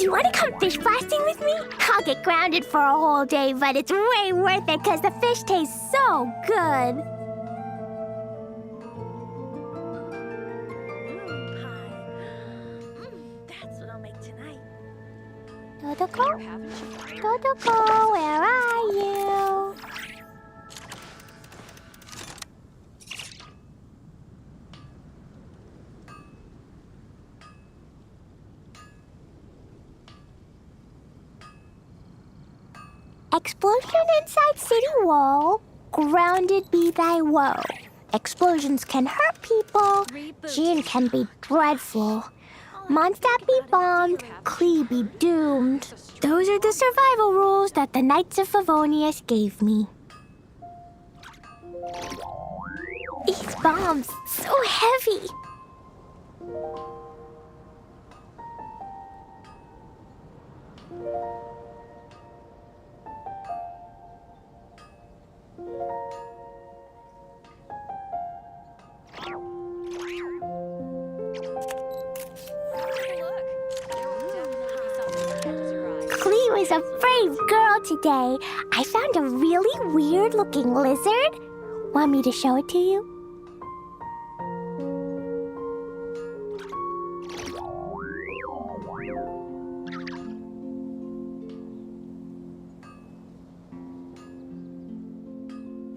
Do you want to come fish blasting with me? I'll get grounded for a whole day, but it's way worth it because the fish taste so good. That's what I'll make tonight. Dodoko? Dodoko, where are you? Explosion inside city wall, grounded be thy woe. Explosions can hurt people, Jin can be dreadful. Mondstadt be bombed, Klee be doomed. Those are the survival rules that the Knights of Favonius gave me. These bombs, so heavy. Klee was a brave girl today. I found a really weird-looking lizard. Want me to show it to you?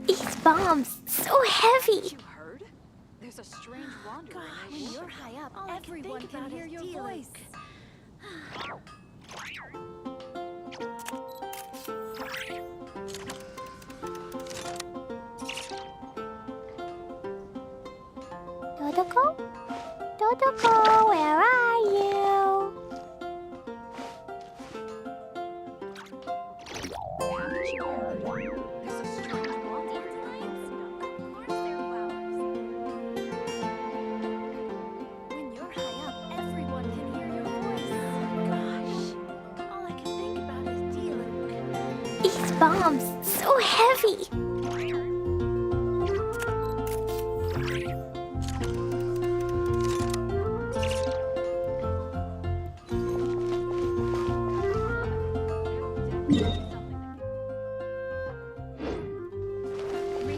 These bombs, so heavy. You heard? There's a strange wanderer. When you're high up, everyone can hear your voice. Dodoko? Dodoko, where are you? Haven't you heard? There's a strange wanderer. Of course they're flowers. When you're high up, everyone can hear your voice. Gosh, all I can think about is dealing. These bombs, so heavy.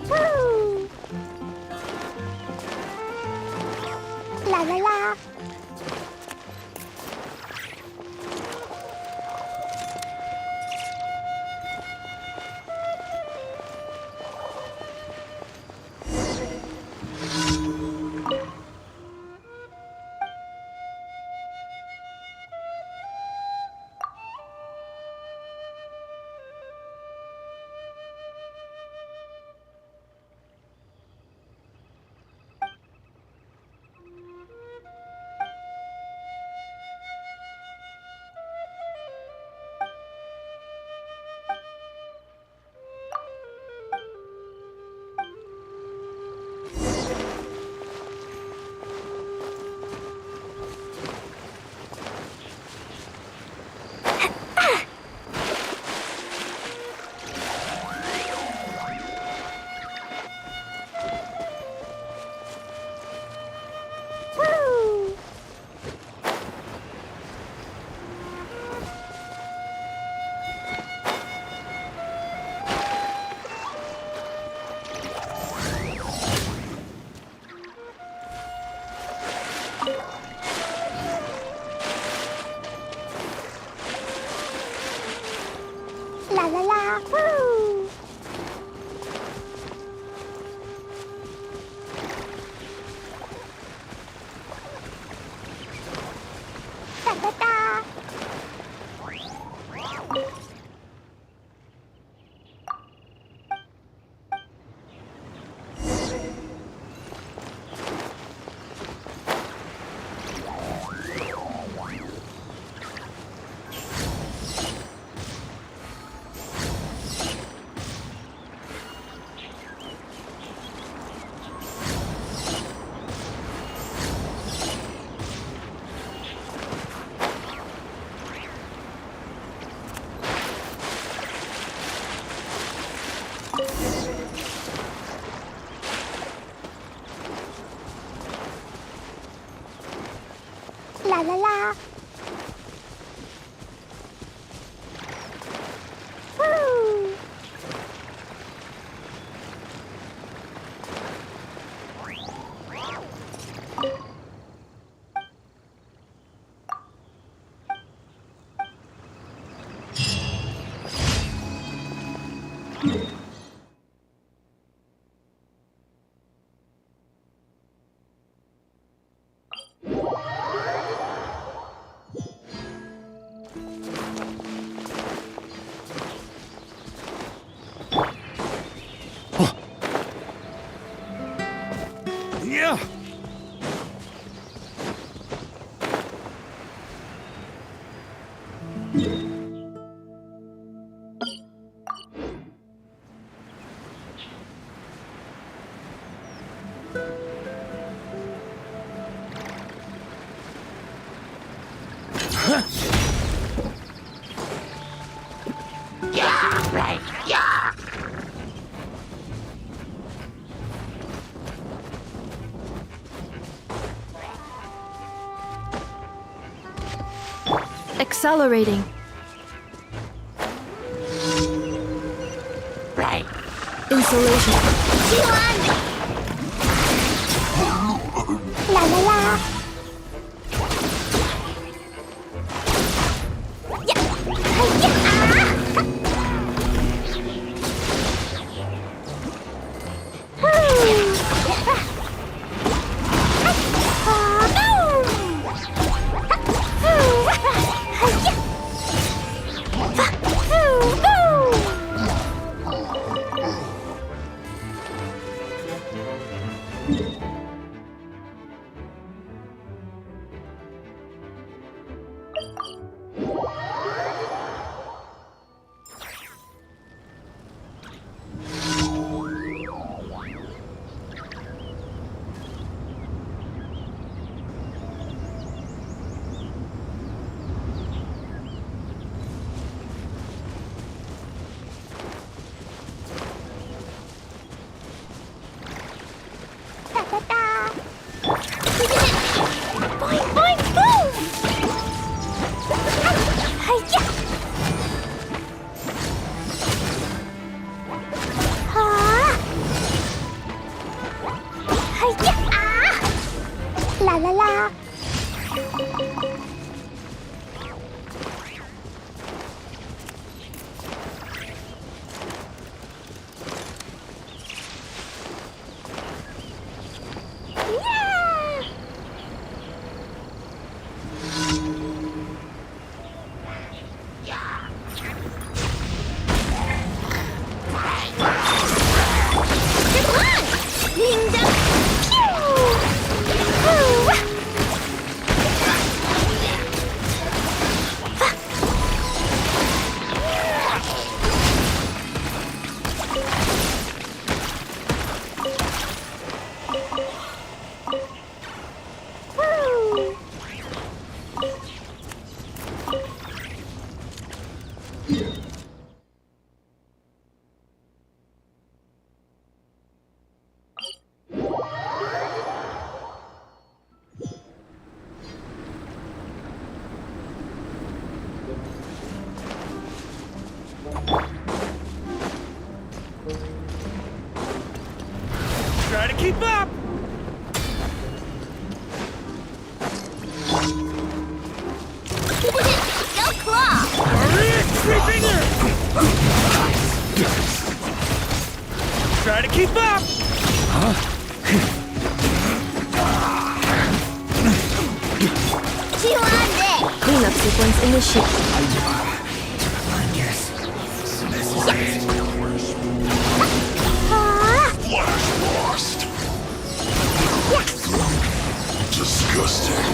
Woo! La la la. Woo! La la la, woo! Da da da! Yeah. Accelerating. Insulation. La la la. Boing, boing, boom! Hiya! Ha! Hiya! Ah! La la la! Try to keep up! Go claw! Creeping in! Try to keep up! Cleanup sequence initiated. Disgusting.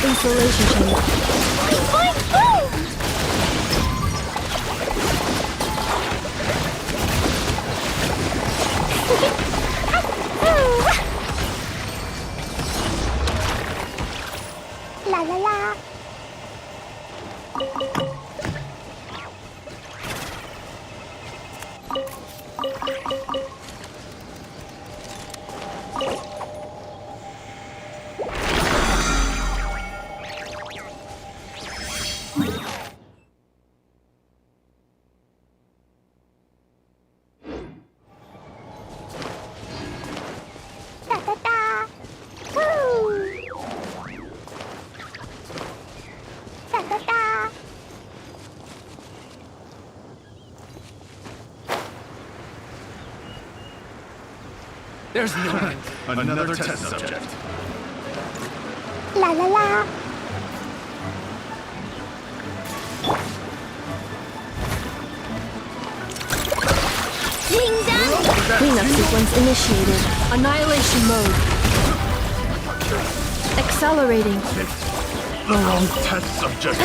Insulation chamber. Boing, boing! La la la. Da da da. Woo! Da da da. There's no way. Another test subject. La la la. Ding dong. Cleanup sequence initiated. Annihilation mode. Accelerating. The wrong test subject.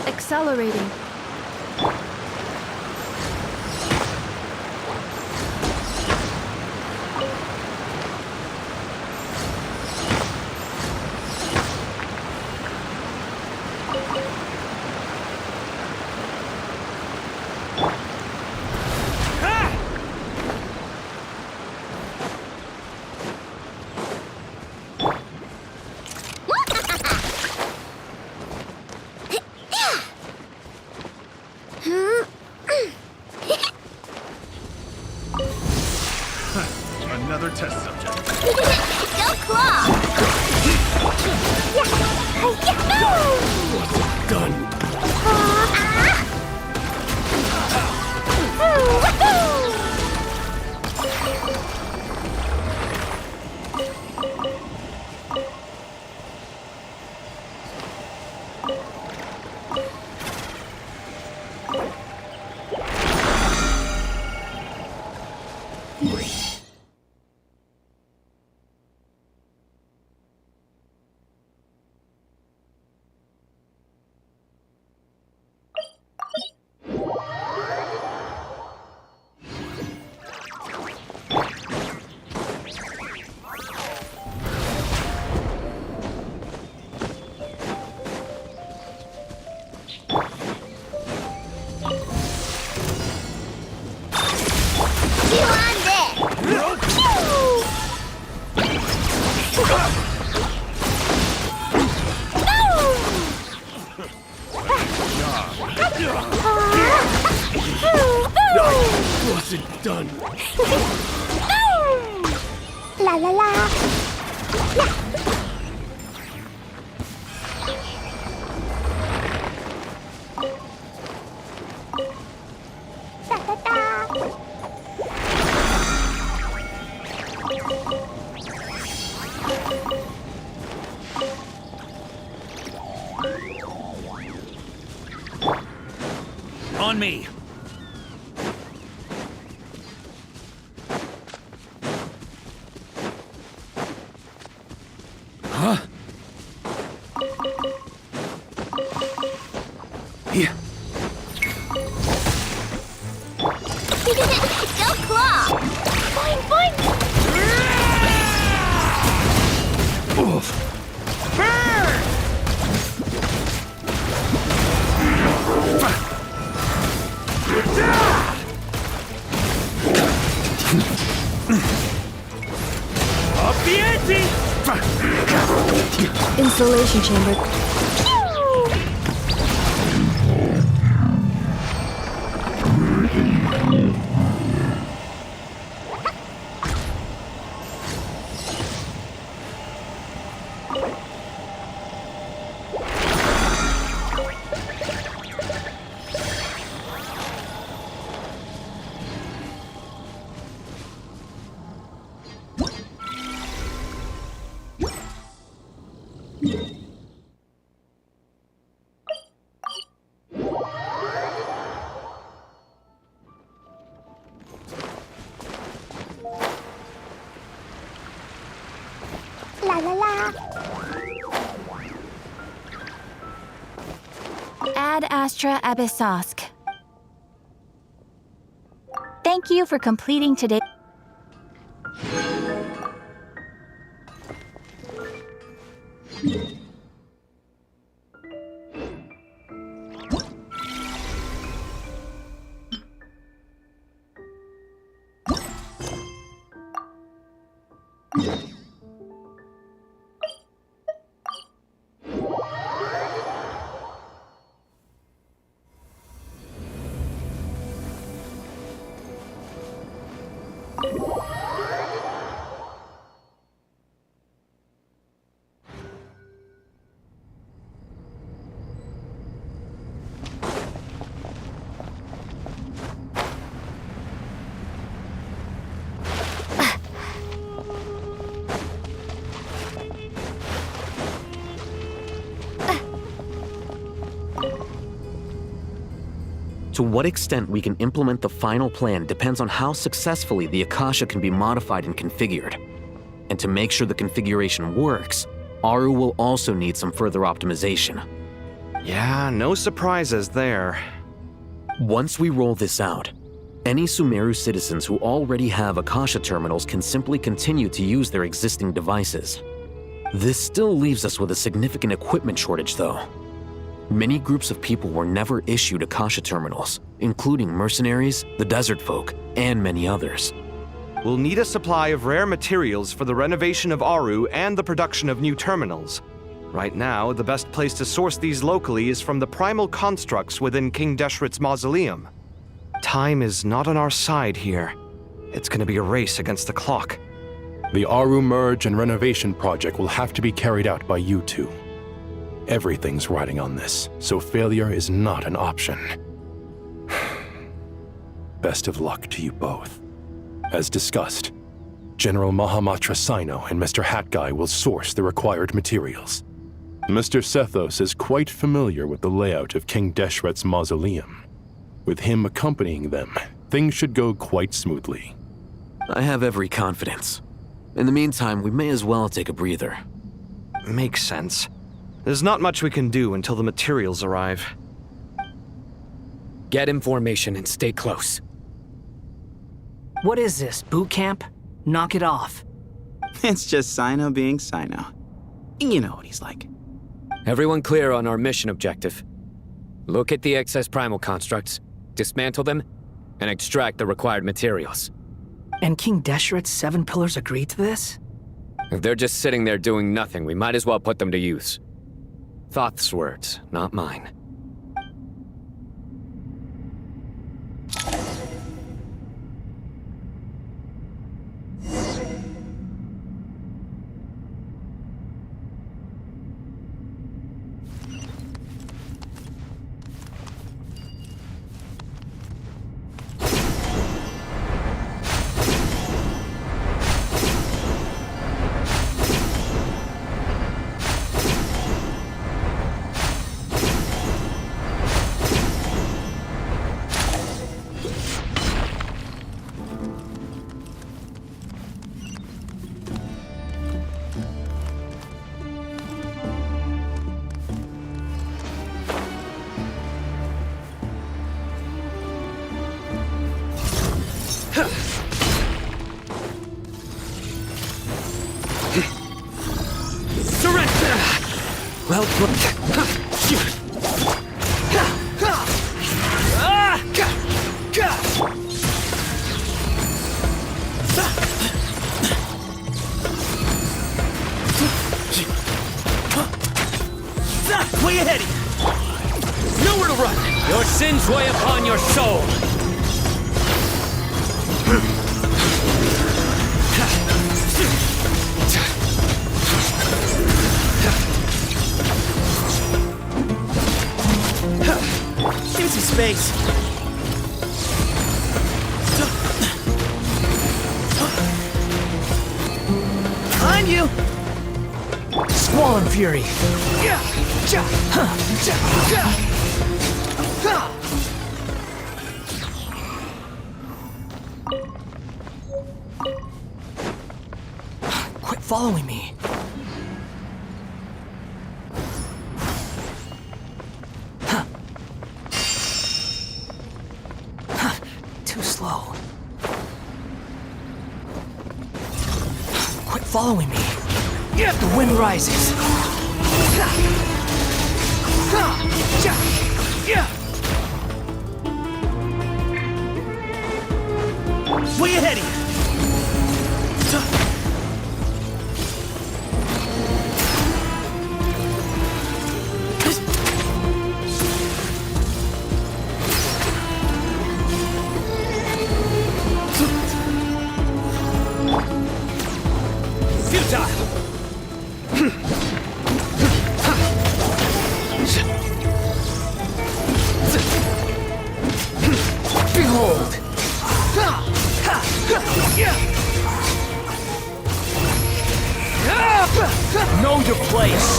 Accelerating. Another test subject. Go claw. Done. Wasn't done. La la la. Da da da. On me. Huh? Yeah. Go claw. Boing boing. Oof. Up the ante! Insulation chamber. Ad Astra Abyssosk. Thank you for completing today. To what extent we can implement the final plan depends on how successfully the Akasha can be modified and configured. And to make sure the configuration works, Aru will also need some further optimization. Yeah, no surprises there. Once we roll this out, any Sumeru citizens who already have Akasha terminals can simply continue to use their existing devices. This still leaves us with a significant equipment shortage, though. Many groups of people were never issued Akasha terminals, including mercenaries, the desert folk, and many others. We'll need a supply of rare materials for the renovation of Aru and the production of new terminals. Right now, the best place to source these locally is from the primal constructs within King Deshret's mausoleum. Time is not on our side here. It's gonna be a race against the clock. The Aru merge and renovation project will have to be carried out by you two. Everything's riding on this, so failure is not an option. Best of luck to you both. As discussed, General Mahamatra Sino and Mr. Hat Guy will source the required materials. Mr. Sethos is quite familiar with the layout of King Deshret's mausoleum. With him accompanying them, things should go quite smoothly. I have every confidence. In the meantime, we may as well take a breather. Makes sense. There's not much we can do until the materials arrive. Get in formation and stay close. What is this, boot camp? Knock it off. It's just Sino being Sino. You know what he's like. Everyone clear on our mission objective. Look at the excess primal constructs, dismantle them, and extract the required materials. And King Deshret's 7 pillars agreed to this? If they're just sitting there doing nothing, we might as well put them to use. Thoth's words, not mine. Well Where you heading? Nowhere to run! Your sins weigh upon your soul! Give me some space. Behind you! Squall Fury. Quit following me. following me. The wind rises. Way ahead of you. Behold! Know your place!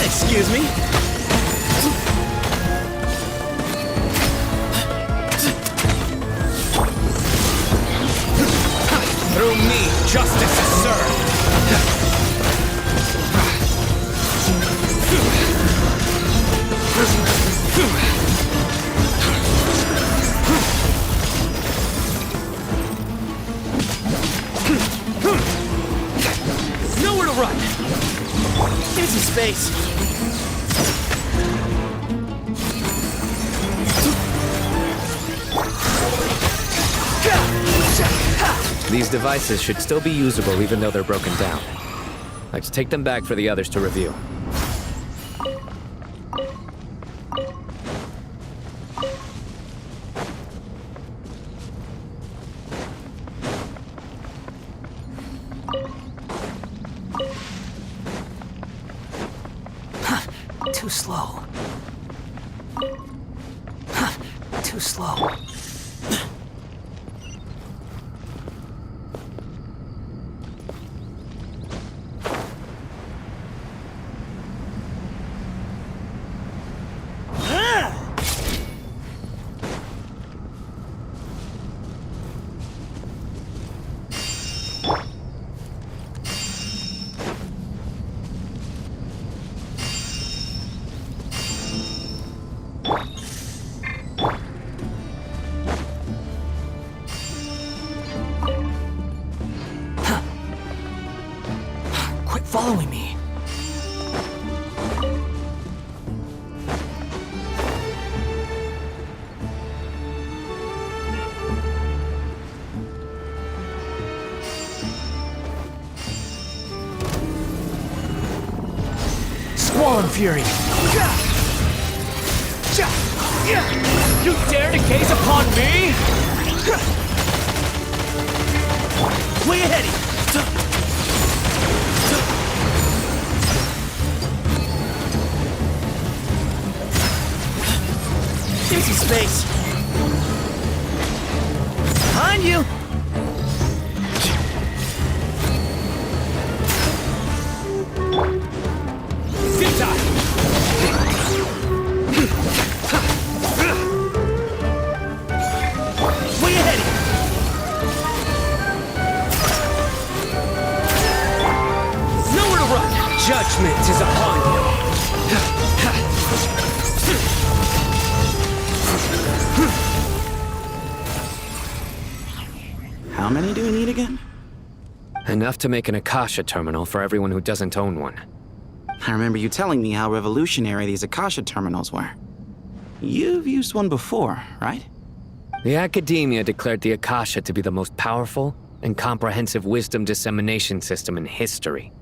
Excuse me? Through me, justice is served! Nowhere to run! Give me some space. These devices should still be usable even though they're broken down. Let's take them back for the others to review. Too slow. Too slow. Following me. Squall Fury. You dare to gaze upon me? Way ahead of you. Give me some space. Behind you. Way ahead of you. Nowhere to run. Judgment is upon you. How many do we need again? Enough to make an Akasha terminal for everyone who doesn't own one. I remember you telling me how revolutionary these Akasha terminals were. You've used one before, right? The academia declared the Akasha to be the most powerful and comprehensive wisdom dissemination system in history.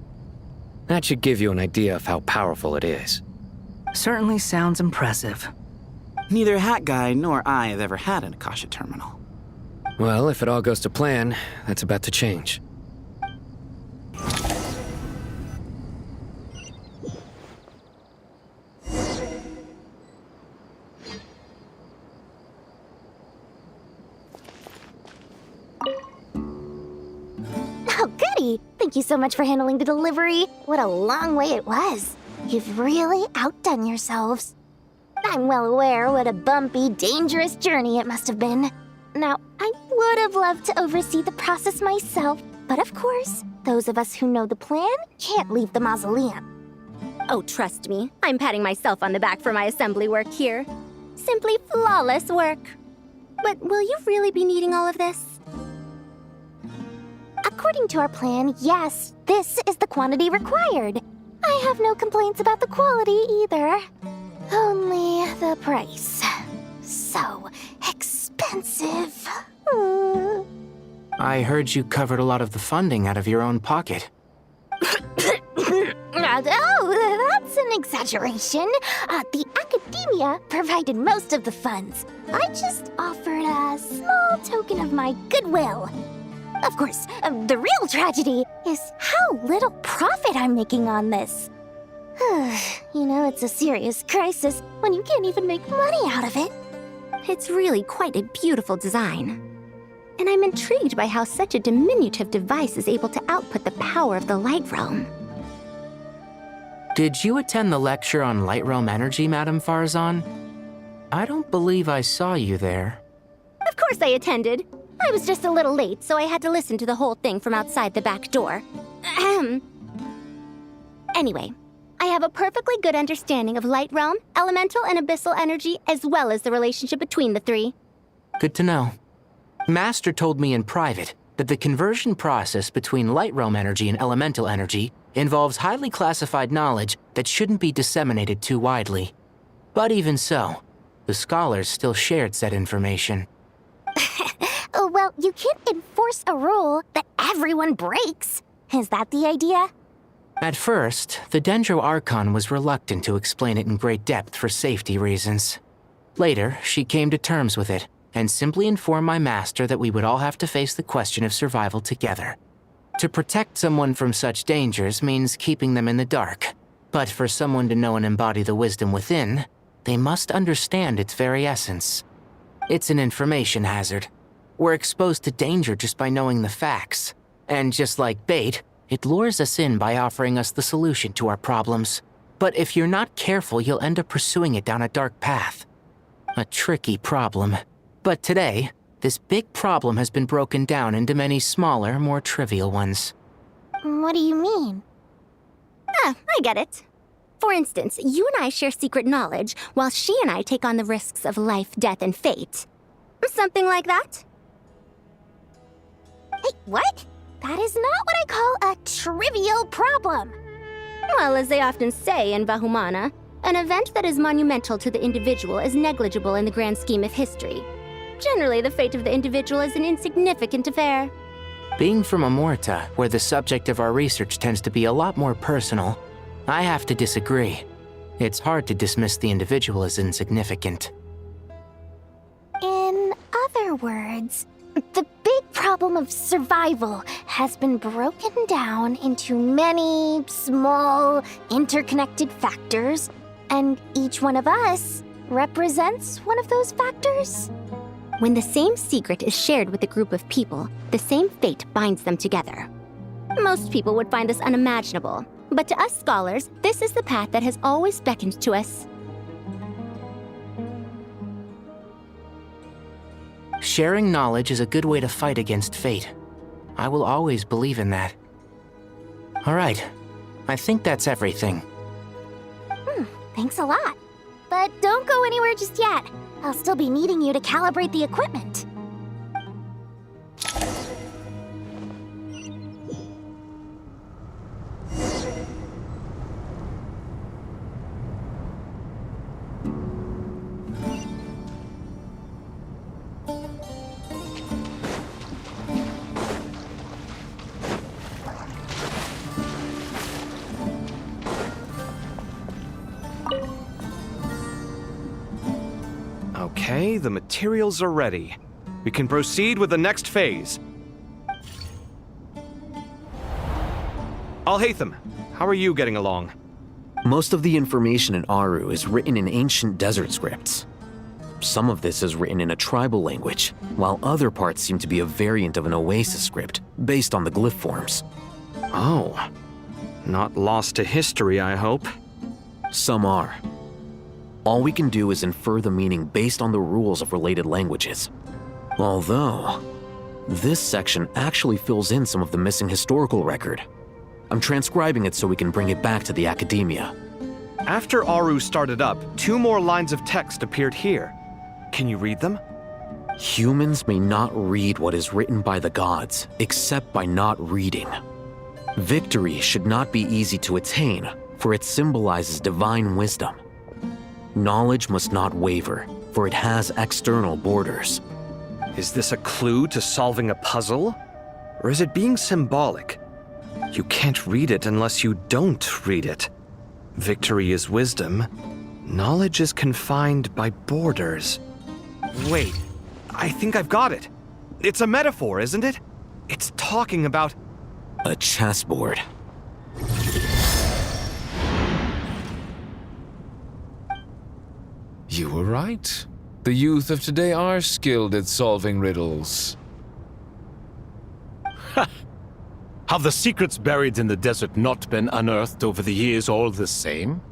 That should give you an idea of how powerful it is. Certainly sounds impressive. Neither Hat Guy nor I have ever had an Akasha terminal. Well, if it all goes to plan, that's about to change. Oh, goody! Thank you so much for handling the delivery. What a long way it was. You've really outdone yourselves. I'm well aware what a bumpy, dangerous journey it must have been. Now, I would have loved to oversee the process myself, but of course, those of us who know the plan can't leave the mausoleum. Oh, trust me, I'm patting myself on the back for my assembly work here. Simply flawless work. But will you really be needing all of this? According to our plan, yes, this is the quantity required. I have no complaints about the quality either. Only the price. So expensive. I heard you covered a lot of the funding out of your own pocket. Oh, that's an exaggeration. The academia provided most of the funds. I just offered a small token of my goodwill. Of course, the real tragedy is how little profit I'm making on this. You know, it's a serious crisis when you can't even make money out of it. It's really quite a beautiful design. And I'm intrigued by how such a diminutive device is able to output the power of the Light Realm. Did you attend the lecture on Light Realm energy, Madame Farzan? I don't believe I saw you there. Of course I attended. I was just a little late, so I had to listen to the whole thing from outside the back door. Anyway, I have a perfectly good understanding of Light Realm, elemental and abyssal energy, as well as the relationship between the three. Good to know. Master told me in private that the conversion process between Light Realm energy and elemental energy involves highly classified knowledge that shouldn't be disseminated too widely. But even so, the scholars still shared said information. Well, you can't enforce a rule that everyone breaks. Is that the idea? At first, the Dendro Archon was reluctant to explain it in great depth for safety reasons. Later, she came to terms with it and simply informed my master that we would all have to face the question of survival together. To protect someone from such dangers means keeping them in the dark, but for someone to know and embody the wisdom within, they must understand its very essence. It's an information hazard. We're exposed to danger just by knowing the facts, and just like bait, it lures us in by offering us the solution to our problems. But if you're not careful, you'll end up pursuing it down a dark path. A tricky problem. But today, this big problem has been broken down into many smaller, more trivial ones. What do you mean? I get it. For instance, you and I share secret knowledge, while she and I take on the risks of life, death, and fate. Something like that? Hey, what? That is not what I call a trivial problem. Well, as they often say in Vahumana, an event that is monumental to the individual is negligible in the grand scheme of history. Generally, the fate of the individual is an insignificant affair. Being from Amorta, where the subject of our research tends to be a lot more personal, I have to disagree. It's hard to dismiss the individual as insignificant. In other words, the big problem of survival has been broken down into many small, interconnected factors, and each one of us represents one of those factors. When the same secret is shared with a group of people, the same fate binds them together. Most people would find this unimaginable, but to us scholars, this is the path that has always beckoned to us. Sharing knowledge is a good way to fight against fate. I will always believe in that. All right, I think that's everything. Thanks a lot. But don't go anywhere just yet. I'll still be needing you to calibrate the equipment. Okay, the materials are ready. We can proceed with the next phase. Al-Haytham, how are you getting along? Most of the information in Aru is written in ancient desert scripts. Some of this is written in a tribal language, while other parts seem to be a variant of an oasis script, based on the glyph forms. Oh. Not lost to history, I hope. Some are. All we can do is infer the meaning based on the rules of related languages. Although, this section actually fills in some of the missing historical record. I'm transcribing it so we can bring it back to the academia. After Aru started up, 2 more lines of text appeared here. Can you read them? Humans may not read what is written by the gods, except by not reading. Victory should not be easy to attain, for it symbolizes divine wisdom. Knowledge must not waver, for it has external borders. Is this a clue to solving a puzzle? Or is it being symbolic? You can't read it unless you don't read it. Victory is wisdom. Knowledge is confined by borders. Wait, I think I've got it. It's a metaphor, isn't it? It's talking about... A chessboard. You were right. The youth of today are skilled at solving riddles. Have the secrets buried in the desert not been unearthed over the years all the same?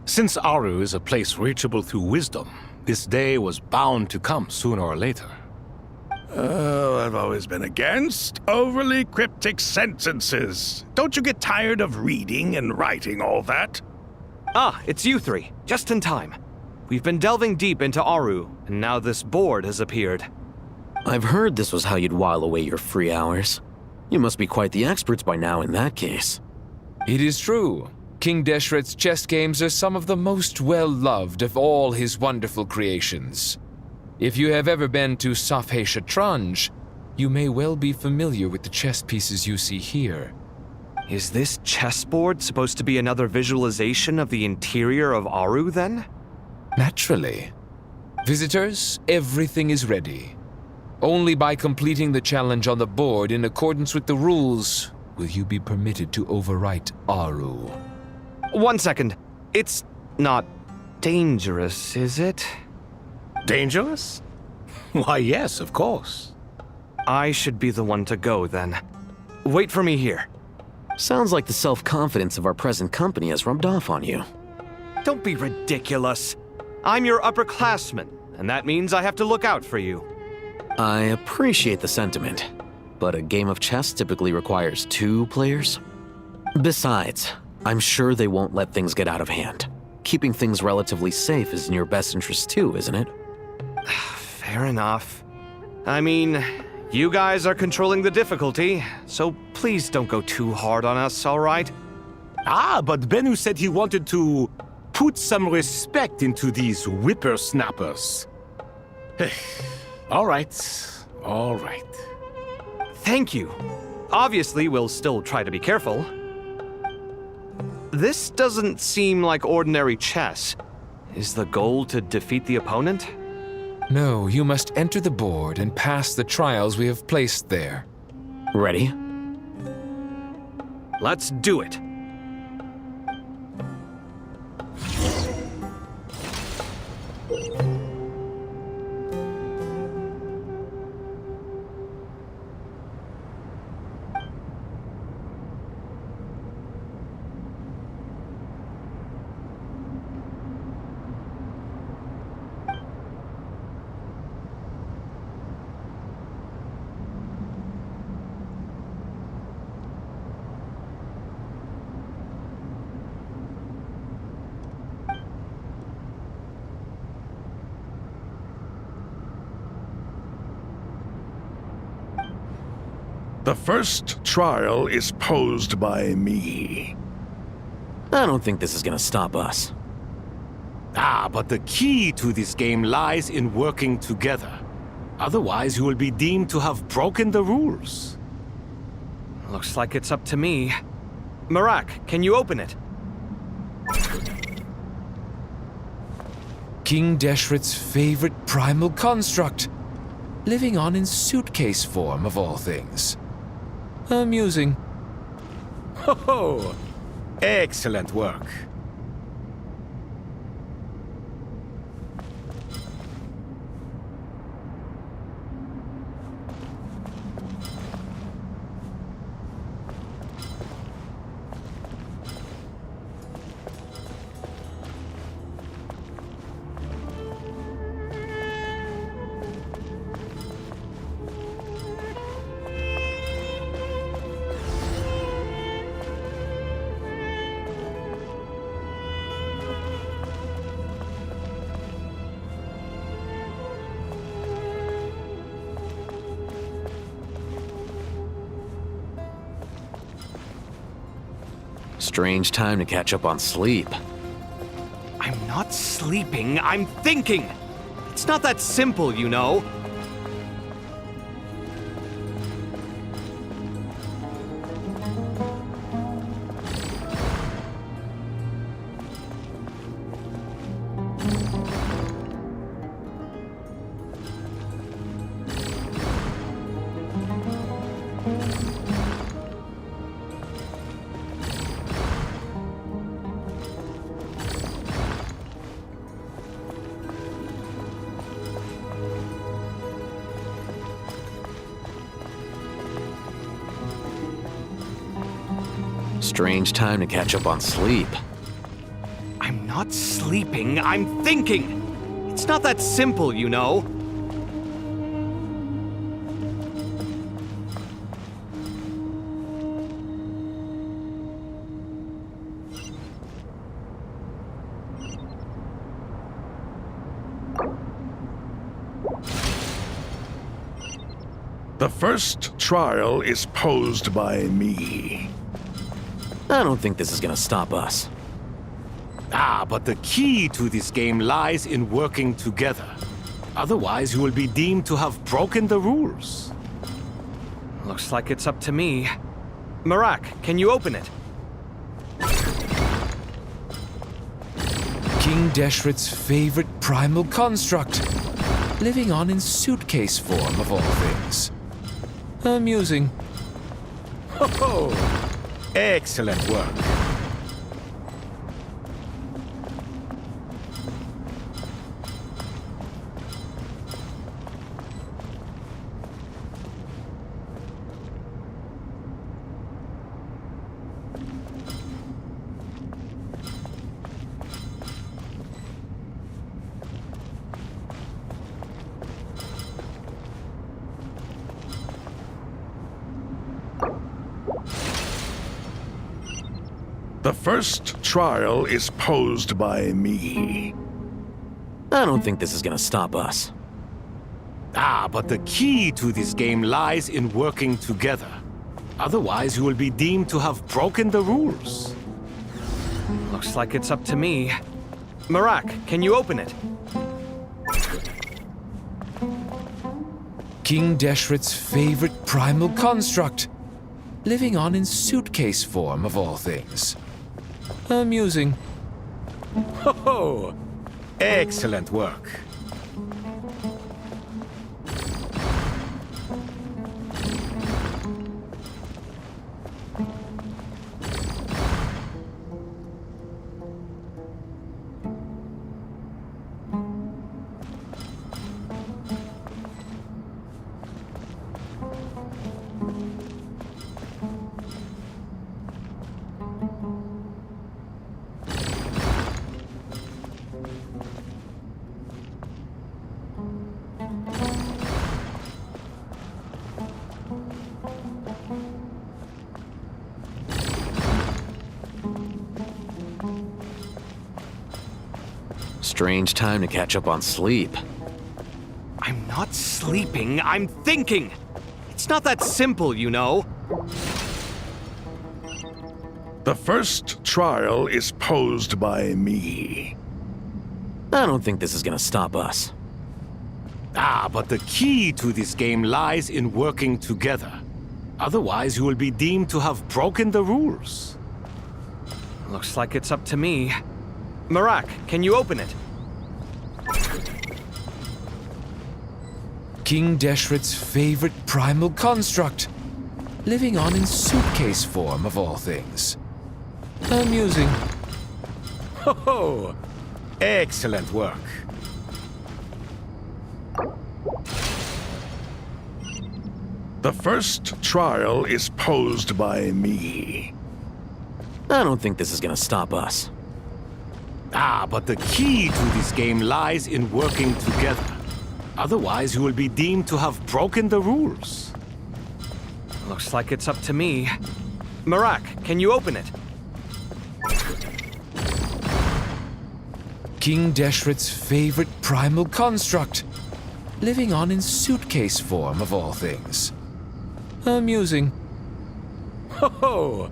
Since Aru is a place reachable through wisdom, this day was bound to come sooner or later. Oh, I've always been against overly cryptic sentences. Don't you get tired of reading and writing all that? Ah, it's you 3. Just in time. We've been delving deep into Aru, and now this board has appeared. I've heard this was how you'd while away your free hours. You must be quite the experts by now in that case. It is true. King Deshret's chess games are some of the most well-loved of all his wonderful creations. If you have ever been to Safhe Shatranj, you may well be familiar with the chess pieces you see here. Is this chessboard supposed to be another visualization of the interior of Aru, then? Naturally. Visitors, everything is ready. Only by completing the challenge on the board in accordance with the rules will you be permitted to overwrite Aru. 1 second. It's not dangerous, is it? Dangerous? Why, yes, of course. I should be the one to go, then. Wait for me here. Sounds like the self-confidence of our present company has rubbed off on you. Don't be ridiculous. I'm your upperclassman, and that means I have to look out for you. I appreciate the sentiment, but a game of chess typically requires 2 players. Besides, I'm sure they won't let things get out of hand. Keeping things relatively safe is in your best interest too, isn't it? Fair enough. I mean, you guys are controlling the difficulty, so please don't go too hard on us, all right? Ah, but Bennu said he wanted to put some respect into these whippersnappers. All right, all right. Thank you. Obviously, we'll still try to be careful. This doesn't seem like ordinary chess. Is the goal to defeat the opponent? No, you must enter the board and pass the trials we have placed there. Ready? Let's do it. The first trial is posed by me. I don't think this is gonna stop us. Ah, but the key to this game lies in working together. Otherwise, you will be deemed to have broken the rules. Looks like it's up to me. Marak, can you open it? King Deshret's favorite primal construct. Living on in suitcase form, of all things. Amusing. Ho-ho! Excellent work. Strange time to catch up on sleep. I'm not sleeping, I'm thinking! It's not that simple, you know. Strange time to catch up on sleep. I'm not sleeping, I'm thinking! It's not that simple, you know. The first trial is posed by me. I don't think this is gonna stop us. But the key to this game lies in working together. Otherwise, you will be deemed to have broken the rules. Looks like it's up to me. Marak, can you open it? King Deshret's favorite primal construct, living on in suitcase form of all things. Amusing. Ho-ho! Excellent work. The first trial is posed by me. I don't think this is gonna stop us. But the key to this game lies in working together. Otherwise, you will be deemed to have broken the rules. Looks like it's up to me. Marak, can you open it? King Deshret's favorite primal construct, living on in suitcase form of all things. Amusing. Ho-ho! Excellent work. Strange time to catch up on sleep. I'm not sleeping, I'm thinking! It's not that simple, you know. The first trial is posed by me. I don't think this is gonna stop us. But the key to this game lies in working together. Otherwise, you will be deemed to have broken the rules. Looks like it's up to me. Marak, can you open it? King Deshret's favorite primal construct, living on in suitcase form of all things. Amusing. Ho-ho! Excellent work. The first trial is posed by me. I don't think this is gonna stop us. But the key to this game lies in working together. Otherwise, you will be deemed to have broken the rules. Looks like it's up to me. Marak, can you open it? King Deshret's favorite primal construct, living on in suitcase form of all things. Amusing. Ho-ho!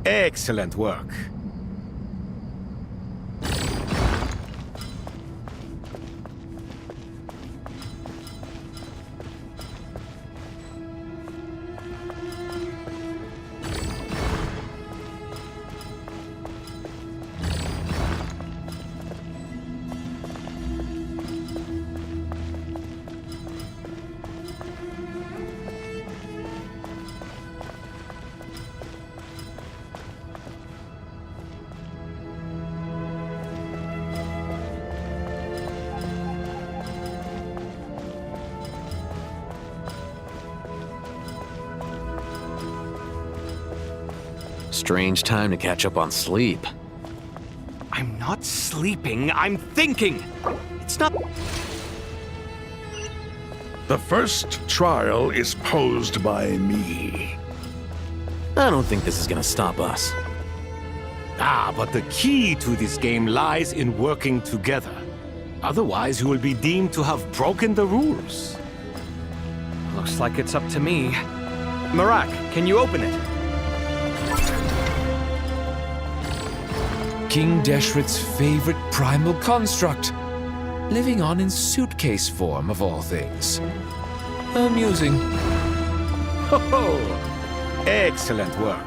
Excellent work. Strange time to catch up on sleep. I'm not sleeping, I'm thinking! It's not. The first trial is posed by me. I don't think this is gonna stop us. But the key to this game lies in working together. Otherwise, you will be deemed to have broken the rules. Looks like it's up to me. Marak, can you open it? King Deshret's favorite primal construct, living on in suitcase form of all things. Amusing. Ho-ho! Excellent work.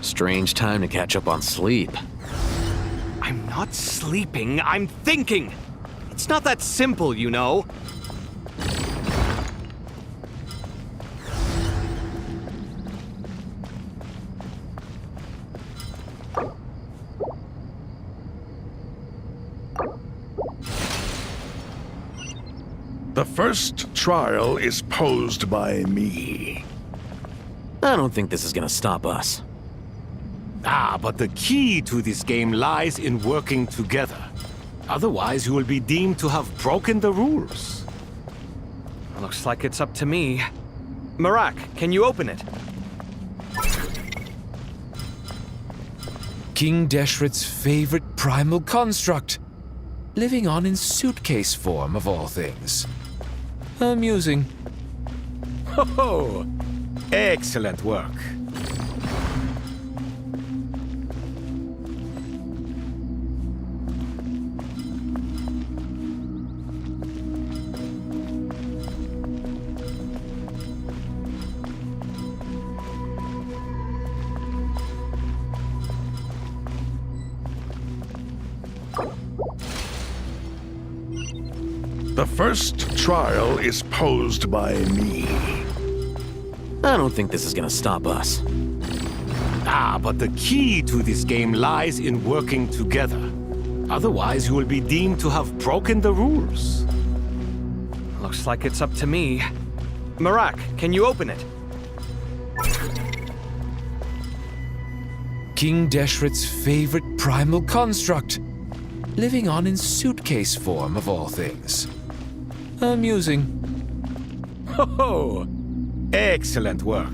Strange time to catch up on sleep. I'm not sleeping, I'm thinking! It's not that simple, you know. The first trial is posed by me. I don't think this is gonna stop us. But the key to this game lies in working together. Otherwise, you will be deemed to have broken the rules. Looks like it's up to me. Marak, can you open it? King Deshret's favorite primal construct, living on in suitcase form of all things. Amusing. Ho-ho! Excellent work. The first trial is posed by me. I don't think this is gonna stop us. But the key to this game lies in working together. Otherwise, you will be deemed to have broken the rules. Looks like it's up to me. Marak, can you open it? King Deshret's favorite primal construct, living on in suitcase form of all things. Amusing. Ho-ho! Excellent work.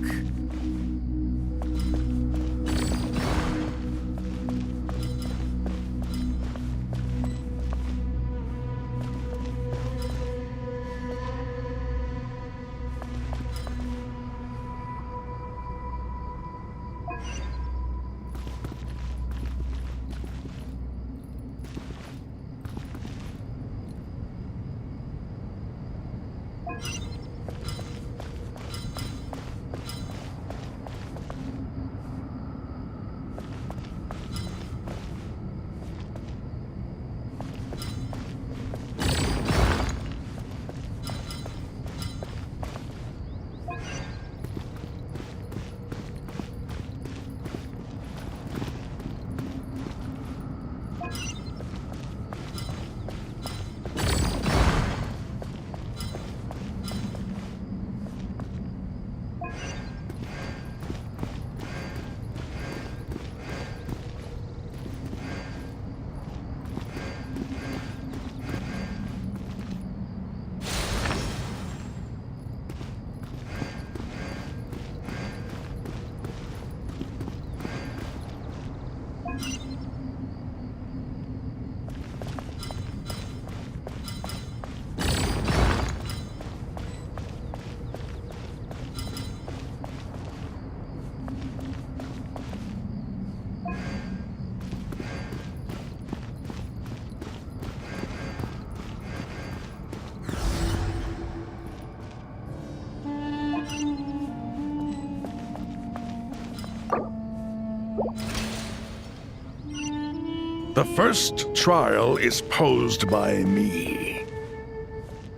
The first trial is posed by me.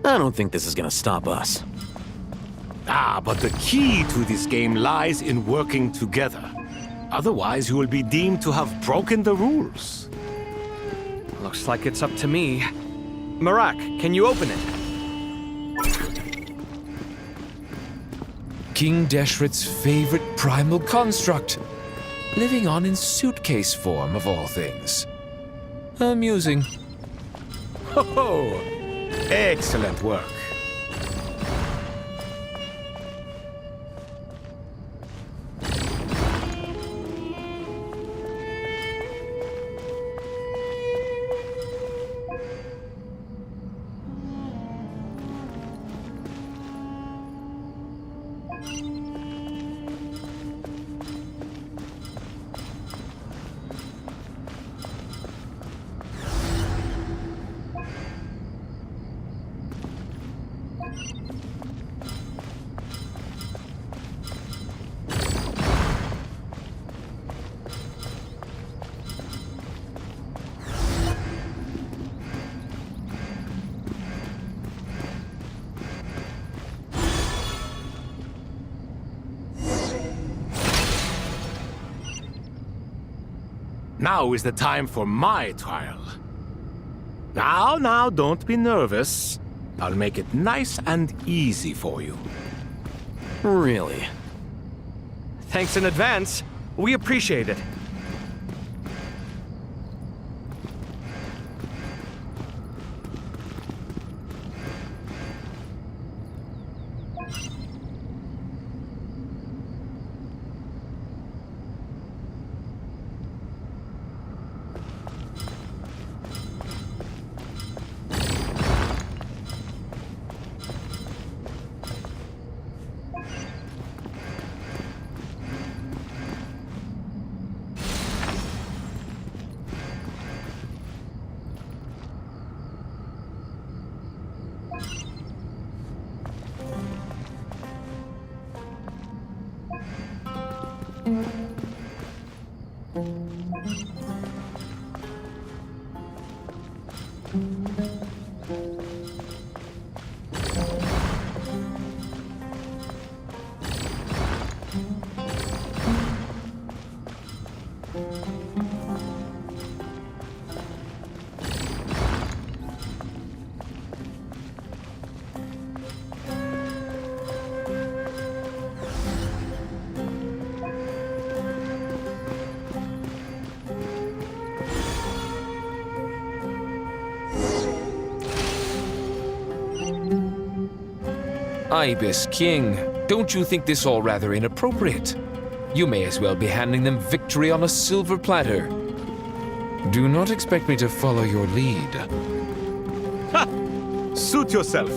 I don't think this is gonna stop us. Ah, but the key to this game lies in working together. Otherwise, you will be deemed to have broken the rules. Looks like it's up to me. Marak, can you open it? King Deshret's favorite primal construct. Living on in suitcase form, of all things. Amusing. Ho ho! Excellent work. Now is the time for my trial. Now, don't be nervous. I'll make it nice and easy for you. Really? Thanks in advance. We appreciate it. Ibis King, don't you think this all rather inappropriate? You may as well be handing them victory on a silver platter. Do not expect me to follow your lead. Ha! Suit yourself.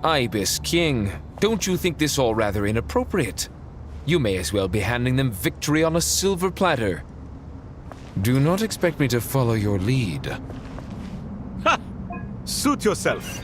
Ibis King, don't you think this all rather inappropriate? You may as well be handing them victory on a silver platter. Do not expect me to follow your lead. Ha! Suit yourself.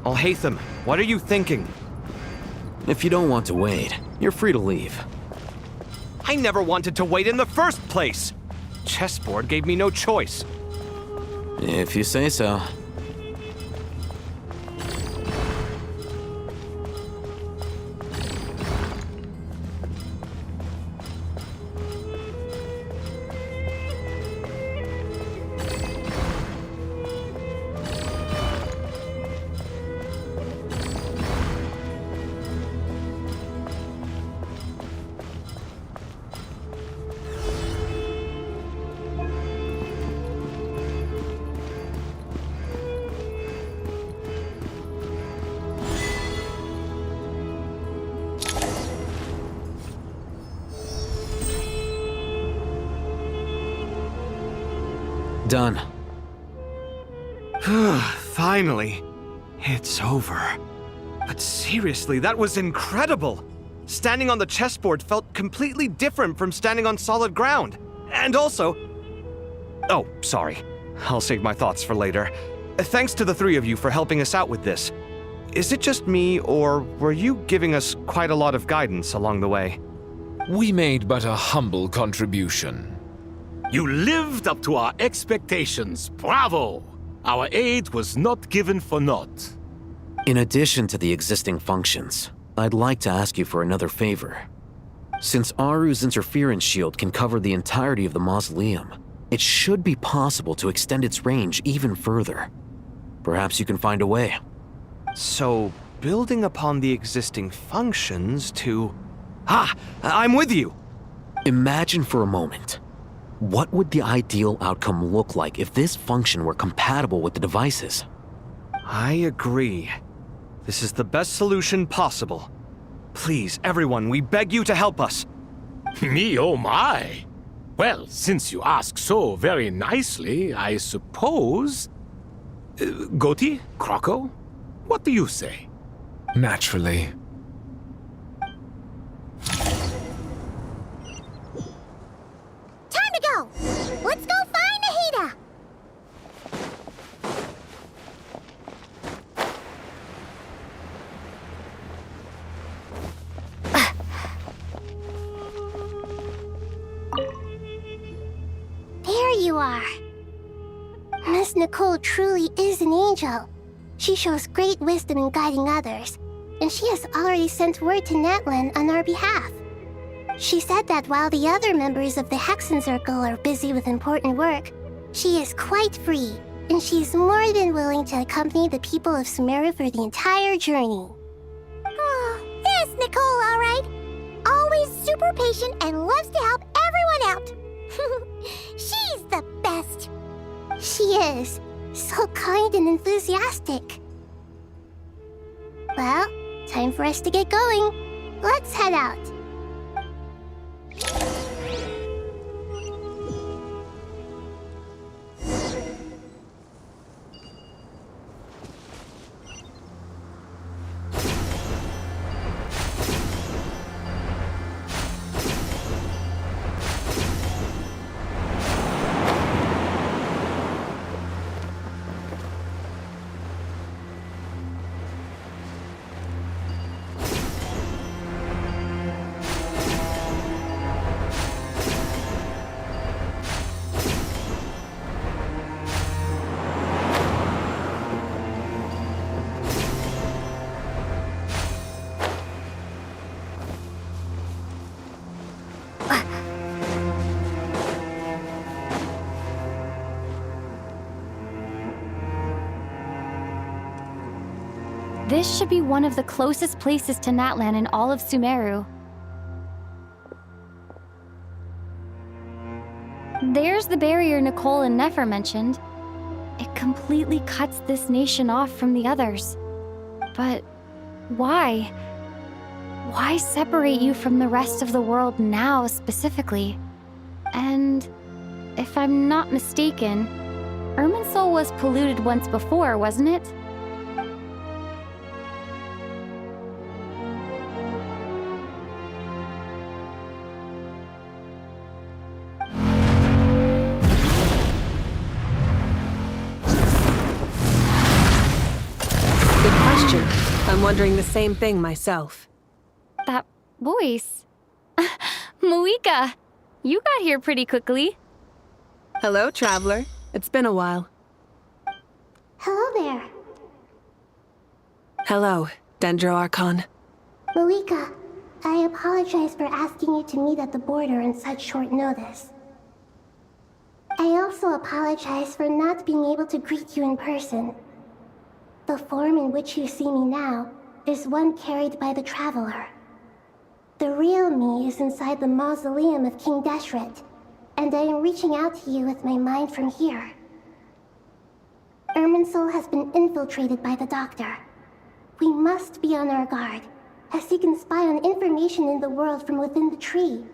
Alhaitham, what are you thinking? If you don't want to wait, you're free to leave. I never wanted to wait in the first place! Chessboard gave me no choice. If you say so. Done. Finally. It's over. But seriously, that was incredible! Standing on the chessboard felt completely different from standing on solid ground. And also... Oh, sorry. I'll save my thoughts for later. Thanks to the three of you for helping us out with this. Is it just me, or were you giving us quite a lot of guidance along the way? We made but a humble contribution. You lived up to our expectations. Bravo! Our aid was not given for naught. In addition to the existing functions, I'd like to ask you for another favor. Since Aru's interference shield can cover the entirety of the mausoleum, it should be possible to extend its range even further. Perhaps you can find a way. So, building upon the existing functions to... Ah! I'm with you! Imagine for a moment. What would the ideal outcome look like if this function were compatible with the devices? I agree. This is the best solution possible. Please, everyone, we beg you to help us. Me, oh my! Well, since you ask so very nicely, I suppose... Goti? Croco? What do you say? Naturally. Time to go! Let's go find Nahida! There you are. Miss Nicole truly is an angel. She shows great wisdom in guiding others, and she has already sent word to Natlan on our behalf. She said that while the other members of the Hexen Circle are busy with important work, she is quite free, and she is more than willing to accompany the people of Sumeru for the entire journey. Oh, yes, Nicole, all right. Always super patient and loves to help everyone out. She's the best. She is. So kind and enthusiastic. Well, time for us to get going. Let's head out. This should be one of the closest places to Natlan in all of Sumeru. There's the barrier Nicole and Nefer mentioned. It completely cuts this nation off from the others. But why? Why separate you from the rest of the world now, specifically? And if I'm not mistaken, Irminsul was polluted once before, wasn't it? I'm wondering the same thing myself. That voice. Muika, you got here pretty quickly. Hello, traveler. It's been a while. Hello there. Hello, Dendro Archon. Muika, I apologize for asking you to meet at the border on such short notice. I also apologize for not being able to greet you in person. The form in which you see me now is one carried by the Traveler. The real me is inside the mausoleum of King Deshret, and I am reaching out to you with my mind from here. Irminsul has been infiltrated by the Doctor. We must be on our guard, as he can spy on information in the world from within the tree.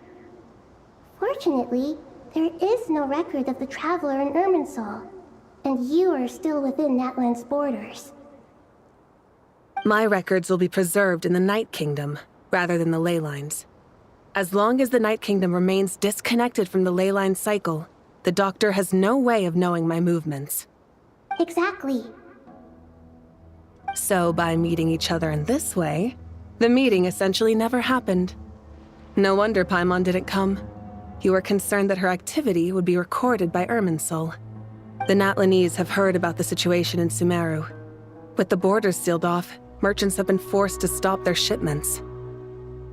Fortunately, there is no record of the Traveler in Irminsul, and you are still within Natlan's borders. My records will be preserved in the Night Kingdom, rather than the ley lines. As long as the Night Kingdom remains disconnected from the ley line cycle, the Doctor has no way of knowing my movements. Exactly. So by meeting each other in this way, the meeting essentially never happened. No wonder Paimon didn't come. You were concerned that her activity would be recorded by Irminsul. The Natlanese have heard about the situation in Sumeru. With the borders sealed off, merchants have been forced to stop their shipments.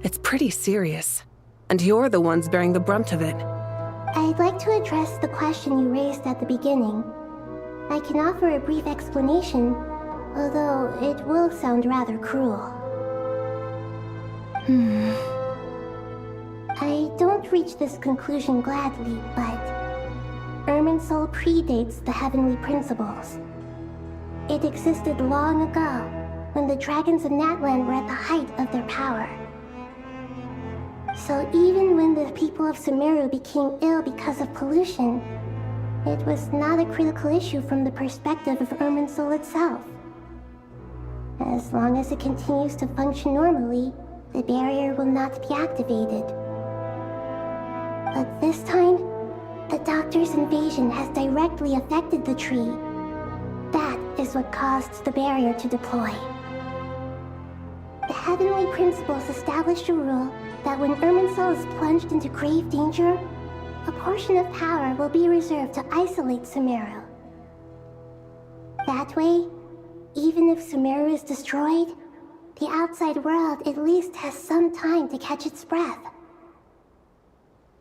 It's pretty serious, and you're the ones bearing the brunt of it. I'd like to address the question you raised at the beginning. I can offer a brief explanation, although it will sound rather cruel. I don't reach this conclusion gladly, but Irminsul predates the heavenly principles. It existed long ago, when the dragons of Natlan were at the height of their power. So even when the people of Sumeru became ill because of pollution, it was not a critical issue from the perspective of Irminsul itself. As long as it continues to function normally, the barrier will not be activated. But this time, the Doctor's invasion has directly affected the tree. That is what caused the barrier to deploy. The heavenly principles established a rule that when Irminsul is plunged into grave danger, a portion of power will be reserved to isolate Sumeru. That way, even if Sumeru is destroyed, the outside world at least has some time to catch its breath.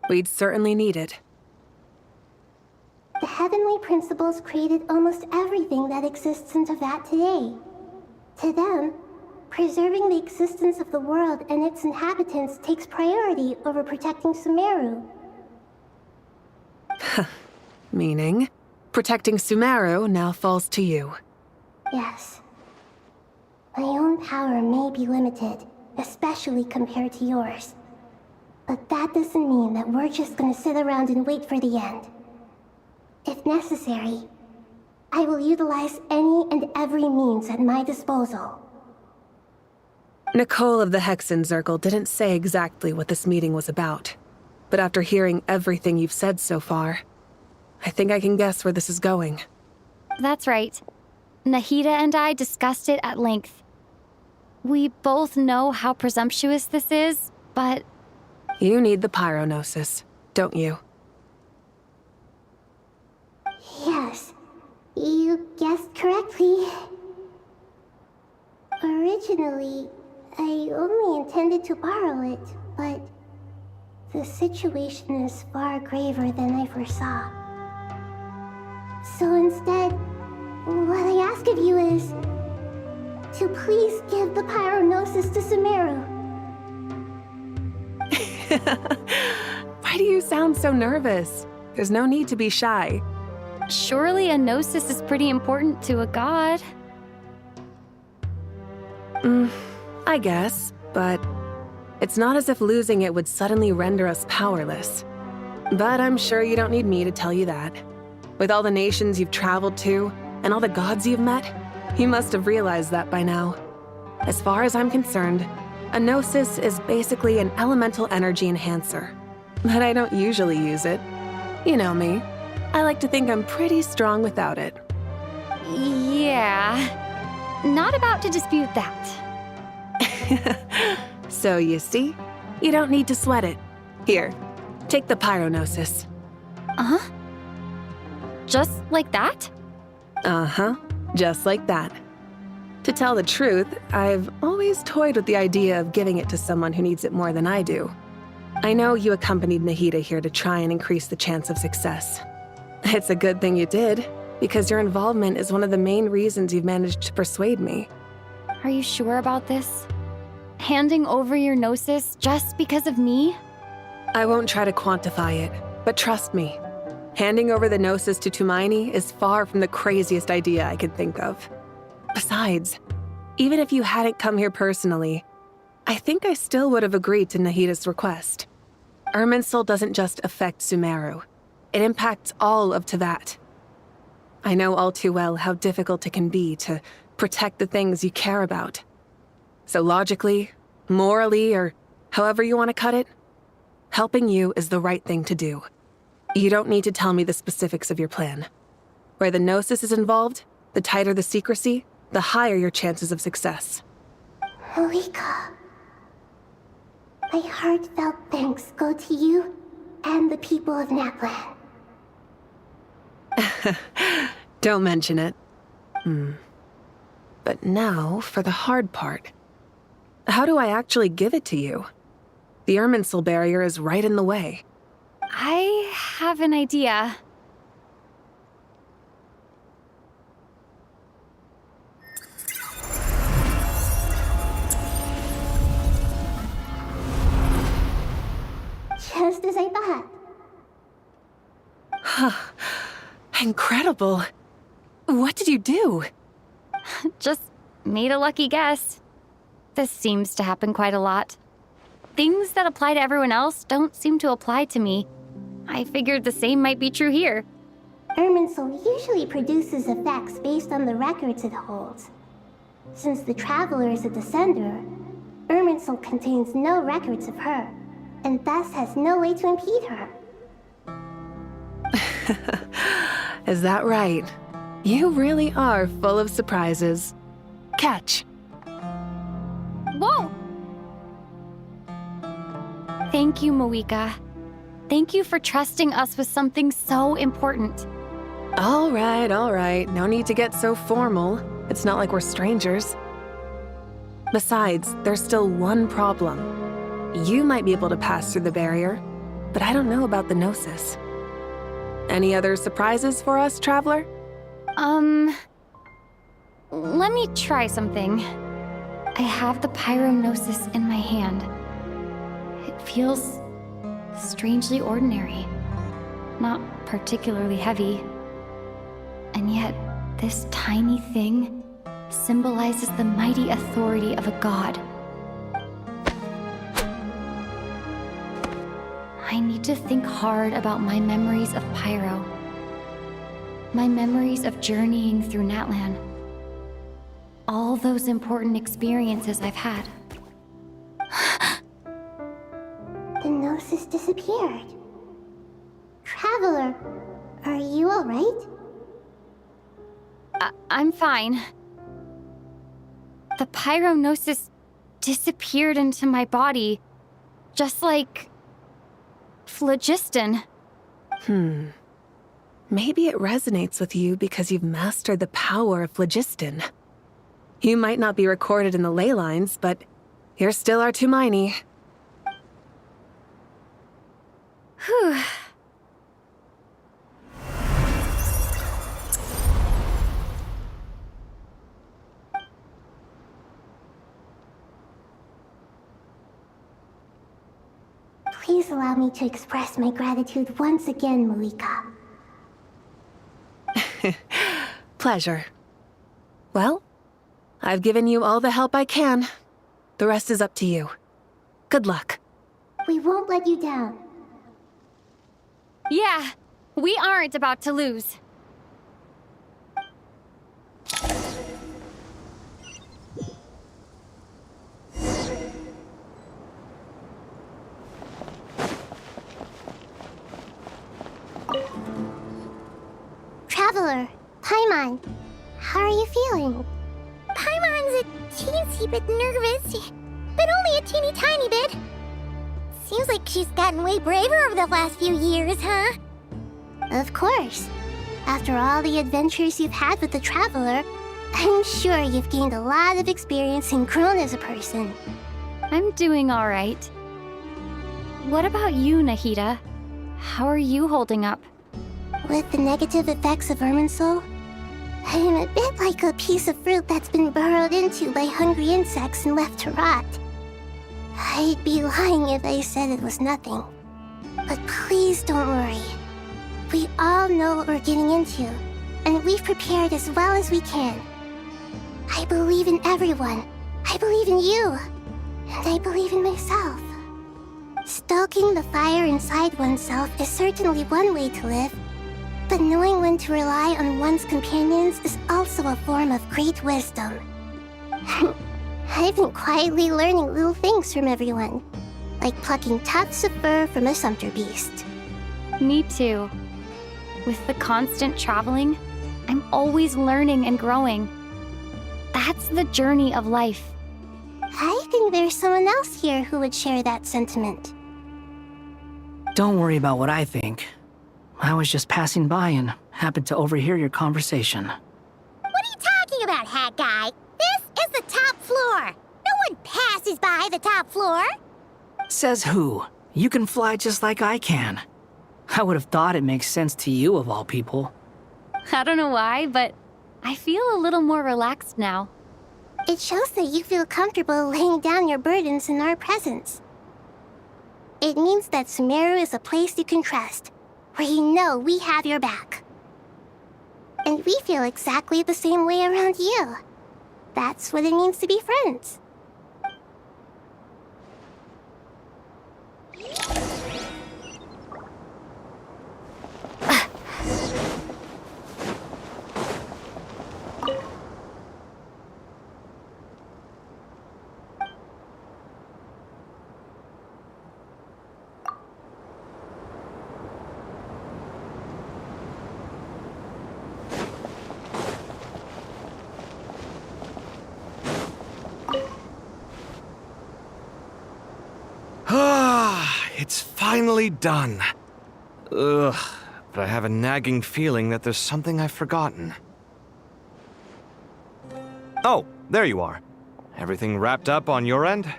We'd certainly need it. The heavenly principles created almost everything that exists in Teyvat today. To them, preserving the existence of the world and its inhabitants takes priority over protecting Sumeru. Meaning, protecting Sumeru now falls to you. Yes. My own power may be limited, especially compared to yours. But that doesn't mean that we're just gonna sit around and wait for the end. If necessary, I will utilize any and every means at my disposal. Nicole of the Hexen Circle didn't say exactly what this meeting was about. But after hearing everything you've said so far, I think I can guess where this is going. That's right. Nahida and I discussed it at length. We both know how presumptuous this is, but... You need the pyronosis, don't you? Yes, you guessed correctly. Originally, I only intended to borrow it, but The situation is far graver than I foresaw. So instead, what I ask of you is to please give the pyronosis to Sumeru. Why do you sound so nervous? There's no need to be shy. Surely a gnosis is pretty important to a god. I guess, but it's not as if losing it would suddenly render us powerless. But I'm sure you don't need me to tell you that. With all the nations you've traveled to, and all the gods you've met, you must have realized that by now. As far as I'm concerned, a gnosis is basically an elemental energy enhancer. But I don't usually use it. You know me. I like to think I'm pretty strong without it. Yeah. Not about to dispute that. So you see, you don't need to sweat it. Here, take the pyronosis. Uh-huh. Just like that? Uh-huh, just like that. To tell the truth, I've always toyed with the idea of giving it to someone who needs it more than I do. I know you accompanied Nahida here to try and increase the chance of success. It's a good thing you did, because your involvement is one of the main reasons you've managed to persuade me. Are you sure about this? Handing over your gnosis just because of me? I won't try to quantify it, but trust me. Handing over the gnosis to Tumaini is far from the craziest idea I could think of. Besides, even if you hadn't come here personally, I think I still would have agreed to Nahida's request. Irminsul doesn't just affect Sumeru. It impacts all of Teyvat. I know all too well how difficult it can be to protect the things you care about. So logically, morally, or however you want to cut it, helping you is the right thing to do. You don't need to tell me the specifics of your plan. Where the gnosis is involved, the tighter the secrecy, the higher your chances of success. Moika, my heartfelt thanks go to you and the people of Naplan. Don't mention it. But now for the hard part. How do I actually give it to you? The Irminsul barrier is right in the way. I have an idea. Just as I thought. Incredible. What did you do? Just made a lucky guess. This seems to happen quite a lot. Things that apply to everyone else don't seem to apply to me. I figured the same might be true here. Irminsul usually produces effects based on the records it holds. Since the Traveler is a descender, Irminsul contains no records of her, and thus has no way to impede her. Is that right? You really are full of surprises. Catch. Whoa! Thank you, Moika. Thank you for trusting us with something so important. All right. No need to get so formal. It's not like we're strangers. Besides, there's still one problem. You might be able to pass through the barrier, but I don't know about the gnosis. Any other surprises for us, Traveler? Let me try something. I have the pyronosis in my hand. It feels strangely ordinary, not particularly heavy. And yet, this tiny thing symbolizes the mighty authority of a god. I need to think hard about my memories of Pyro. My memories of journeying through Natlan. All those important experiences I've had. The gnosis disappeared. Traveler, are you alright? I'm fine. The pyronosis disappeared into my body, just like phlogiston. Maybe it resonates with you because you've mastered the power of phlogiston. You might not be recorded in the ley lines, but you're still our Tumaini. Whew. Please allow me to express my gratitude once again, Malika. Pleasure. Well, I've given you all the help I can. The rest is up to you. Good luck. We won't let you down. Yeah, we aren't about to lose. Traveler, Paimon, how are you feeling? Paimon's a teensy bit nervous, but only a teeny tiny bit. Seems like she's gotten way braver over the last few years, huh? Of course. After all the adventures you've had with the Traveler, I'm sure you've gained a lot of experience and grown as a person. I'm doing all right. What about you, Nahida? How are you holding up? With the negative effects of Irminsul, I'm a bit like a piece of fruit that's been burrowed into by hungry insects and left to rot. I'd be lying if I said it was nothing. But please don't worry. We all know what we're getting into, and we've prepared as well as we can. I believe in everyone. I believe in you. And I believe in myself. Stoking the fire inside oneself is certainly one way to live, but knowing when to rely on one's companions is also a form of great wisdom. I've been quietly learning little things from everyone, like plucking tufts of fur from a sumpter beast. Me too. With the constant traveling, I'm always learning and growing. That's the journey of life. I think there's someone else here who would share that sentiment. Don't worry about what I think. I was just passing by and happened to overhear your conversation. What are you talking about, Hat Guy? This is the top floor. No one passes by the top floor. Says who? You can fly just like I can. I would have thought it makes sense to you of all people. I don't know why, but I feel a little more relaxed now. It shows that you feel comfortable laying down your burdens in our presence. It means that Sumeru is a place you can trust, where you know we have your back. And we feel exactly the same way around you. That's what it means to be friends. It's finally done. Ugh, but I have a nagging feeling that there's something I've forgotten. Oh, there you are. Everything wrapped up on your end?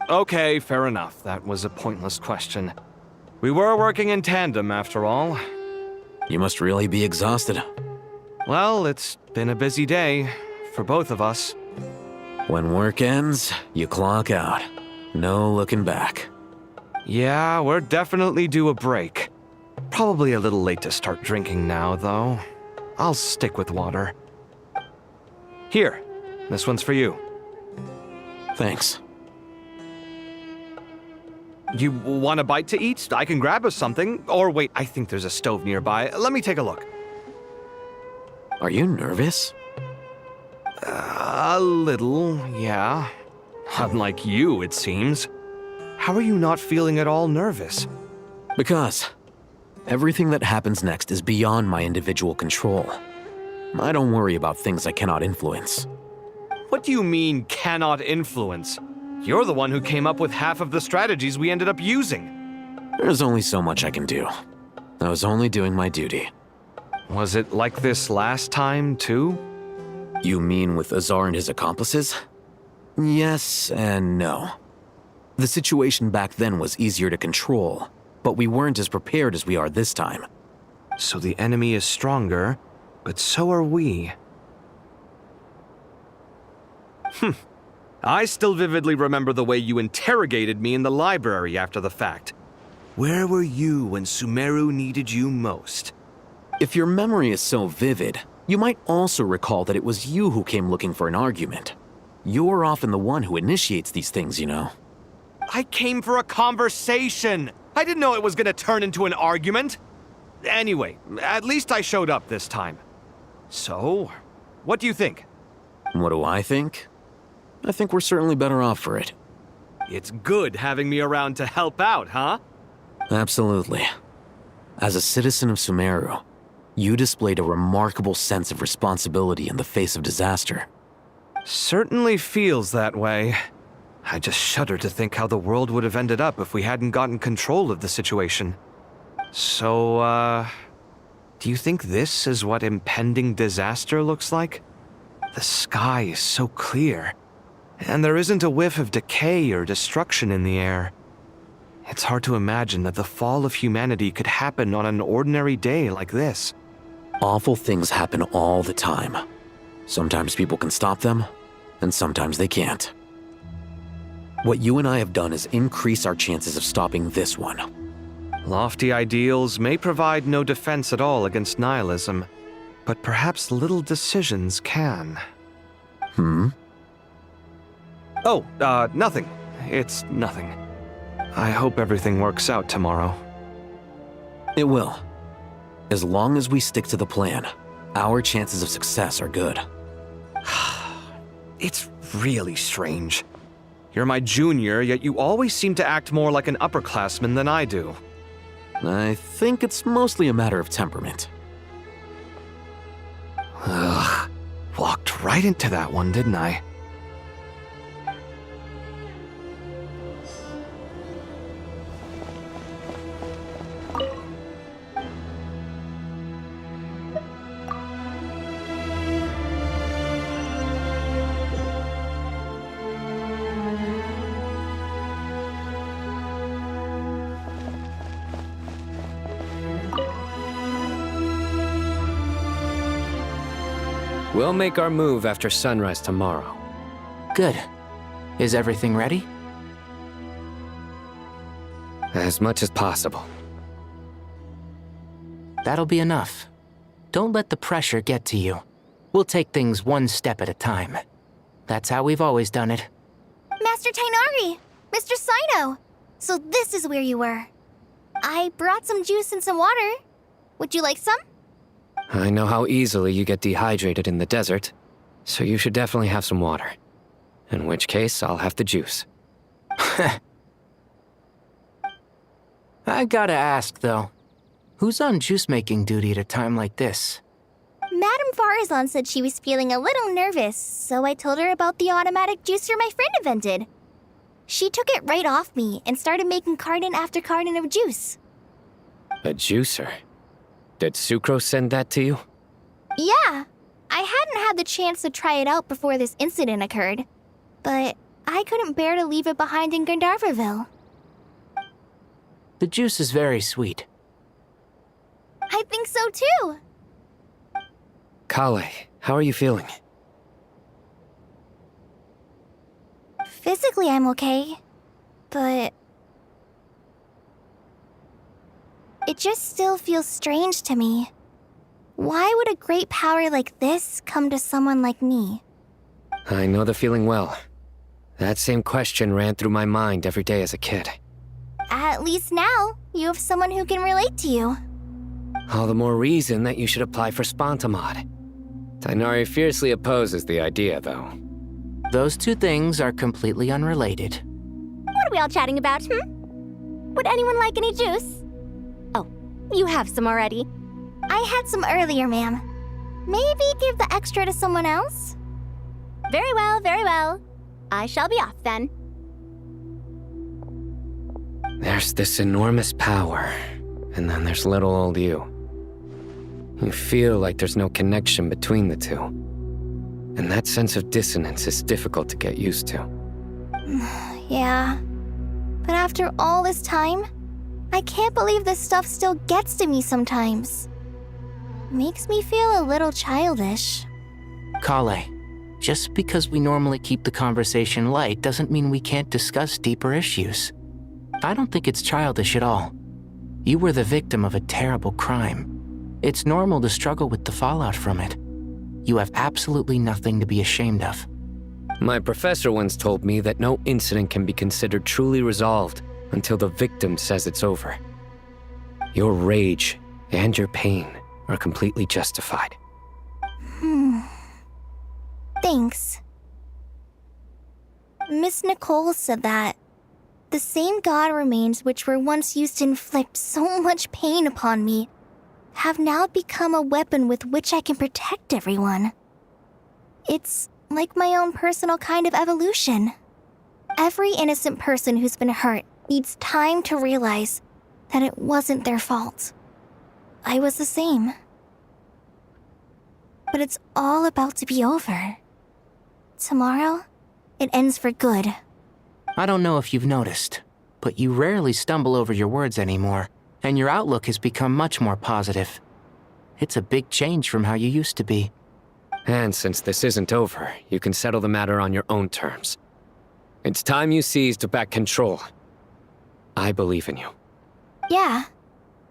Okay, fair enough. That was a pointless question. We were working in tandem, after all. You must really be exhausted. Well, it's been a busy day for both of us. When work ends, you clock out. No looking back. Yeah, we're definitely due a break. Probably a little late to start drinking now, though. I'll stick with water. Here, this one's for you. Thanks. You want a bite to eat? I can grab us something. Or wait, I think there's a stove nearby. Let me take a look. Are you nervous? A little, yeah. Unlike you, it seems. How are you not feeling at all nervous? Because everything that happens next is beyond my individual control. I don't worry about things I cannot influence. What do you mean, cannot influence? You're the one who came up with half of the strategies we ended up using. There's only so much I can do. I was only doing my duty. Was it like this last time, too? You mean with Azar and his accomplices? Yes and no. The situation back then was easier to control, but we weren't as prepared as we are this time. So the enemy is stronger, but so are we. I still vividly remember the way you interrogated me in the library after the fact. Where were you when Sumeru needed you most? If your memory is so vivid, you might also recall that it was you who came looking for an argument. You're often the one who initiates these things, you know. I came for a conversation! I didn't know it was gonna turn into an argument! Anyway, at least I showed up this time. So, what do you think? What do I think? I think we're certainly better off for it. It's good having me around to help out, huh? Absolutely. As a citizen of Sumeru, you displayed a remarkable sense of responsibility in the face of disaster. Certainly feels that way. I just shudder to think how the world would have ended up if we hadn't gotten control of the situation. So, do you think this is what impending disaster looks like? The sky is so clear, and there isn't a whiff of decay or destruction in the air. It's hard to imagine that the fall of humanity could happen on an ordinary day like this. Awful things happen all the time. Sometimes people can stop them, and sometimes they can't. What you and I have done is increase our chances of stopping this one. Lofty ideals may provide no defense at all against nihilism, but perhaps little decisions can. Oh, nothing. It's nothing. I hope everything works out tomorrow. It will. As long as we stick to the plan, our chances of success are good. It's really strange. You're my junior, yet you always seem to act more like an upperclassman than I do. I think it's mostly a matter of temperament. Ugh. Walked right into that one, didn't I? We'll make our move after sunrise tomorrow. Good. Is everything ready? As much as possible. That'll be enough. Don't let the pressure get to you. We'll take things one step at a time. That's how we've always done it. Master Tainari! Mr. Sino! So this is where you were. I brought some juice and some water. Would you like some? I know how easily you get dehydrated in the desert, so you should definitely have some water. In which case, I'll have the juice. I gotta ask, though. Who's on juice-making duty at a time like this? Madame Farazan said she was feeling a little nervous, so I told her about the automatic juicer my friend invented. She took it right off me and started making carton after carton of juice. A juicer? Did Sucrose send that to you? Yeah. I hadn't had the chance to try it out before this incident occurred, but I couldn't bear to leave it behind in Gandharvaville. The juice is very sweet. I think so too. Kale, how are you feeling? Physically, I'm okay, but it just still feels strange to me. Why would a great power like this come to someone like me? I know the feeling well. That same question ran through my mind every day as a kid. At least now, you have someone who can relate to you. All the more reason that you should apply for Spontamod. Tainari fiercely opposes the idea, though. Those two things are completely unrelated. What are we all chatting about, Would anyone like any juice? Oh, you have some already. I had some earlier, ma'am. Maybe give the extra to someone else? Very well, very well. I shall be off then. There's this enormous power, and then there's little old you. You feel like there's no connection between the two. And that sense of dissonance is difficult to get used to. Yeah. But after all this time, I can't believe this stuff still gets to me sometimes. Makes me feel a little childish. Kale, just because we normally keep the conversation light doesn't mean we can't discuss deeper issues. I don't think it's childish at all. You were the victim of a terrible crime. It's normal to struggle with the fallout from it. You have absolutely nothing to be ashamed of. My professor once told me that no incident can be considered truly resolved until the victim says it's over. Your rage and your pain are completely justified. Thanks. Miss Nicole said that the same god remains which were once used to inflict so much pain upon me have now become a weapon with which I can protect everyone. It's like my own personal kind of evolution. Every innocent person who's been hurt needs time to realize that it wasn't their fault. I was the same. But it's all about to be over. Tomorrow, it ends for good. I don't know if you've noticed, but you rarely stumble over your words anymore, and your outlook has become much more positive. It's a big change from how you used to be. And since this isn't over, you can settle the matter on your own terms. It's time you seized back control. I believe in you. Yeah.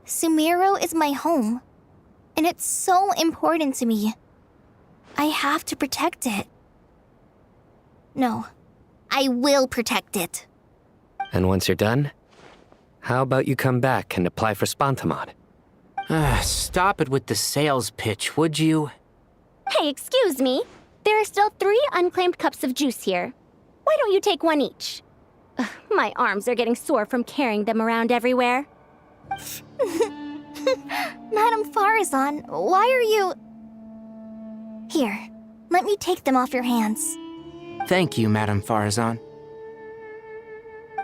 Sumeru is my home. And it's so important to me. I have to protect it. No. I will protect it. And once you're done, how about you come back and apply for Spontamod? Stop it with the sales pitch, would you? Hey, excuse me. There are still 3 unclaimed cups of juice here. Why don't you take one each? Ugh, my arms are getting sore from carrying them around everywhere. Madame Farazan, why are you... Here, let me take them off your hands. Thank you, Madame Farazan.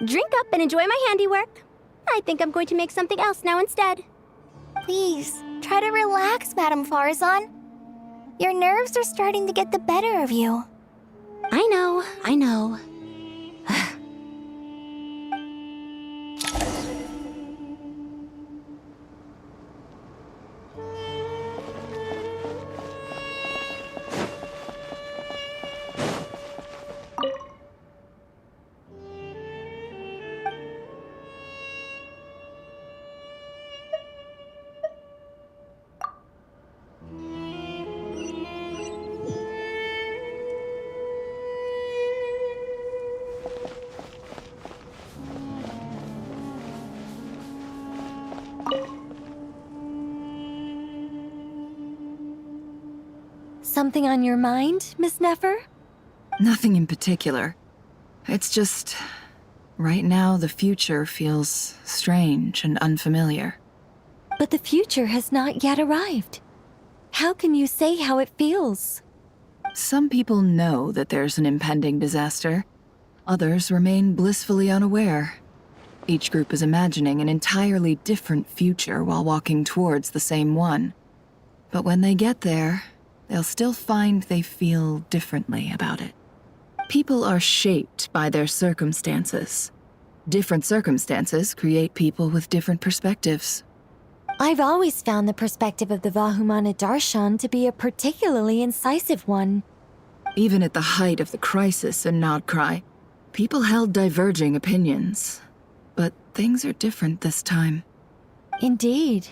Drink up and enjoy my handiwork. I think I'm going to make something else now instead. Please, try to relax, Madame Farazan. Your nerves are starting to get the better of you. I know. Something on your mind, Miss Nefer? Nothing in particular. It's just... right now, the future feels strange and unfamiliar. But the future has not yet arrived. How can you say how it feels? Some people know that there's an impending disaster. Others remain blissfully unaware. Each group is imagining an entirely different future while walking towards the same one. But when they get there, they'll still find they feel differently about it. People are shaped by their circumstances. Different circumstances create people with different perspectives. I've always found the perspective of the Vahumana Darshan to be a particularly incisive one. Even at the height of the crisis in Nodcry, people held diverging opinions. But things are different this time. Indeed.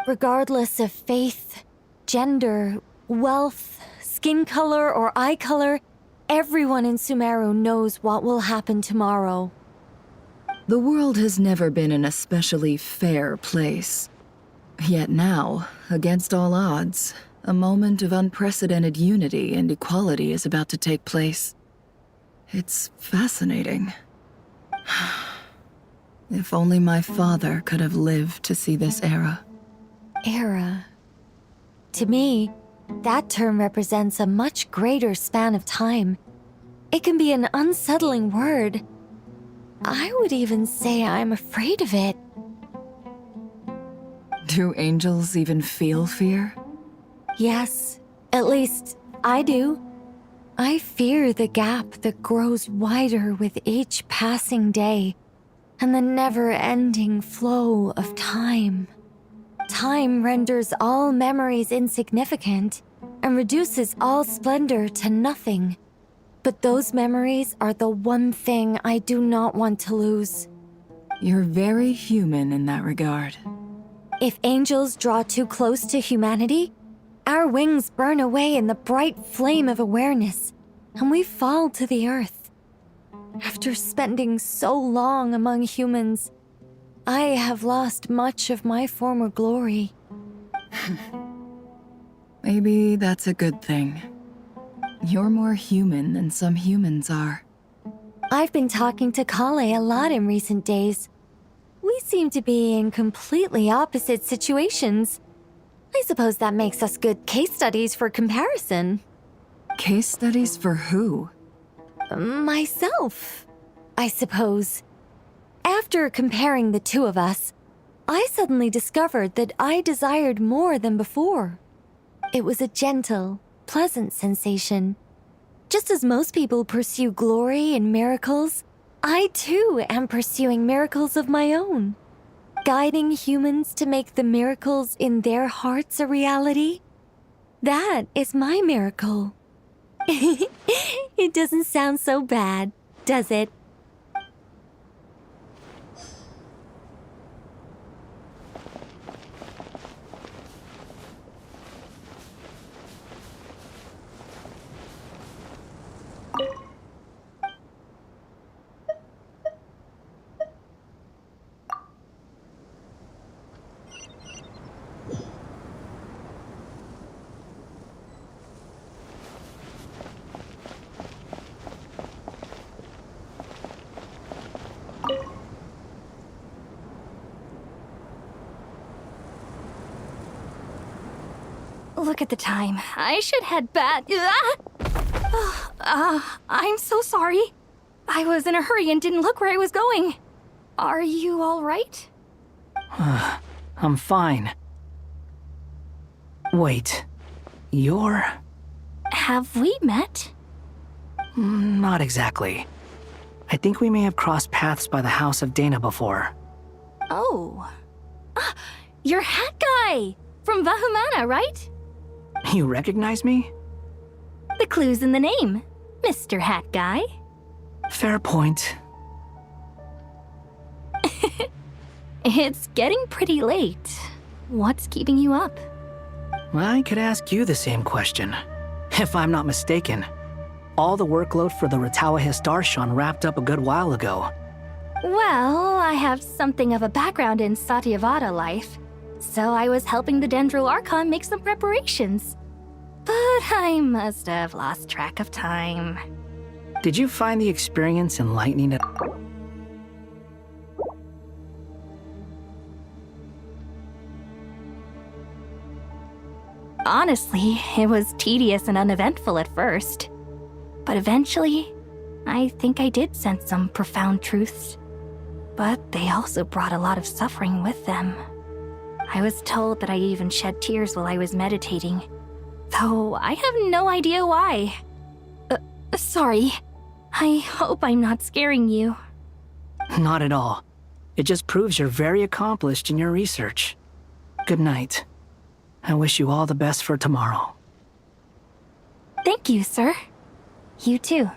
Regardless of faith, gender, wealth, skin color, or eye color, everyone in Sumeru knows what will happen tomorrow. The world has never been an especially fair place. Yet now, against all odds, a moment of unprecedented unity and equality is about to take place. It's fascinating. If only my father could have lived to see this era. Era. To me, that term represents a much greater span of time. It can be an unsettling word. I would even say I'm afraid of it. Do angels even feel fear? Yes, at least I do. I fear the gap that grows wider with each passing day and the never-ending flow of time. Time renders all memories insignificant and reduces all splendor to nothing. But those memories are the one thing I do not want to lose. You're very human in that regard. If angels draw too close to humanity, our wings burn away in the bright flame of awareness, and we fall to the earth. After spending so long among humans, I have lost much of my former glory. Maybe that's a good thing. You're more human than some humans are. I've been talking to Kale a lot in recent days. We seem to be in completely opposite situations. I suppose that makes us good case studies for comparison. Case studies for who? Myself, I suppose. After comparing the two of us, I suddenly discovered that I desired more than before. It was a gentle, pleasant sensation. Just as most people pursue glory and miracles, I too am pursuing miracles of my own. Guiding humans to make the miracles in their hearts a reality. That is my miracle. It doesn't sound so bad, does it? Look at the time. I should head back. I'm so sorry. I was in a hurry and didn't look where I was going. Are you all right? I'm fine. Wait, you're... Have we met? Not exactly. I think we may have crossed paths by the house of Dana before. Oh. You're Hat Guy! From Vahumana, right? You recognize me? The clue's in the name, Mr. Hat Guy. Fair point. It's getting pretty late. What's keeping you up? I could ask you the same question. If I'm not mistaken, all the workload for the Ratawa Hisdarshan wrapped up a good while ago. Well, I have something of a background in Satyavada life, so I was helping the Dendro Archon make some preparations. But I must have lost track of time. Did you find the experience enlightening at Honestly, it was tedious and uneventful at first. But eventually, I think I did sense some profound truths. But they also brought a lot of suffering with them. I was told that I even shed tears while I was meditating, though I have no idea why. Sorry. I hope I'm not scaring you. Not at all. It just proves you're very accomplished in your research. Good night. I wish you all the best for tomorrow. Thank you, sir. You too.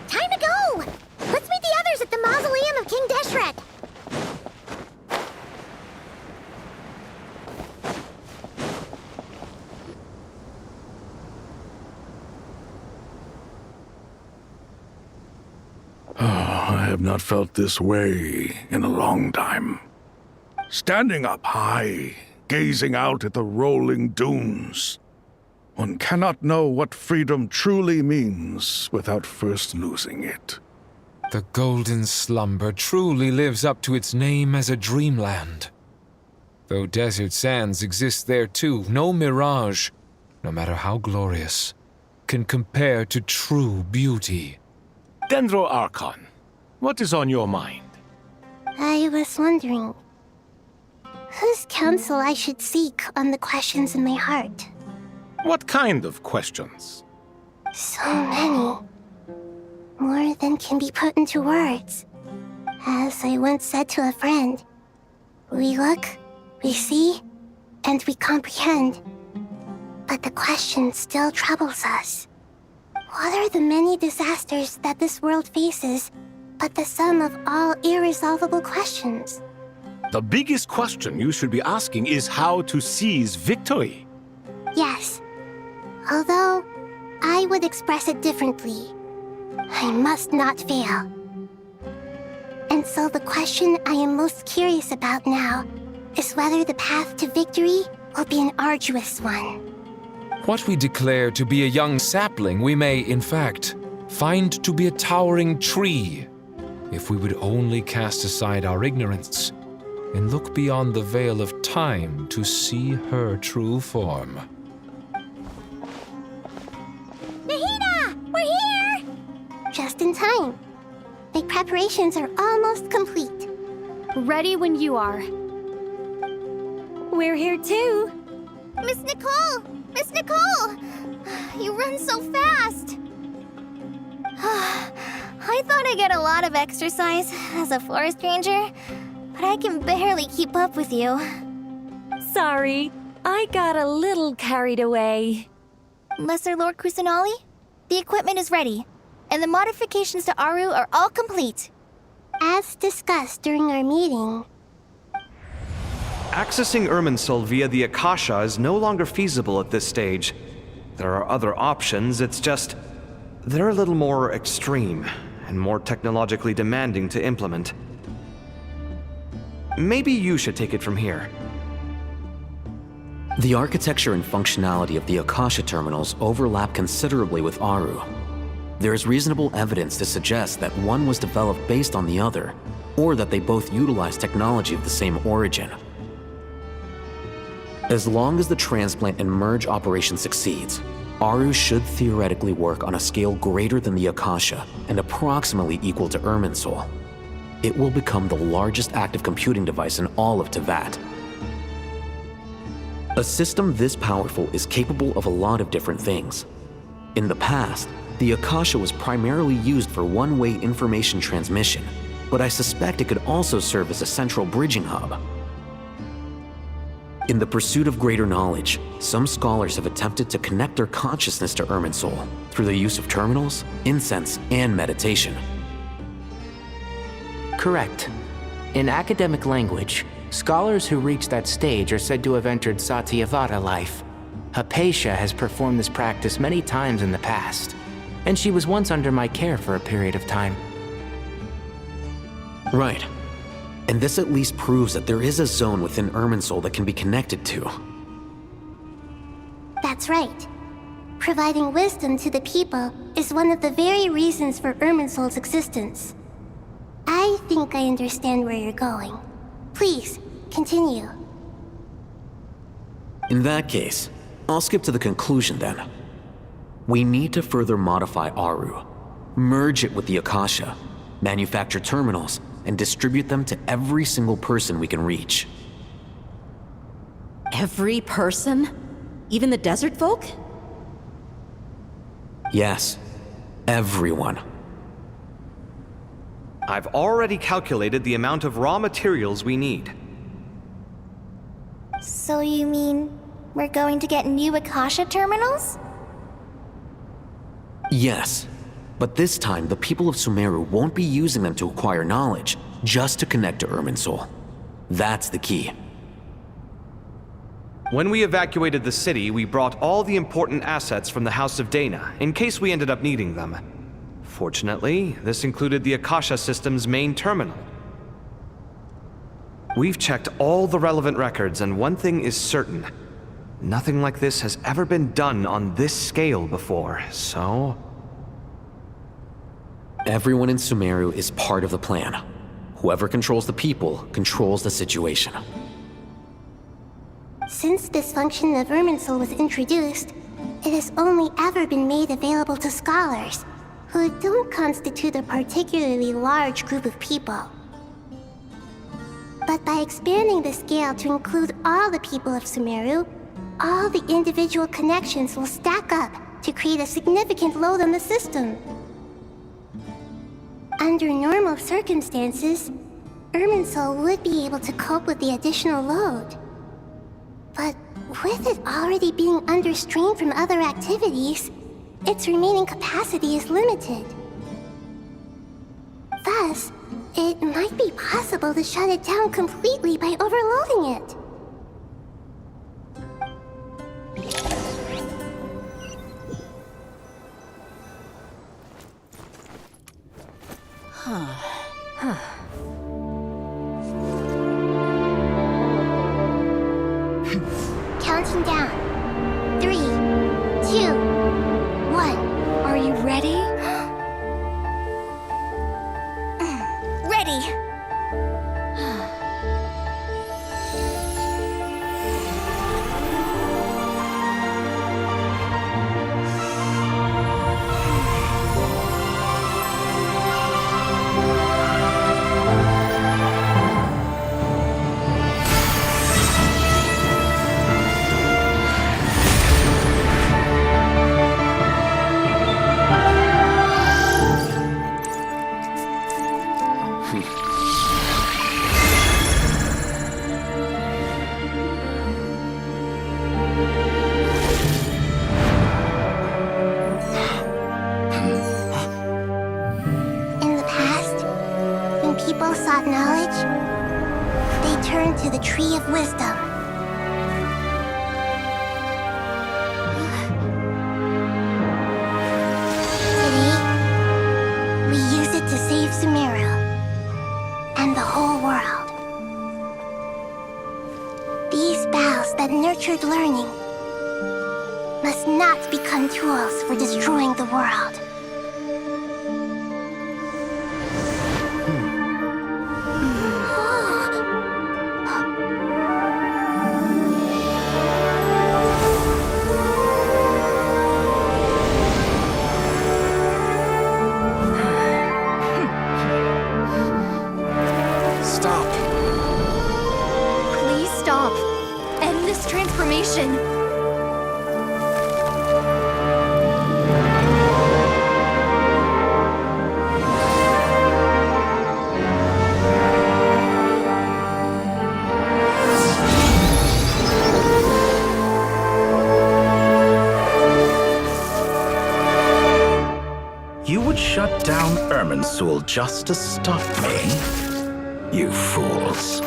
Time to go! Let's meet the others at the mausoleum of King Deshret. I have not felt this way in a long time. Standing up high, gazing out at the rolling dunes. One cannot know what freedom truly means without first losing it. The Golden Slumber truly lives up to its name as a dreamland. Though desert sands exist there too, no mirage, no matter how glorious, can compare to true beauty. Dendro Archon, what is on your mind? I was wondering whose counsel I should seek on the questions in my heart. What kind of questions? So many. More than can be put into words. As I once said to a friend, we look, we see, and we comprehend. But the question still troubles us. What are the many disasters that this world faces but the sum of all irresolvable questions? The biggest question you should be asking is how to seize victory. Yes. Although, I would express it differently. I must not fail. And so the question I am most curious about now is whether the path to victory will be an arduous one. What we declare to be a young sapling, we may, in fact, find to be a towering tree, if we would only cast aside our ignorance and look beyond the veil of time to see her true form. Nahida! We're here! Just in time. The preparations are almost complete. Ready when you are. We're here too. Miss Nicole! Miss Nicole! You run so fast! I thought I'd get a lot of exercise as a forest ranger, but I can barely keep up with you. Sorry, I got a little carried away. Lesser Lord Kusanali, the equipment is ready, and the modifications to Aru are all complete. As discussed during our meeting, Accessing Irminsul via the Akasha is no longer feasible at this stage. There are other options, it's just they're a little more extreme and more technologically demanding to implement. Maybe you should take it from here. The architecture and functionality of the Akasha terminals overlap considerably with Aru. There is reasonable evidence to suggest that one was developed based on the other, or that they both utilize technology of the same origin. As long as the transplant and merge operation succeeds, Aru should theoretically work on a scale greater than the Akasha and approximately equal to Irminsul. It will become the largest active computing device in all of Teyvat. A system this powerful is capable of a lot of different things. In the past, the Akasha was primarily used for one-way information transmission, but I suspect it could also serve as a central bridging hub. In the pursuit of greater knowledge, some scholars have attempted to connect their consciousness to Irminsul through the use of terminals, incense, and meditation. Correct. In academic language, scholars who reach that stage are said to have entered Satyavata life. Hypatia has performed this practice many times in the past, and she was once under my care for a period of time. Right. And this at least proves that there is a zone within Irminsul that can be connected to. that's right. Providing wisdom to the people is one of the very reasons for Irminsul's existence. I think I understand where you're going. Please, continue. In that case, I'll skip to the conclusion then. We need to further modify Aru, merge it with the Akasha, manufacture terminals, and distribute them to every single person we can reach. Every person? Even the desert folk? Yes, everyone. I've already calculated the amount of raw materials we need. So you mean we're going to get new Akasha terminals? Yes, but this time the people of Sumeru won't be using them to acquire knowledge, just to connect to Irminsul. That's the key. When we evacuated the city, we brought all the important assets from the House of Dana, in case we ended up needing them. Fortunately, this included the Akasha system's main terminal. We've checked all the relevant records, and one thing is certain. Nothing like this has ever been done on this scale before, so... Everyone in Sumeru is part of the plan. Whoever controls the people controls the situation. Since this function of Irminsul was introduced, it has only ever been made available to scholars, who don't constitute a particularly large group of people. But by expanding the scale to include all the people of Sumeru, all the individual connections will stack up to create a significant load on the system. Under normal circumstances, Irminsul would be able to cope with the additional load. But with it already being under strain from other activities, its remaining capacity is limited. Thus, it might be possible to shut it down completely by overloading it. Counting down. 3, 2, 1. Are you ready? Ready! People sought knowledge, they turned to the Tree of Wisdom. Today, we use it to save Sumeru and the whole world. These boughs that nurtured learning must not become tools for destroying the world. Transformation. You would shut down Irminsul just to stop me? You fools.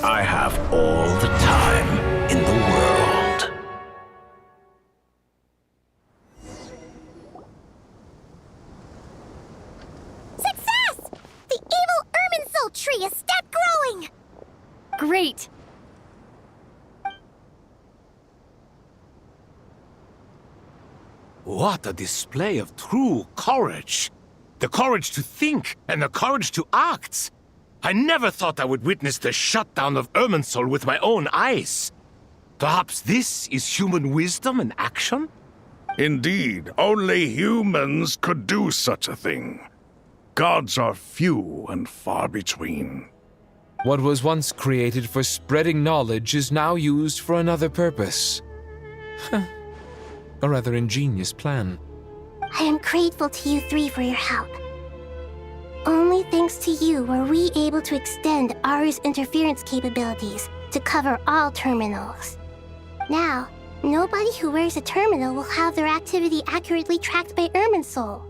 I have all the time in the world. Success! The evil Irminsul tree has stopped growing! Great! What a display of true courage! The courage to think and the courage to act! I never thought I would witness the shutdown of Irminsul with my own eyes. Perhaps this is human wisdom in action? Indeed, only humans could do such a thing. Gods are few and far between. What was once created for spreading knowledge is now used for another purpose. A rather ingenious plan. I am grateful to you three for your help. Only thanks to you were we able to extend Aru's interference capabilities to cover all terminals. Now, nobody who wears a terminal will have their activity accurately tracked by Irminsul.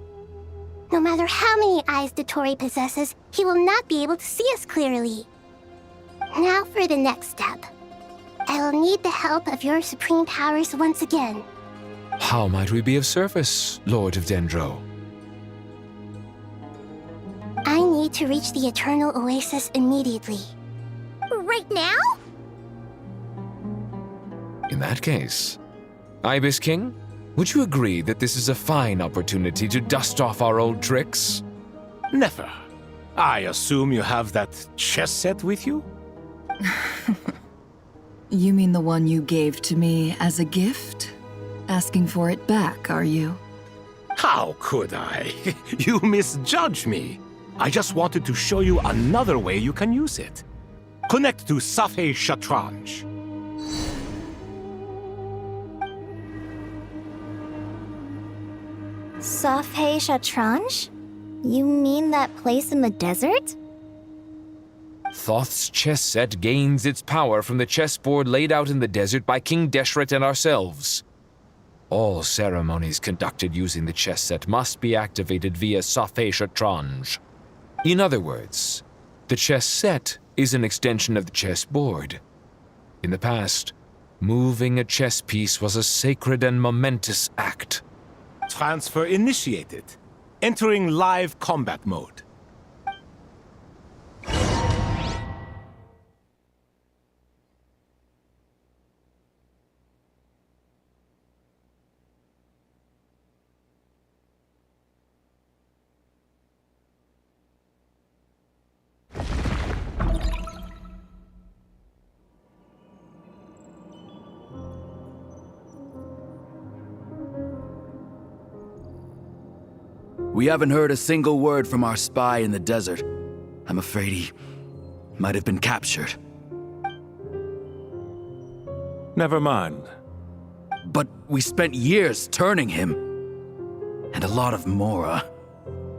No matter how many eyes Dottore possesses, he will not be able to see us clearly. Now for the next step. I will need the help of your supreme powers once again. How might we be of service, Lord of Dendro? I need to reach the Eternal Oasis immediately. Right now? In that case, Ibis King, would you agree that this is a fine opportunity to dust off our old tricks? Never. I assume you have that chess set with you? You mean the one you gave to me as a gift? Asking for it back, are you? How could I? You misjudge me. I just wanted to show you another way you can use it. Connect to Safhe Shatranj. Safhe Shatranj? You mean that place in the desert? Thoth's chess set gains its power from the chessboard laid out in the desert by King Deshret and ourselves. All ceremonies conducted using the chess set must be activated via Safhe Shatranj. In other words, the chess set is an extension of the chessboard. In the past, moving a chess piece was a sacred and momentous act. Transfer initiated. Entering live combat mode. We haven't heard a single word from our spy in the desert. I'm afraid he might have been captured. Never mind. But we spent years turning him. And a lot of Mora.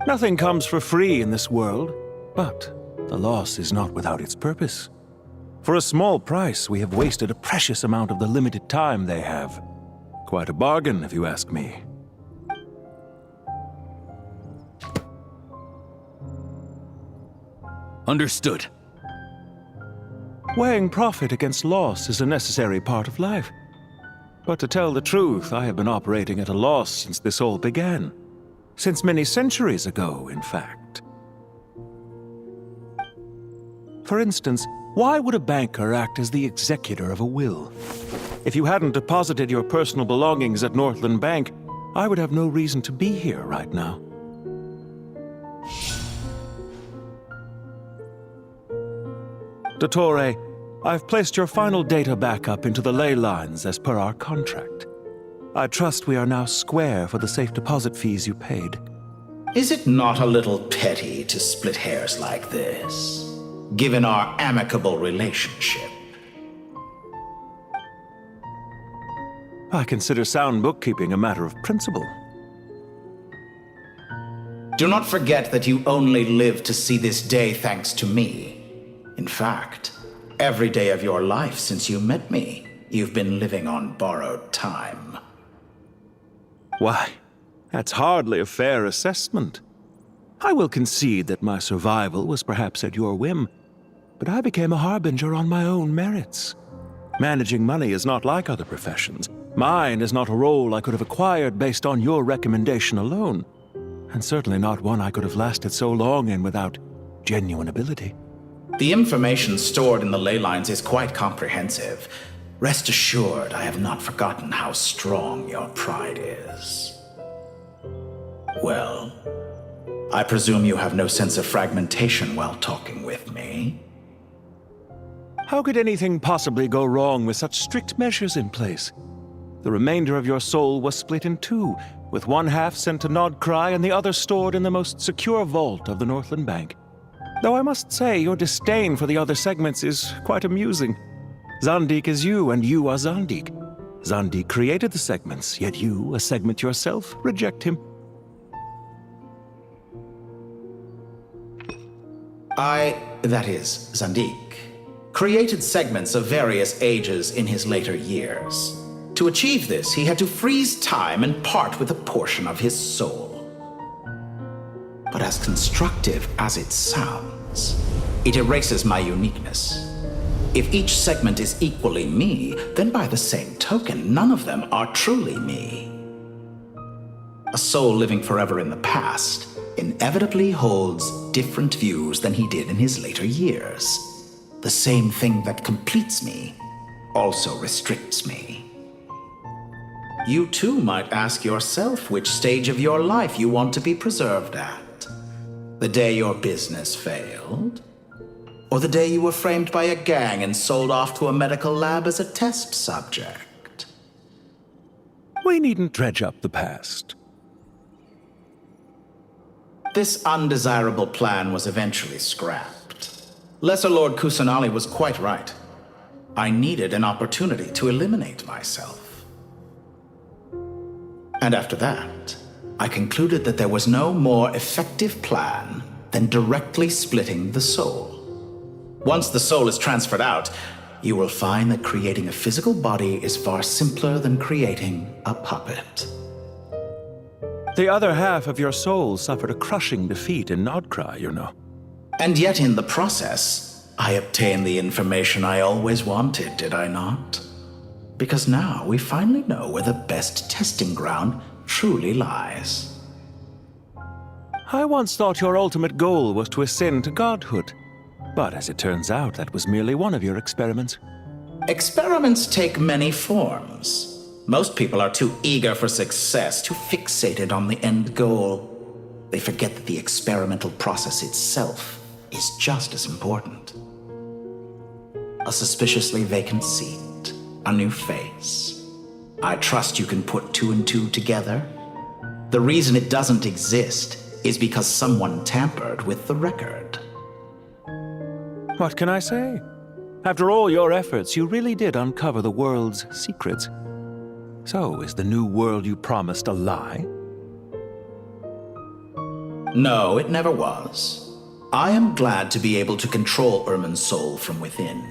Nothing comes for free in this world, but the loss is not without its purpose. For a small price, we have wasted a precious amount of the limited time they have. Quite a bargain, if you ask me. Understood. Weighing profit against loss is a necessary part of life. But to tell the truth, I have been operating at a loss since this all began. Since many centuries ago, in fact. For instance, why would a banker act as the executor of a will? If you hadn't deposited your personal belongings at Northland Bank, I would have no reason to be here right now. Dottore, I've placed your final data backup into the ley lines as per our contract. I trust we are now square for the safe deposit fees you paid. Is it not a little petty to split hairs like this, given our amicable relationship? I consider sound bookkeeping a matter of principle. Do not forget that you only live to see this day thanks to me. In fact, every day of your life since you met me, you've been living on borrowed time. Why, that's hardly a fair assessment. I will concede that my survival was perhaps at your whim, but I became a harbinger on my own merits. Managing money is not like other professions. Mine is not a role I could have acquired based on your recommendation alone, and certainly not one I could have lasted so long in without genuine ability. The information stored in the ley lines is quite comprehensive. Rest assured, I have not forgotten how strong your pride is. Well, I presume you have no sense of fragmentation while talking with me. How could anything possibly go wrong with such strict measures in place? The remainder of your soul was split in two, with one half sent to Nodcry and the other stored in the most secure vault of the Northland Bank. Though I must say, your disdain for the other segments is quite amusing. Zandik is you, and you are Zandik. Zandik created the segments, yet you, a segment yourself, reject him. That is, Zandik, created segments of various ages in his later years. To achieve this, he had to freeze time and part with a portion of his soul. But as constructive as it sounds, it erases my uniqueness. If each segment is equally me, then by the same token, none of them are truly me. A soul living forever in the past inevitably holds different views than he did in his later years. The same thing that completes me also restricts me. You too might ask yourself which stage of your life you want to be preserved at. The day your business failed? Or the day you were framed by a gang and sold off to a medical lab as a test subject? We needn't dredge up the past. This undesirable plan was eventually scrapped. Lesser Lord Kusanali was quite right. I needed an opportunity to eliminate myself. And after that, I concluded that there was no more effective plan than directly splitting the soul. Once the soul is transferred out, you will find that creating a physical body is far simpler than creating a puppet. The other half of your soul suffered a crushing defeat in Nodcry, you know. And yet in the process, I obtained the information I always wanted, did I not? Because now we finally know where the best testing ground truly lies. I once thought your ultimate goal was to ascend to godhood. But as it turns out, that was merely one of your experiments. Experiments take many forms. Most people are too eager for success, too fixated on the end goal. They forget that the experimental process itself is just as important. A suspiciously vacant seat, a new face. I trust you can put two and two together. The reason it doesn't exist is because someone tampered with the record. What can I say? After all your efforts, you really did uncover the world's secrets. So, is the new world you promised a lie? No, it never was. I am glad to be able to control Irmin's soul from within.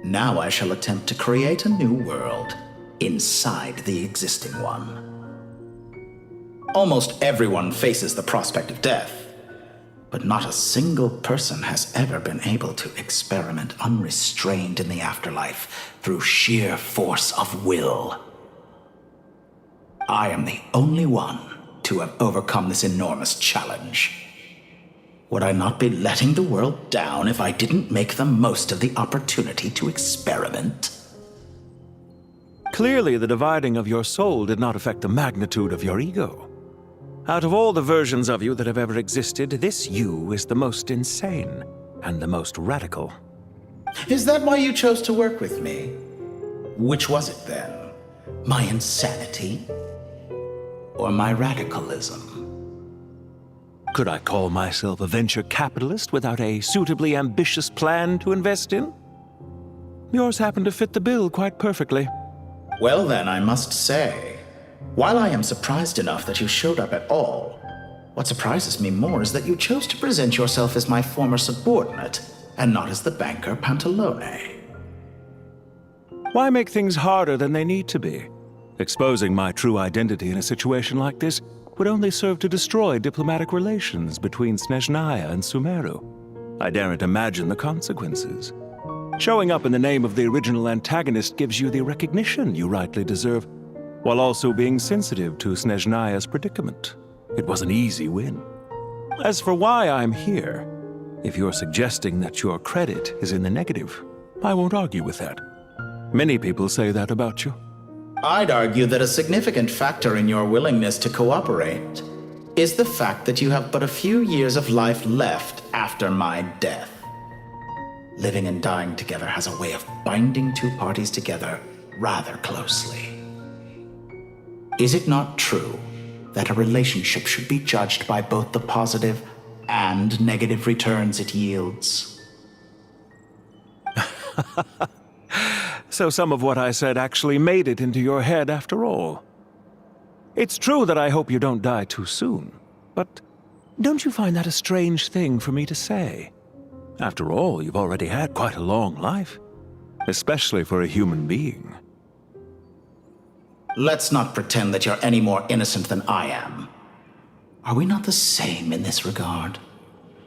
Now I shall attempt to create a new world inside the existing one. Almost everyone faces the prospect of death, but not a single person has ever been able to experiment unrestrained in the afterlife through sheer force of will. I am the only one to have overcome this enormous challenge. Would I not be letting the world down if I didn't make the most of the opportunity to experiment? Clearly, the dividing of your soul did not affect the magnitude of your ego. Out of all the versions of you that have ever existed, this you is the most insane and the most radical. Is that why you chose to work with me? Which was it then? My insanity? Or my radicalism? Could I call myself a venture capitalist without a suitably ambitious plan to invest in? Yours happened to fit the bill quite perfectly. Well then, I must say, while I am surprised enough that you showed up at all, what surprises me more is that you chose to present yourself as my former subordinate, and not as the banker Pantalone. Why make things harder than they need to be? Exposing my true identity in a situation like this would only serve to destroy diplomatic relations between Snezhnaya and Sumeru. I daren't imagine the consequences. Showing up in the name of the original antagonist gives you the recognition you rightly deserve, while also being sensitive to Snezhnaya's predicament. It was an easy win. As for why I'm here, if you're suggesting that your credit is in the negative, I won't argue with that. Many people say that about you. I'd argue that a significant factor in your willingness to cooperate is the fact that you have but a few years of life left after my death. Living and dying together has a way of binding two parties together rather closely. Is it not true that a relationship should be judged by both the positive and negative returns it yields? So some of what I said actually made it into your head after all. It's true that I hope you don't die too soon, but don't you find that a strange thing for me to say? After all, you've already had quite a long life, especially for a human being. Let's not pretend that you're any more innocent than I am. Are we not the same in this regard?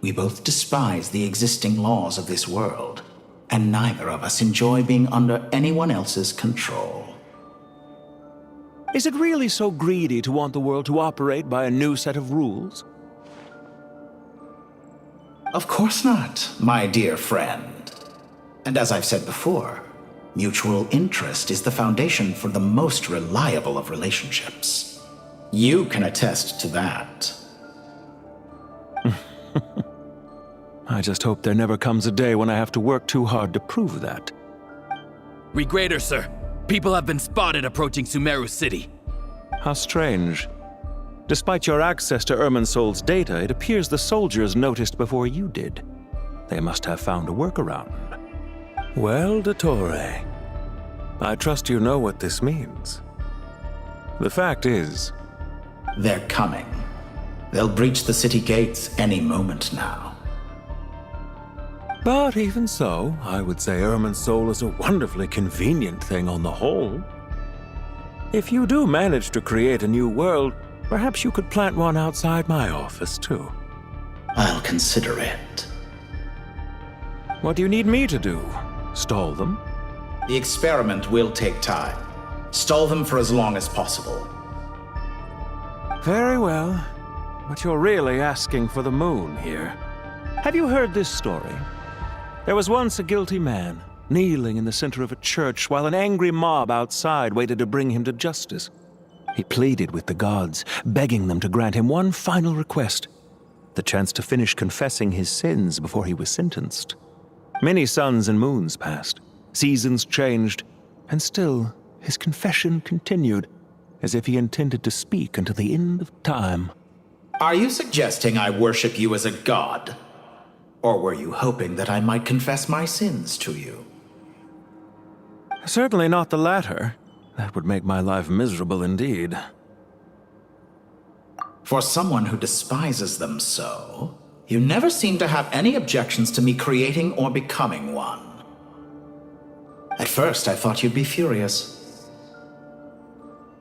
We both despise the existing laws of this world, and neither of us enjoy being under anyone else's control. Is it really so greedy to want the world to operate by a new set of rules? Of course not, my dear friend. And as I've said before, mutual interest is the foundation for the most reliable of relationships. You can attest to that. I just hope there never comes a day when I have to work too hard to prove that. Regrader, sir. People have been spotted approaching Sumeru City. How strange. Despite your access to Irminsol's data, it appears the soldiers noticed before you did. They must have found a workaround. Well, Dottore, I trust you know what this means. The fact is... They're coming. They'll breach the city gates any moment now. But even so, I would say Irminsol is a wonderfully convenient thing on the whole. If you do manage to create a new world, perhaps you could plant one outside my office, too. I'll consider it. What do you need me to do? Stall them? The experiment will take time. Stall them for as long as possible. Very well. But you're really asking for the moon here. Have you heard this story? There was once a guilty man, kneeling in the center of a church while an angry mob outside waited to bring him to justice. He pleaded with the gods, begging them to grant him one final request, the chance to finish confessing his sins before he was sentenced. Many suns and moons passed, seasons changed, and still his confession continued, as if he intended to speak until the end of time. Are you suggesting I worship you as a god? Or were you hoping that I might confess my sins to you? Certainly not the latter. That would make my life miserable indeed. For someone who despises them so, you never seem to have any objections to me creating or becoming one. At first, I thought you'd be furious.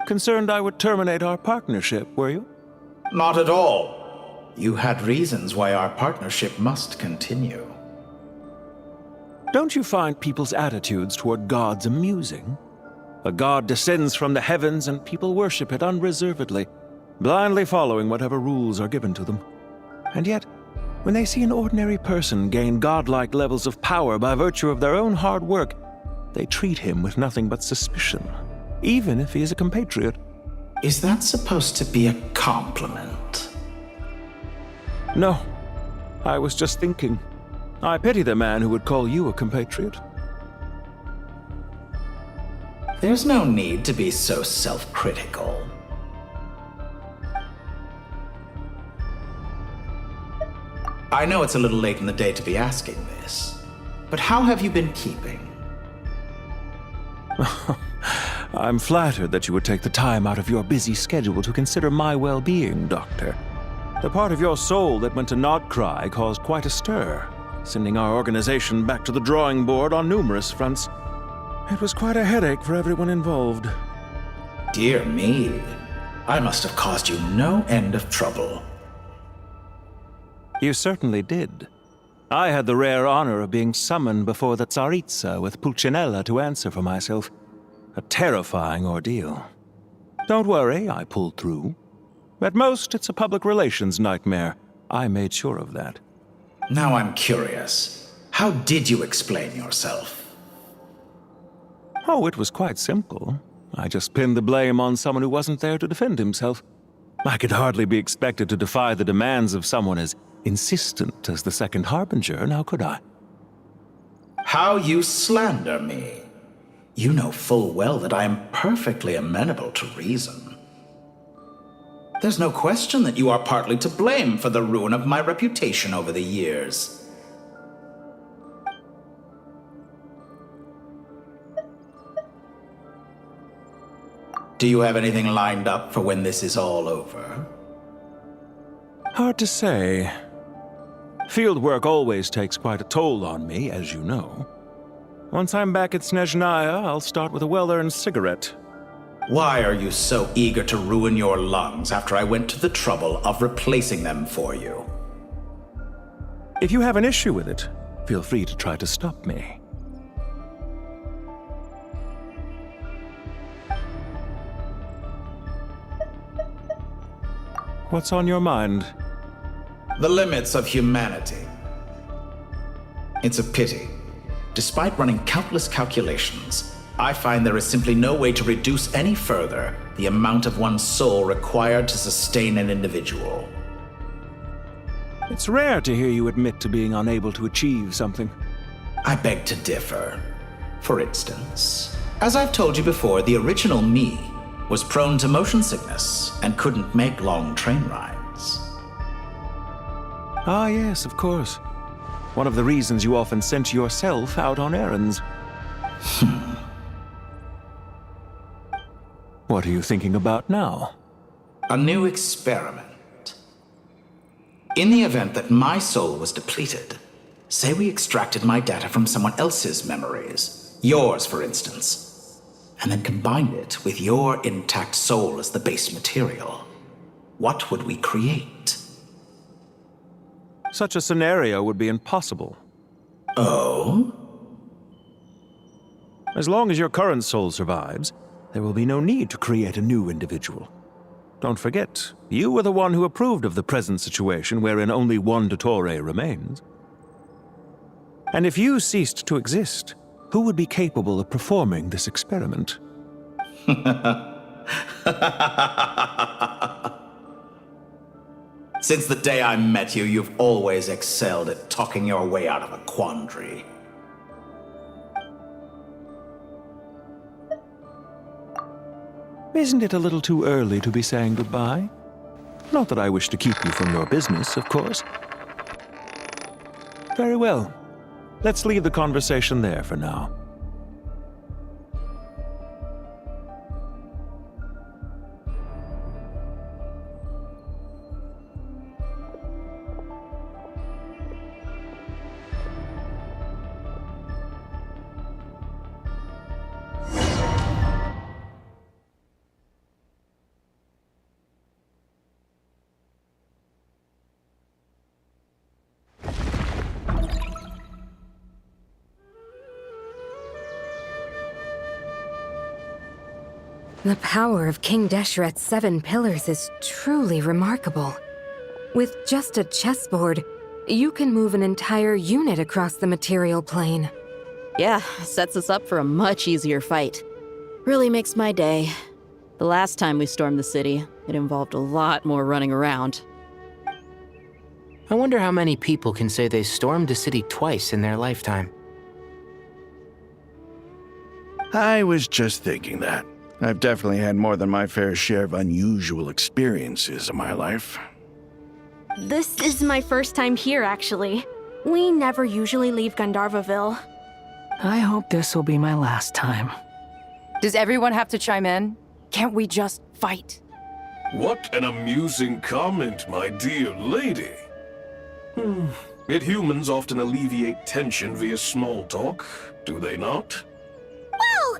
Concerned I would terminate our partnership, were you? Not at all. You had reasons why our partnership must continue. Don't you find people's attitudes toward gods amusing? A god descends from the heavens and people worship it unreservedly, blindly following whatever rules are given to them. And yet, when they see an ordinary person gain godlike levels of power by virtue of their own hard work, they treat him with nothing but suspicion, even if he is a compatriot. Is that supposed to be a compliment? No. I was just thinking. I pity the man who would call you a compatriot. There's no need to be so self-critical. I know it's a little late in the day to be asking this, but how have you been keeping? I'm flattered that you would take the time out of your busy schedule to consider my well-being, Doctor. The part of your soul that went to Nodcry caused quite a stir, sending our organization back to the drawing board on numerous fronts. It was quite a headache for everyone involved. Dear me, I must have caused you no end of trouble. You certainly did. I had the rare honor of being summoned before the Tsaritsa with Pulcinella to answer for myself. A terrifying ordeal. Don't worry, I pulled through. At most, it's a public relations nightmare. I made sure of that. Now I'm curious. How did you explain yourself? Oh, it was quite simple. I just pinned the blame on someone who wasn't there to defend himself. I could hardly be expected to defy the demands of someone as insistent as the Second Harbinger, now could I? How you slander me. You know full well that I am perfectly amenable to reason. There's no question that you are partly to blame for the ruin of my reputation over the years. Do you have anything lined up for when this is all over? Hard to say. Field work always takes quite a toll on me, as you know. Once I'm back at Snezhnaya, I'll start with a well-earned cigarette. Why are you so eager to ruin your lungs after I went to the trouble of replacing them for you? If you have an issue with it, feel free to try to stop me. What's on your mind? The limits of humanity. It's a pity. Despite running countless calculations, I find there is simply no way to reduce any further the amount of one's soul required to sustain an individual. It's rare to hear you admit to being unable to achieve something. I beg to differ. For instance, as I've told you before, the original me was prone to motion sickness and couldn't make long train rides. Ah, yes, of course. One of the reasons you often sent yourself out on errands. What are you thinking about now? A new experiment. In the event that my soul was depleted, say we extracted my data from someone else's memories, yours for instance, and then combined it with your intact soul as the base material, what would we create? Such a scenario would be impossible. Oh? As long as your current soul survives, there will be no need to create a new individual. Don't forget, you were the one who approved of the present situation wherein only one Dottore remains. And if you ceased to exist, who would be capable of performing this experiment? Since the day I met you, you've always excelled at talking your way out of a quandary. Isn't it a little too early to be saying goodbye? Not that I wish to keep you from your business, of course. Very well. Let's leave the conversation there for now. The power of King Deshret's 7 pillars is truly remarkable. With just a chessboard, you can move an entire unit across the material plane. Yeah, sets us up for a much easier fight. Really makes my day. The last time we stormed the city, it involved a lot more running around. I wonder how many people can say they stormed a city twice in their lifetime. I was just thinking that. I've definitely had more than my fair share of unusual experiences in my life. This is my first time here, actually. We never usually leave Gandharvaville. I hope this will be my last time. Does everyone have to chime in? Can't we just fight? What an amusing comment, my dear lady. Yet humans often alleviate tension via small talk, do they not? Whoa!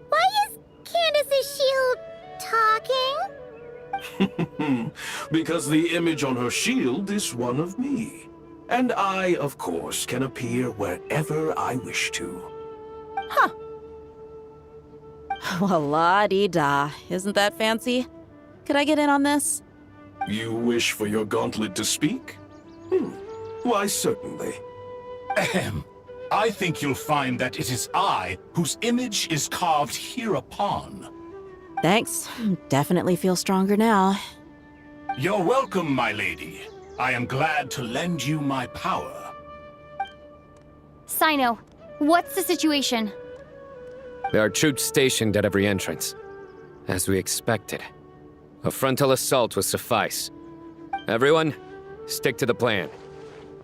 Why is Candace's shield talking? Because the image on her shield is one of me. And I, of course, can appear wherever I wish to. Huh. Well, la-dee-da. Isn't that fancy? Could I get in on this? You wish for your gauntlet to speak? Why, certainly. Ahem. I think you'll find that it is I whose image is carved hereupon. Thanks. Definitely feel stronger now. You're welcome, my lady. I am glad to lend you my power. Sino, what's the situation? There are troops stationed at every entrance. As we expected. A frontal assault will suffice. Everyone, stick to the plan.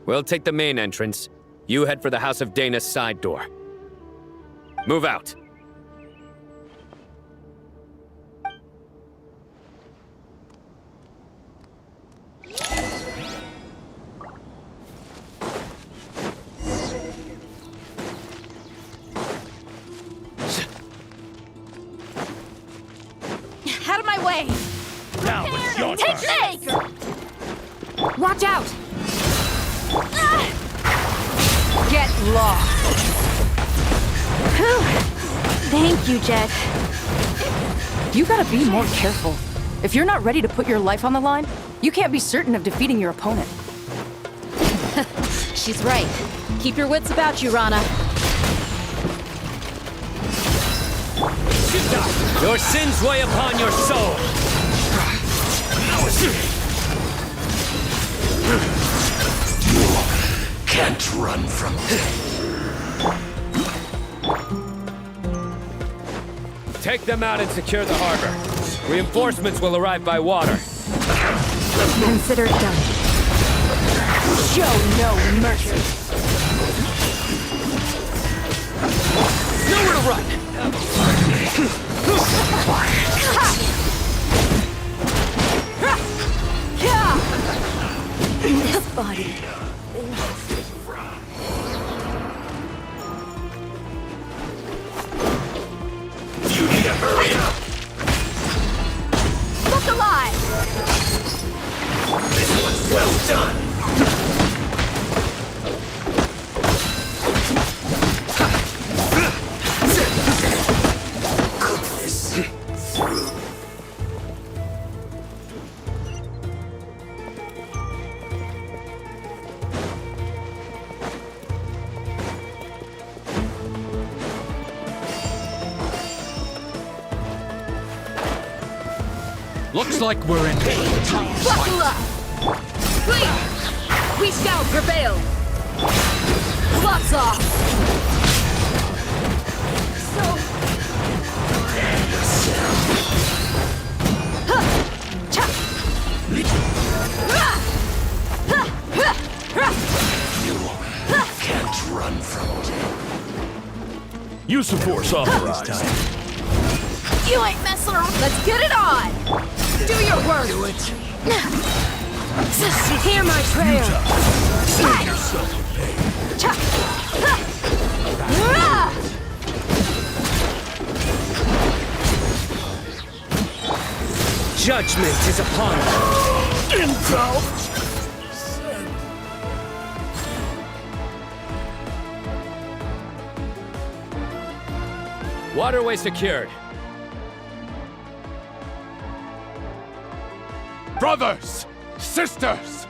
We'll take the main entrance. You head for the House of Dana's side door. Move out. Out of my way! Now it's your Take turn. this! Watch out! Get lost! Whew. Thank you, Jet. You gotta be more careful. If you're not ready to put your life on the line, you can't be certain of defeating your opponent. She's right. Keep your wits about you, Rana. Your sins weigh upon your soul. can't run from Take them out and secure the harbor. Reinforcements will arrive by water. Consider it done. Show no mercy. Nowhere to run! This body. You need to hurry up! Look alive! This one's well done! Cook this through. Looks like we're in Buckle up! Please! We shall prevail! Gloves off! So... You can't run from it. Use the force authorized. You ain't messing around! Let's get it on! Do your work! Do it. Hear my prayer! Save yourself a pain. Judgment is upon us. Intel! Waterway secured. Brothers! Sisters!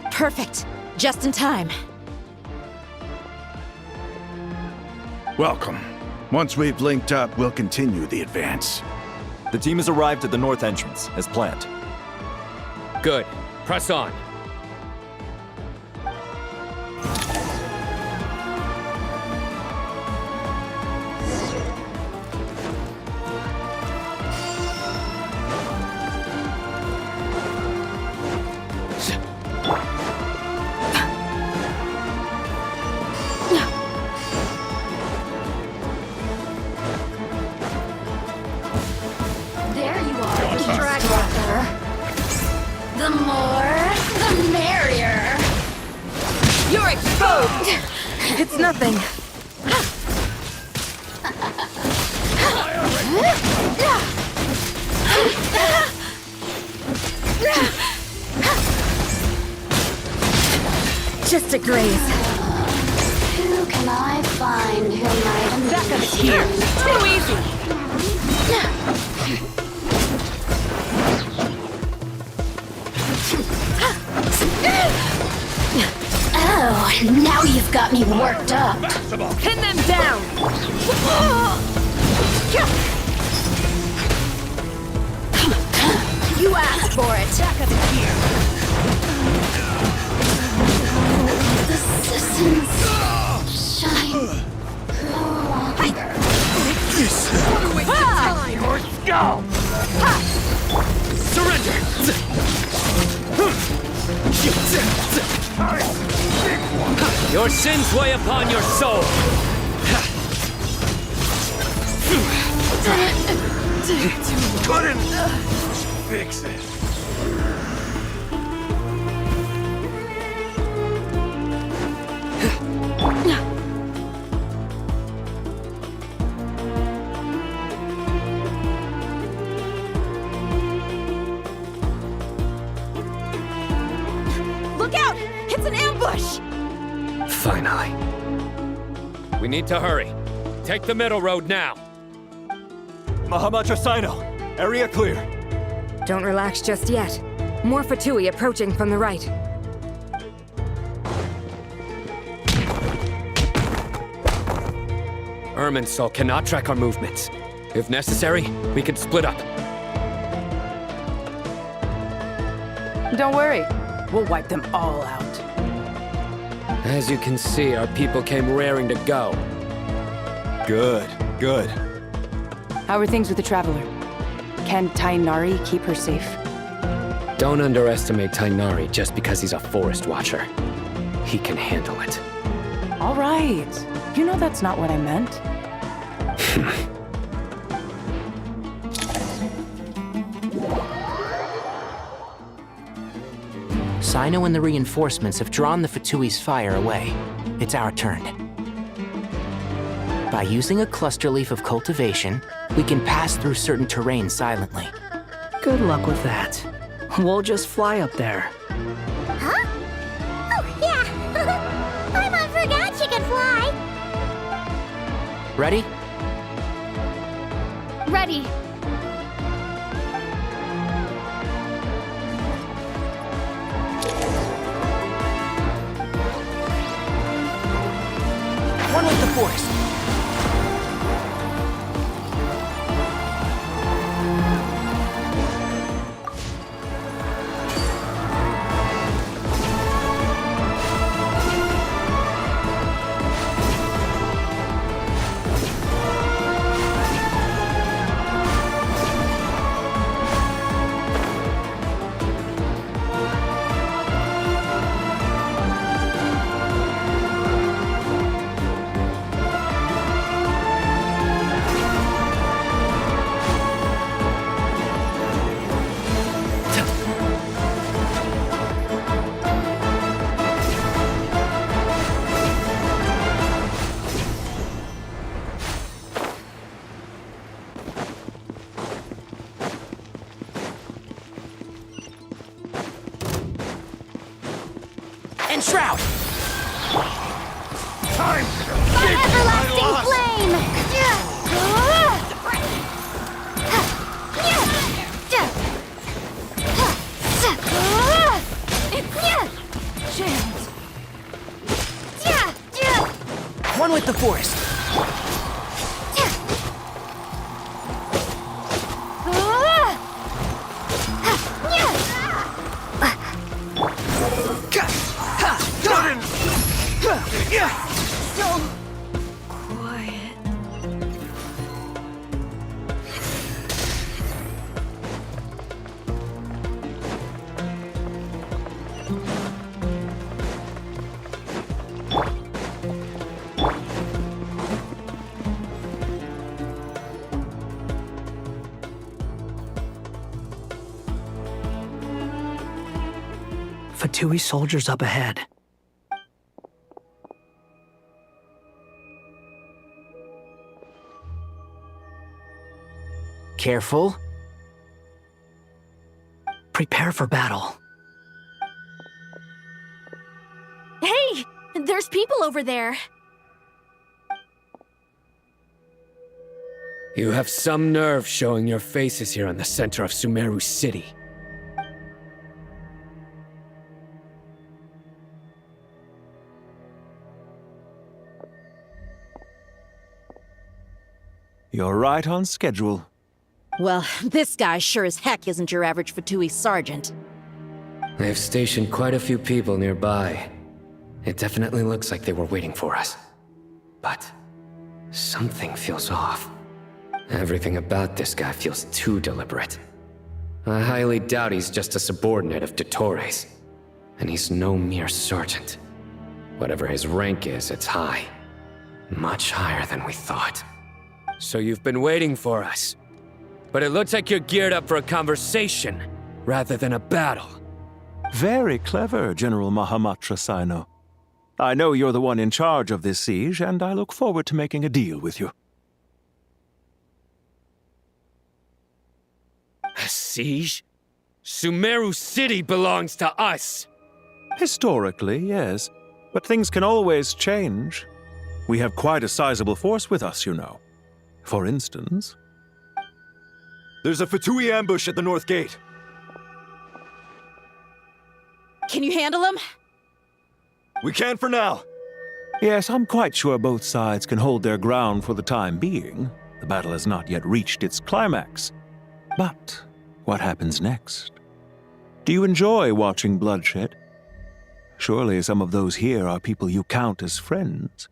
Perfect. Just in time. Welcome. Once we've linked up, we'll continue the advance. The team has arrived at the north entrance, as planned. Good. Press on. There you are, Dragwalker. The more, the merrier. You're exposed! It's nothing. Just a graze. Who can I find who might... Back of it here. Too easy. Oh, now you've got me worked up. Pin them down. You asked for it. Back of it here. The systems shine no longer. Your skull. Surrender! Your sins weigh upon your soul. Couldn't fix it. Look out! It's an ambush! Finally. We need to hurry. Take the middle road now. Mahamacha Sino, area clear. Don't relax just yet. More Fatui approaching from the right. Irminsul cannot track our movements. If necessary, we can split up. Don't worry. We'll wipe them all out. As you can see, our people came raring to go. Good, good. How are things with the Traveler? Can Tainari keep her safe? Don't underestimate Tainari just because he's a forest watcher. He can handle it. All right. You know that's not what I meant. Sino and the reinforcements have drawn the Fatui's fire away. It's our turn. By using a cluster leaf of cultivation, we can pass through certain terrain silently. Good luck with that. We'll just fly up there. Huh? Oh, yeah. I forgot she could fly. Ready? Ready. One with the force. And Shroud! Time! My everlasting flame! One with the forest. So quiet. Fatui soldiers up ahead. Careful. Prepare for battle. Hey! There's people over there. You have some nerve showing your faces here in the center of Sumeru City. You're right on schedule. Well, this guy sure as heck isn't your average Fatui sergeant. They've stationed quite a few people nearby. It definitely looks like they were waiting for us. But something feels off. Everything about this guy feels too deliberate. I highly doubt he's just a subordinate of Dottores. And he's no mere sergeant. Whatever his rank is, it's high. Much higher than we thought. So you've been waiting for us. But it looks like you're geared up for a conversation, rather than a battle. Very clever, General Mahamatra Sino. I know you're the one in charge of this siege, and I look forward to making a deal with you. A siege? Sumeru City belongs to us! Historically, yes. But things can always change. We have quite a sizable force with us, you know. For instance... There's a Fatui ambush at the north gate. Can you handle him? We can for now. Yes, I'm quite sure both sides can hold their ground for the time being. The battle has not yet reached its climax. But what happens next? Do you enjoy watching bloodshed? Surely some of those here are people you count as friends.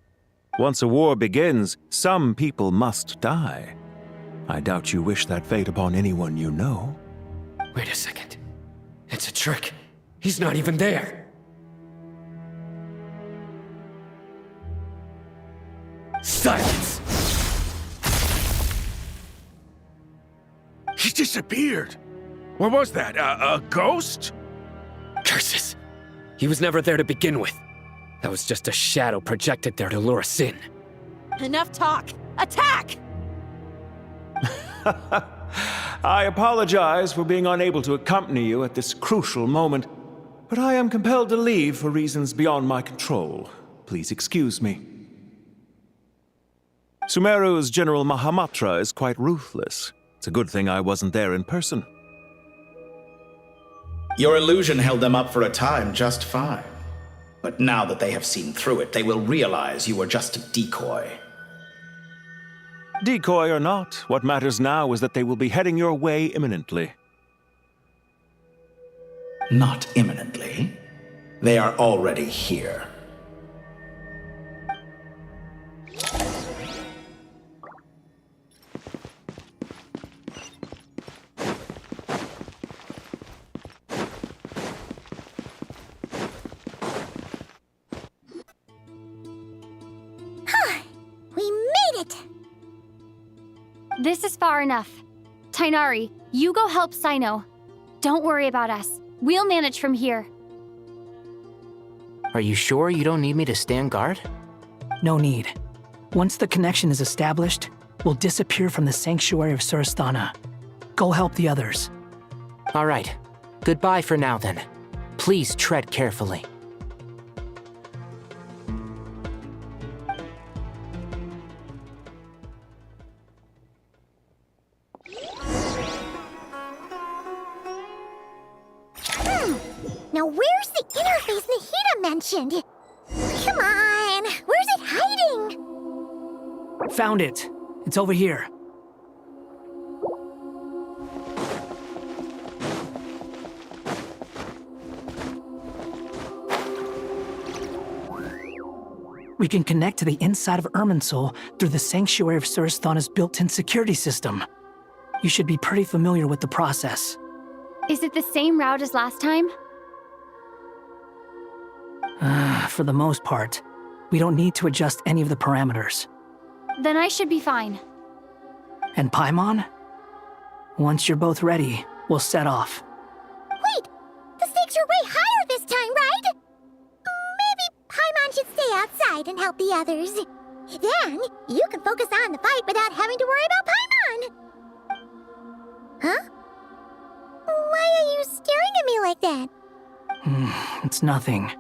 Once a war begins, some people must die. I doubt you wish that fate upon anyone you know. Wait a second. It's a trick. He's not even there. Silence! He disappeared. What was that? A ghost? Curses! He was never there to begin with. That was just a shadow projected there to lure us in. Enough talk! Attack! I apologize for being unable to accompany you at this crucial moment, but I am compelled to leave for reasons beyond my control. Please excuse me. Sumeru's General Mahamatra is quite ruthless. It's a good thing I wasn't there in person. Your illusion held them up for a time just fine. But now that they have seen through it, they will realize you were just a decoy. Decoy or not, what matters now is that they will be heading your way imminently. Not imminently. They are already here. We made it! This is far enough. Tainari, you go help Sino. Don't worry about us. We'll manage from here. Are you sure you don't need me to stand guard? No need. Once the connection is established, we'll disappear from the sanctuary of Surasthana. Go help the others. All right. Goodbye for now, then. Please tread carefully. Now where's the interface Nahida mentioned? Come on, where's it hiding? Found it. It's over here. We can connect to the inside of Irminsul through the Sanctuary of Surasthana's built-in security system. You should be pretty familiar with the process. Is it the same route as last time? For the most part, we don't need to adjust any of the parameters. Then I should be fine. And Paimon? Once you're both ready, we'll set off. Wait! The stakes are way higher this time, right? Maybe Paimon should stay outside and help the others. Then, you can focus on the fight without having to worry about Paimon! Huh? Why are you staring at me like that? It's nothing.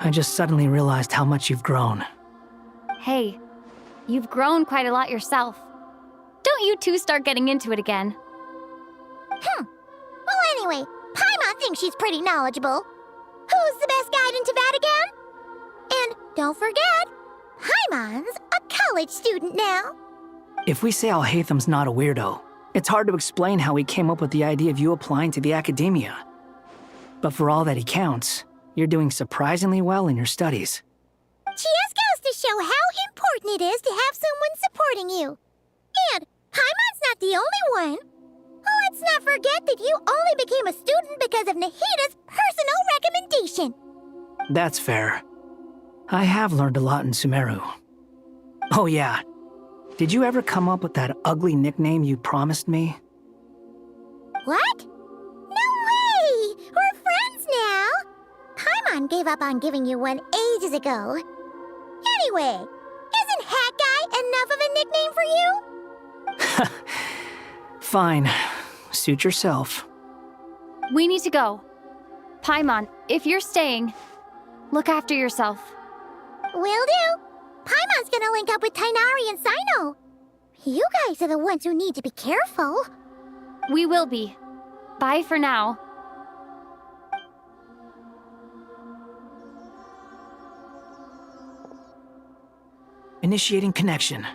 I just suddenly realized how much you've grown. Hey, you've grown quite a lot yourself. Don't you two start getting into it again. Well, anyway, Paimon thinks she's pretty knowledgeable. Who's the best guide in Vatican? And don't forget, Paimon's a college student now. If we say Alhatham's not a weirdo, it's hard to explain how he came up with the idea of you applying to the academia. But for all that he counts, you're doing surprisingly well in your studies. She just goes to show how important it is to have someone supporting you. And Paimon's not the only one. Let's not forget that you only became a student because of Nahida's personal recommendation. That's fair. I have learned a lot in Sumeru. Oh yeah, did you ever come up with that ugly nickname you promised me? What? No way! We're friends now! Paimon gave up on giving you one ages ago. Anyway, isn't Hat Guy enough of a nickname for you? Fine. Suit yourself. We need to go. Paimon, if you're staying, look after yourself. Will do. Paimon's gonna link up with Tainari and Sino. You guys are the ones who need to be careful. We will be. Bye for now. Initiating connection.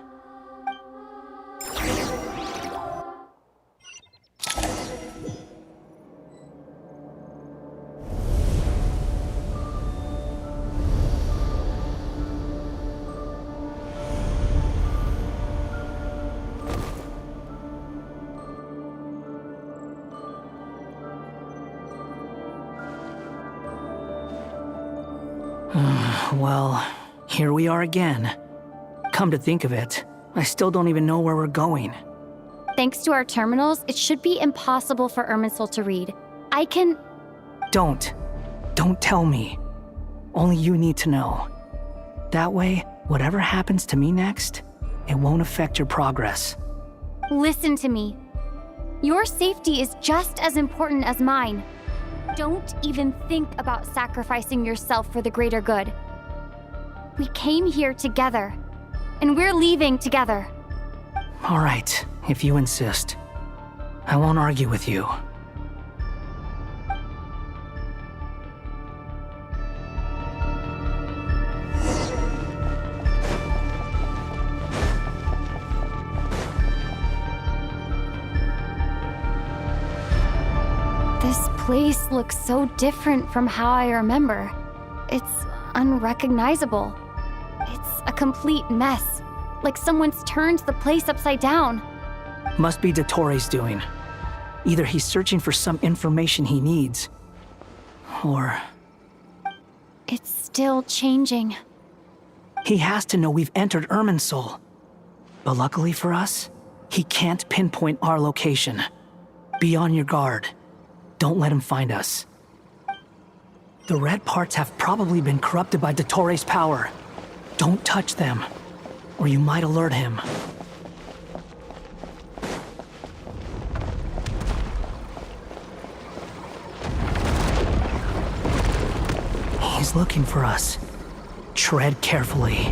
Well, here we are again. Come to think of it, I still don't even know where we're going. Thanks to our terminals, it should be impossible for Irminsul to read. I can... Don't tell me. Only you need to know. That way, whatever happens to me next, it won't affect your progress. Listen to me. Your safety is just as important as mine. Don't even think about sacrificing yourself for the greater good. We came here together, and we're leaving together. All right, if you insist. I won't argue with you. This place looks so different from how I remember. It's unrecognizable. It's a complete mess, like someone's turned the place upside down. Must be Dottoro's doing. Either he's searching for some information he needs, or... It's still changing. He has to know we've entered Irminsul. But luckily for us, he can't pinpoint our location. Be on your guard. Don't let him find us. The red parts have probably been corrupted by Dottoro's power. Don't touch them, or you might alert him. He's looking for us. Tread carefully.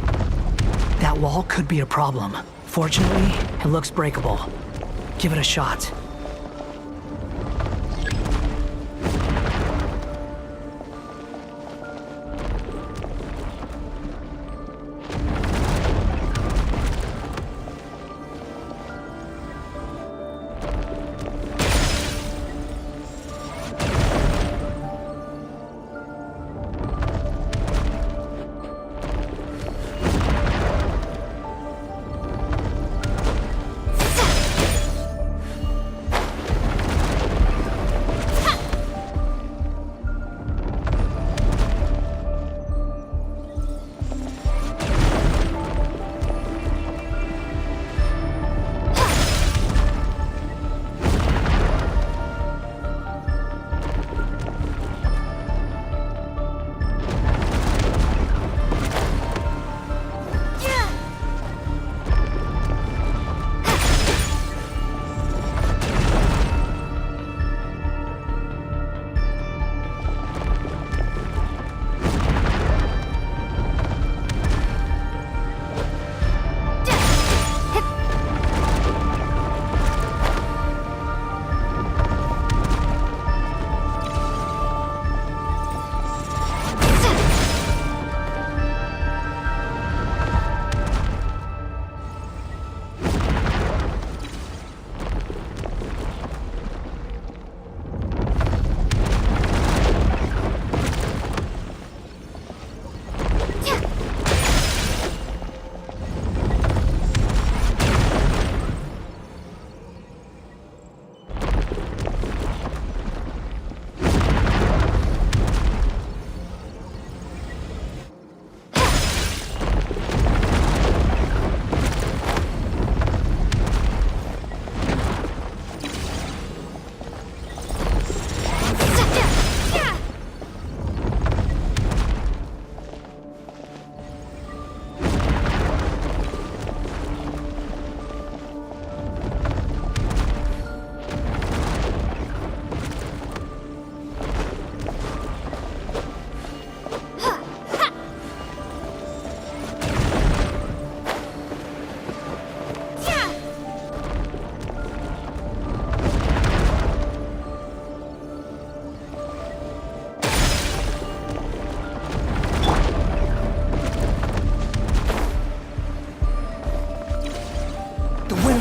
That wall could be a problem. Fortunately, it looks breakable. Give it a shot.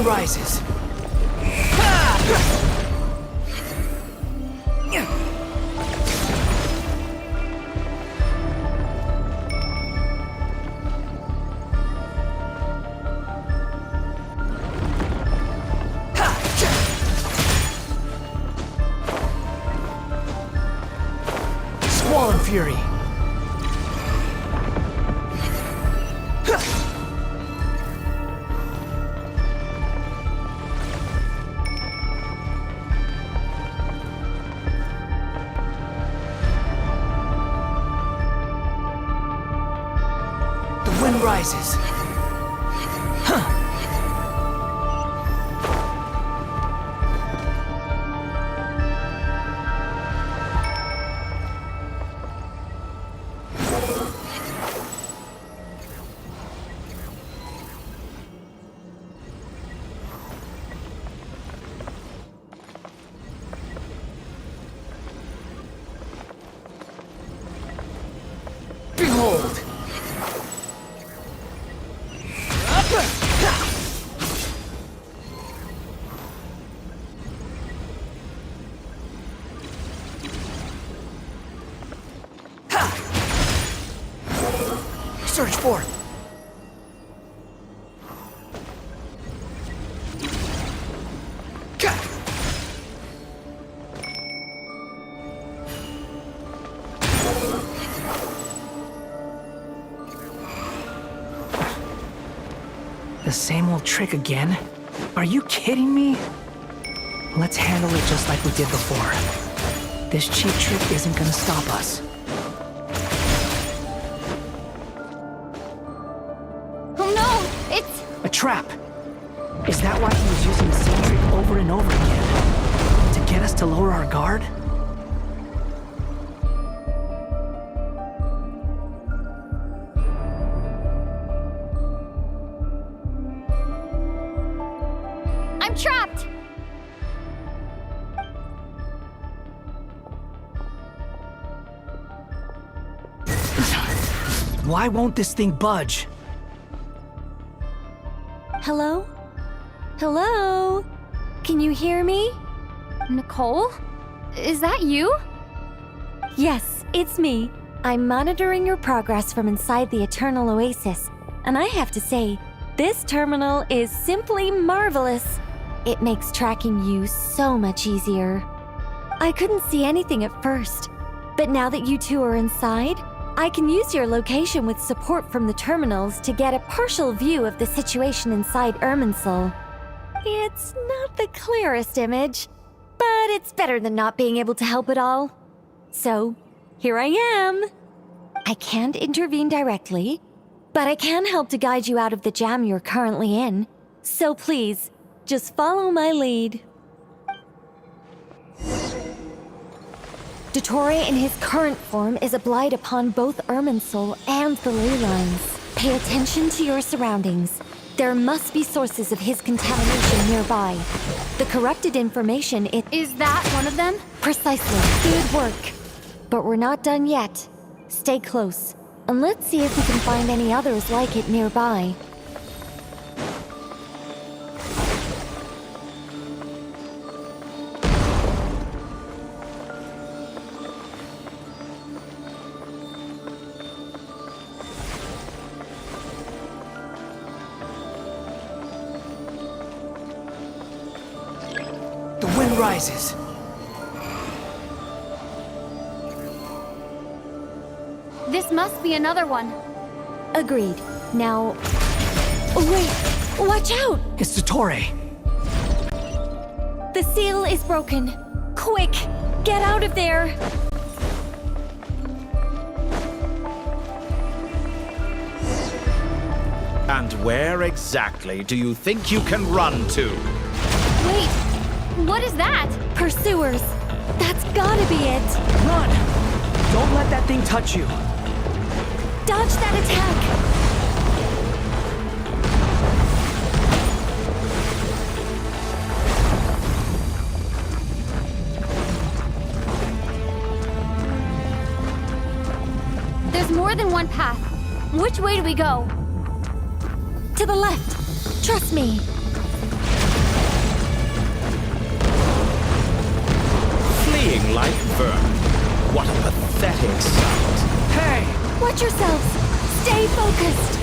Rises. Squall and Fury. rises. Behold! Search for it. The same old trick again? Are you kidding me? Let's handle it just like we did before. This cheap trick isn't gonna stop us. Oh no! It's... A trap! Is that why he was using the same trick over and over again? To get us to lower our guard? I'm trapped! Why won't this thing budge? Hello? Hello? Can you hear me? Nicole? Is that you? Yes, it's me. I'm monitoring your progress from inside the Eternal Oasis, and I have to say, this terminal is simply marvelous. It makes tracking you so much easier. I couldn't see anything at first, but now that you two are inside, I can use your location with support from the terminals to get a partial view of the situation inside Irminsul. It's not the clearest image, but it's better than not being able to help at all. So, here I am. I can't intervene directly, but I can help to guide you out of the jam you're currently in. So please, just follow my lead. Dottore in his current form is a blight upon both Irminsul and the ley lines. Pay attention to your surroundings. There must be sources of his contamination nearby. The corrupted information Is that one of them? Precisely. Good work. But we're not done yet. Stay close, and let's see if we can find any others like it nearby. The wind rises. This must be another one. Agreed. Now... Oh, wait! Watch out! It's Dottore. The seal is broken. Quick! Get out of there! And where exactly do you think you can run to? Wait, what is that? Pursuers! That's gotta be it! Run! Don't let that thing touch you. Dodge that attack! There's more than one path. Which way do we go? To the left! Trust me! Fleeing like vermin. What a pathetic sight. Hey! Watch yourselves! Stay focused!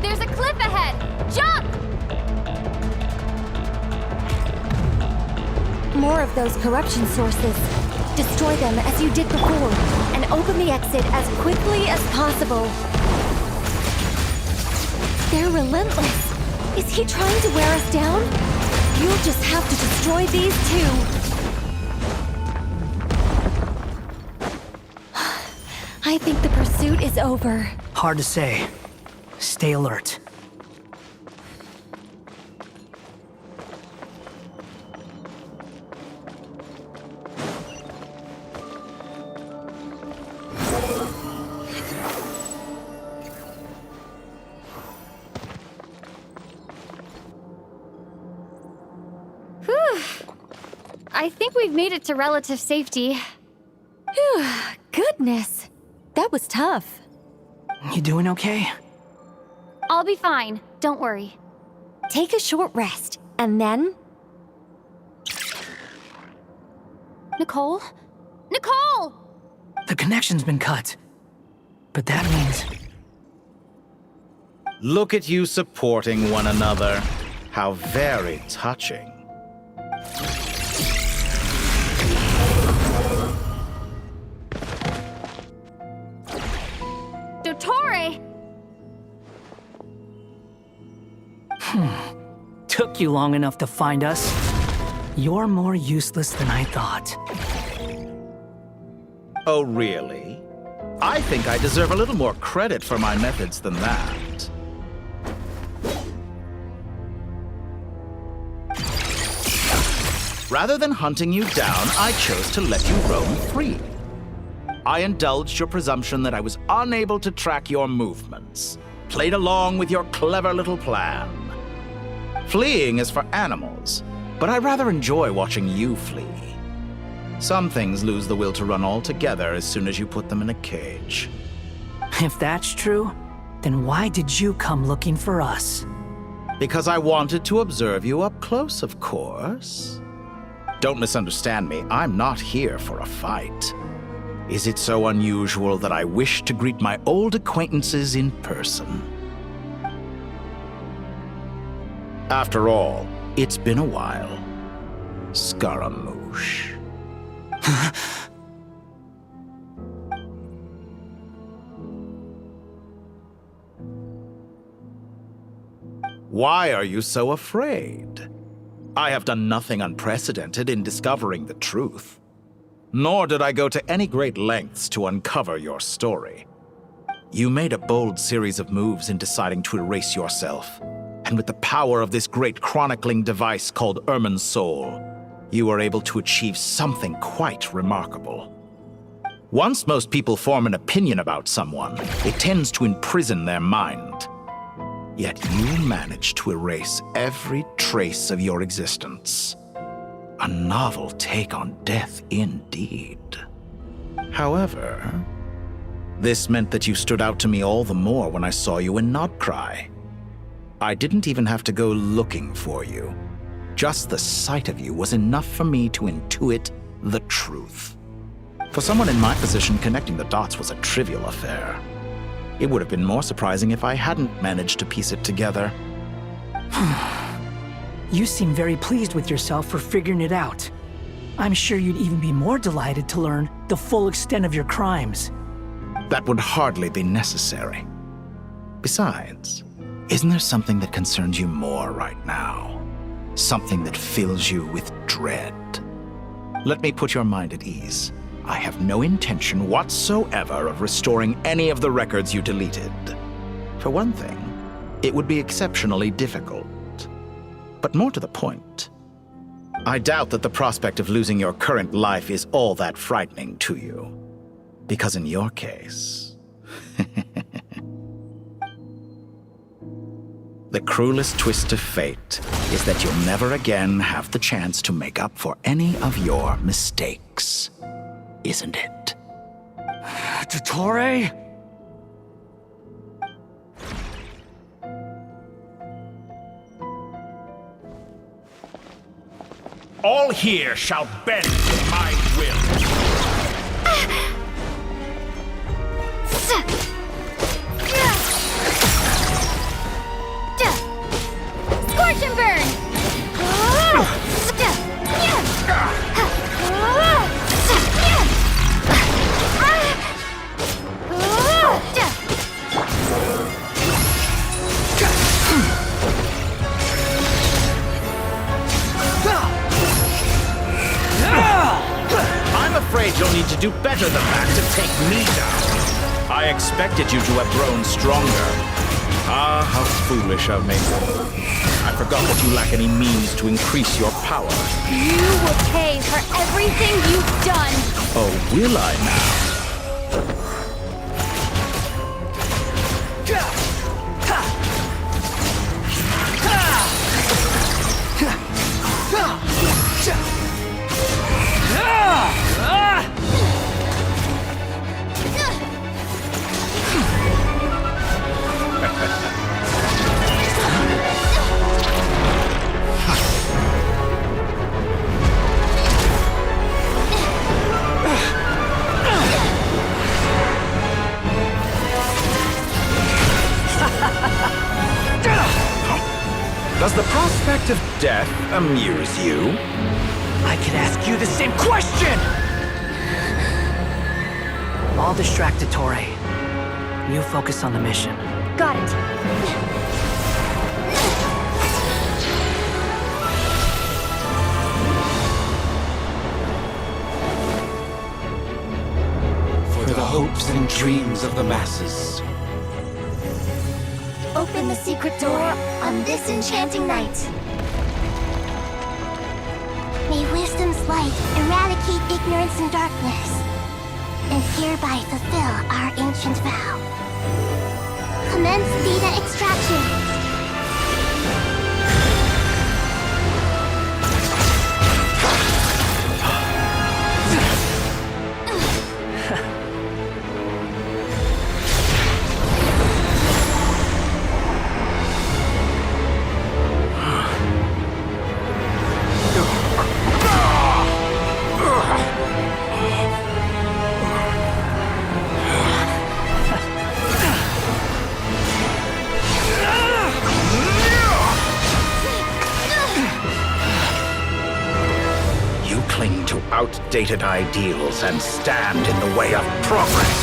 There's a cliff ahead! Jump! More of those corruption sources. Destroy them as you did before, and open the exit as quickly as possible. They're relentless. Is he trying to wear us down? You'll just have to destroy these too. I think the pursuit is over. Hard to say. Stay alert. I think we've made it to relative safety. Phew, goodness. That was tough. You doing okay? I'll be fine. Don't worry. Take a short rest, and then... Nicole? Nicole! The connection's been cut. But that means... Look at you supporting one another. How very touching. Dottore! Took you long enough to find us. You're more useless than I thought. Oh, really? I think I deserve a little more credit for my methods than that. Rather than hunting you down, I chose to let you roam free. I indulged your presumption that I was unable to track your movements, played along with your clever little plan. Fleeing is for animals, but I rather enjoy watching you flee. Some things lose the will to run altogether as soon as you put them in a cage. If that's true, then why did you come looking for us? Because I wanted to observe you up close, of course. Don't misunderstand me, I'm not here for a fight. Is it so unusual that I wish to greet my old acquaintances in person? After all, it's been a while. Scaramouche. Why are you so afraid? I have done nothing unprecedented in discovering the truth. Nor did I go to any great lengths to uncover your story. You made a bold series of moves in deciding to erase yourself. And with the power of this great chronicling device called Irmin's Soul, you were able to achieve something quite remarkable. Once most people form an opinion about someone, it tends to imprison their mind. Yet you managed to erase every trace of your existence. A novel take on death indeed. However, this meant that you stood out to me all the more when I saw you in Nodcry. I didn't even have to go looking for you. Just the sight of you was enough for me to intuit the truth. For someone in my position, connecting the dots was a trivial affair. It would have been more surprising if I hadn't managed to piece it together. You seem very pleased with yourself for figuring it out. I'm sure you'd even be more delighted to learn the full extent of your crimes. That would hardly be necessary. Besides, isn't there something that concerns you more right now? Something that fills you with dread? Let me put your mind at ease. I have no intention whatsoever of restoring any of the records you deleted. For one thing, it would be exceptionally difficult. But more to the point, I doubt that the prospect of losing your current life is all that frightening to you. Because in your case, the cruelest twist of fate is that you'll never again have the chance to make up for any of your mistakes. Isn't it? Dottore? All here shall bend to my will. Scorch and burn! I'm afraid you'll need to do better than that to take me down. I expected you to have grown stronger. Ah, how foolish of me. I forgot that you lack any means to increase your power. You will pay for everything you've done! Oh, will I now? Does the prospect of death amuse you? I could ask you the same question! I'll distract Torre. You focus on the mission. Got it. For the hopes and dreams of the masses. Open the secret door on this enchanting night. May wisdom's light eradicate ignorance and darkness, and hereby fulfill our ancient vow. Commence data extraction. Outdated ideals and stand in the way of progress.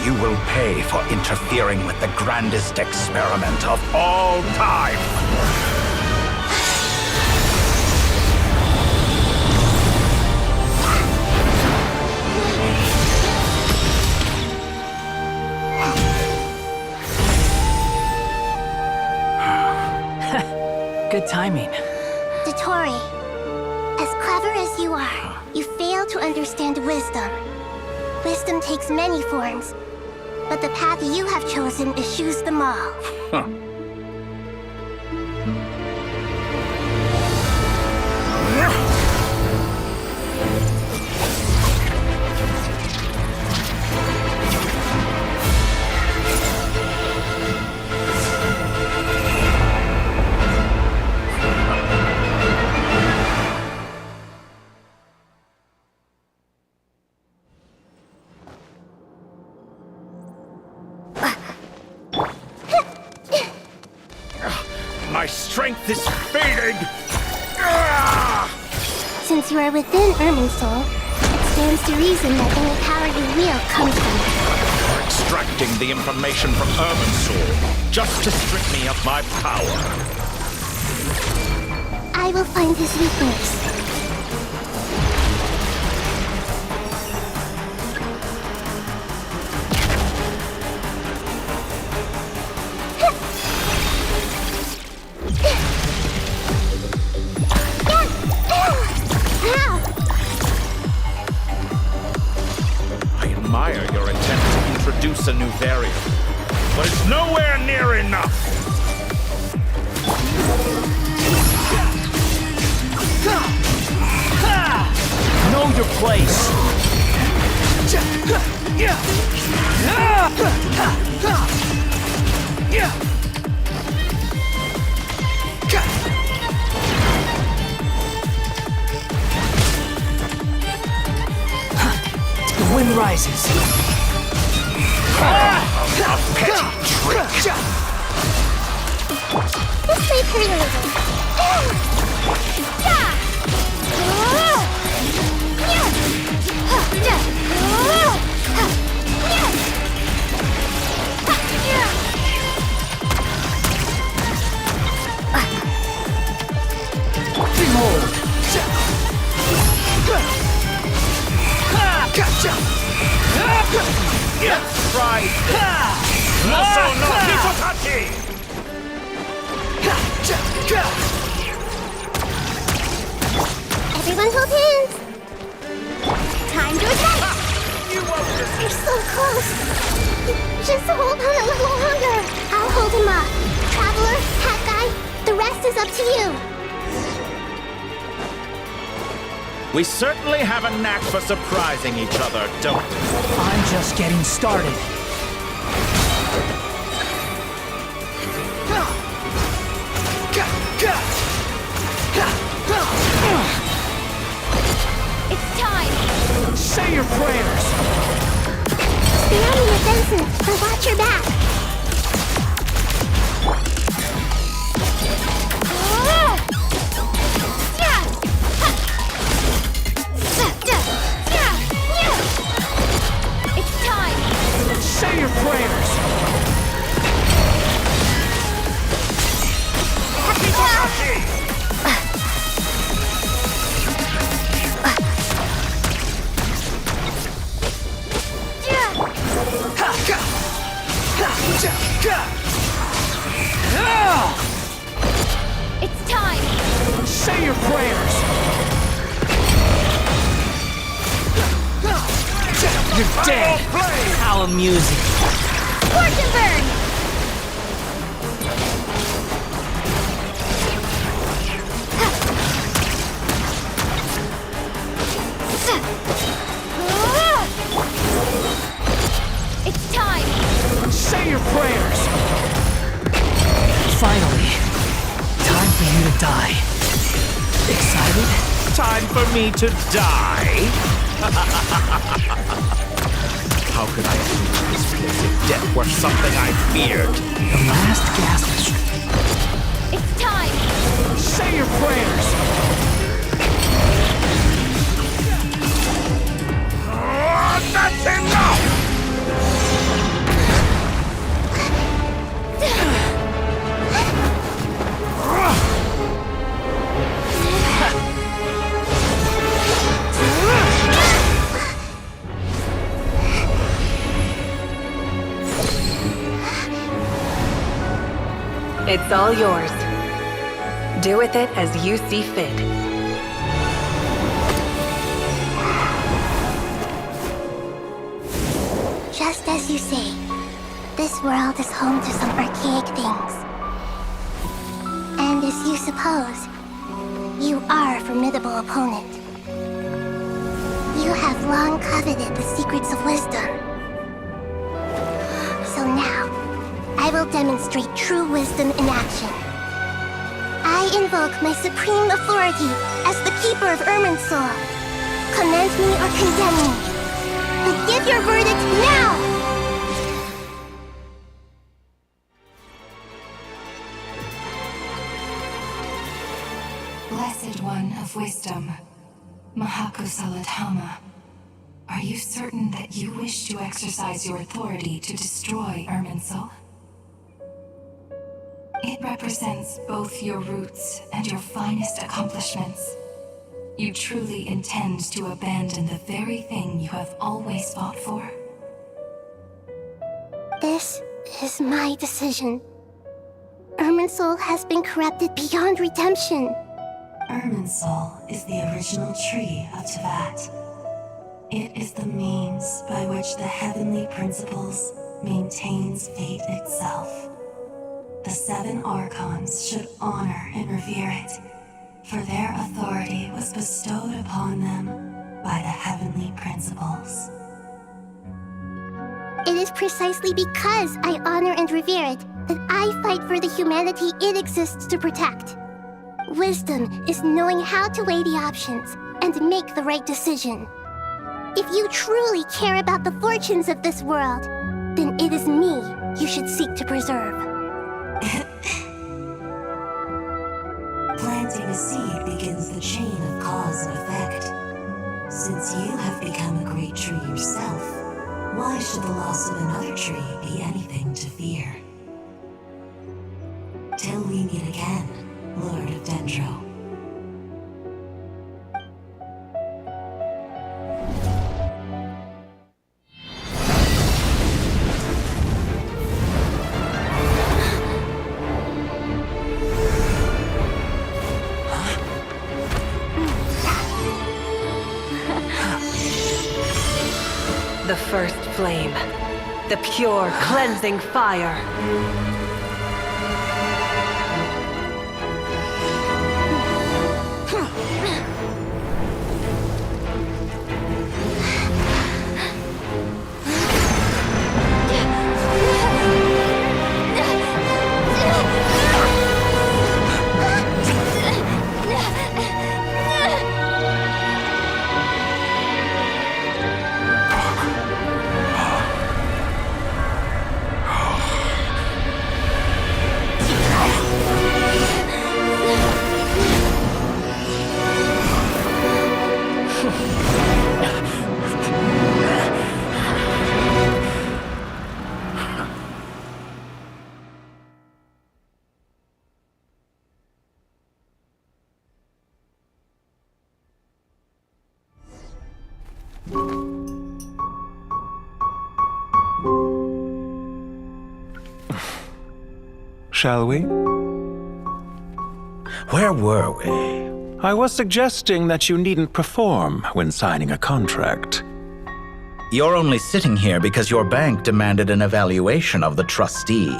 You will pay for interfering with the grandest experiment of all time. Good timing. Tori, as clever as you are, you fail to understand wisdom. Wisdom takes many forms, but the path you have chosen eschews them all. Huh. My strength is fading! Since you are within Irminsul, it stands to reason that any power you wield comes from it. You're extracting the information from Irminsul just to strip me of my power. I will find his weakness. I admire your attempt to introduce a new variant, but it's nowhere near enough! Know your place! The wind rises. A petty trick! This may hurt a little. Behold! fight this! Muso no Hitotachi! Everyone hold hands! Time to attack! We're so close! Just hold on a little longer! I'll hold him up. Traveler, Hat Guy, the rest is up to you! We certainly have a knack for surprising each other, don't we? I'm just getting started. It's time! Say your prayers! Stay on the defensive, but watch your back! It's time! Say your prayers! It's time! Say your prayers! You're dead! How amusing! Fortune burn! It's time! Say your prayers! Finally, time for you to die. Excited? Time for me to die? How could I leave this place if death were something I feared? The last gasp. It's time! Say your prayers! That's enough! It's all yours. Do with it as you see fit. Just as you say, this world is home to some archaic things. And as you suppose, you are a formidable opponent. You have long coveted the secrets of wisdom. So now, I will demonstrate true wisdom in action. I invoke my supreme authority as the keeper of Irminsul. Commend me or condemn me. But give your verdict now! Blessed One of Wisdom, Mahakosaladhama, are you certain that you wish to exercise your authority to destroy Irminsul? It represents both your roots and your finest accomplishments. You truly intend to abandon the very thing you have always fought for? This is my decision. Irminsul has been corrupted beyond redemption. Irminsul is the original tree of Tevat. It is the means by which the heavenly principles maintains fate itself. The 7 Archons should honor and revere it, for their authority was bestowed upon them by the heavenly principles. It is precisely because I honor and revere it that I fight for the humanity it exists to protect. Wisdom is knowing how to weigh the options and make the right decision. If you truly care about the fortunes of this world, then it is me you should seek to preserve. Planting a seed begins the chain of cause and effect. Since you have become a great tree yourself, why should the loss of another tree be anything to fear? Till we meet again, Lord of Dendro. flame. The pure, cleansing fire. Shall we? Where were we? I was suggesting that you needn't perform when signing a contract. You're only sitting here because your bank demanded an evaluation of the trustee.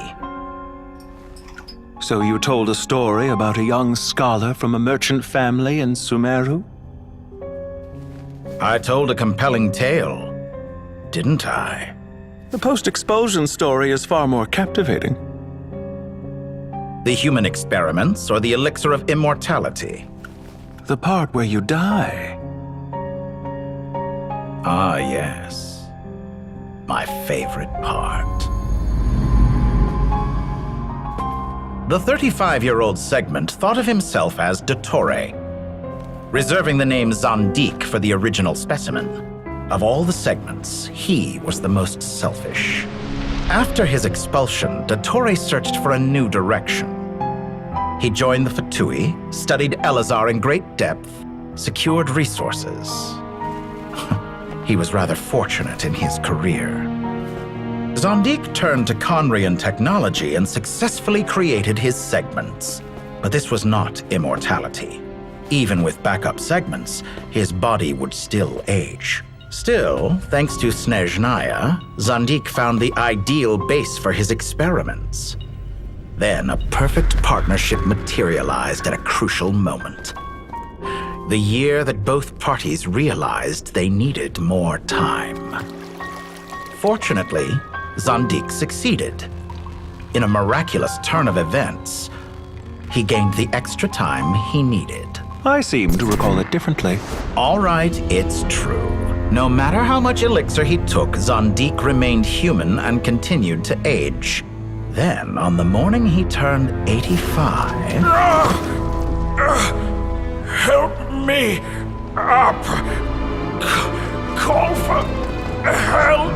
So you told a story about a young scholar from a merchant family in Sumeru? I told a compelling tale, didn't I? The post-expulsion story is far more captivating. The human experiments or the elixir of immortality? The part where you die. Ah, yes. My favorite part. The 35-year-old segment thought of himself as Dottore, reserving the name Zandik for the original specimen. Of all the segments, he was the most selfish. After his expulsion, Dottore searched for a new direction. He joined the Fatui, studied Elazar in great depth, secured resources. He was rather fortunate in his career. Zandik turned to Conrian technology and successfully created his segments. But this was not immortality. Even with backup segments, his body would still age. Still, thanks to Snezhnaya, Zandik found the ideal base for his experiments. Then a perfect partnership materialized at a crucial moment. The year that both parties realized they needed more time. Fortunately, Zandik succeeded. In a miraculous turn of events, he gained the extra time he needed. I seem to recall it differently. All right, it's true. No matter how much elixir he took, Zandik remained human and continued to age. Then, on the morning he turned 85... Help me up! Call for help!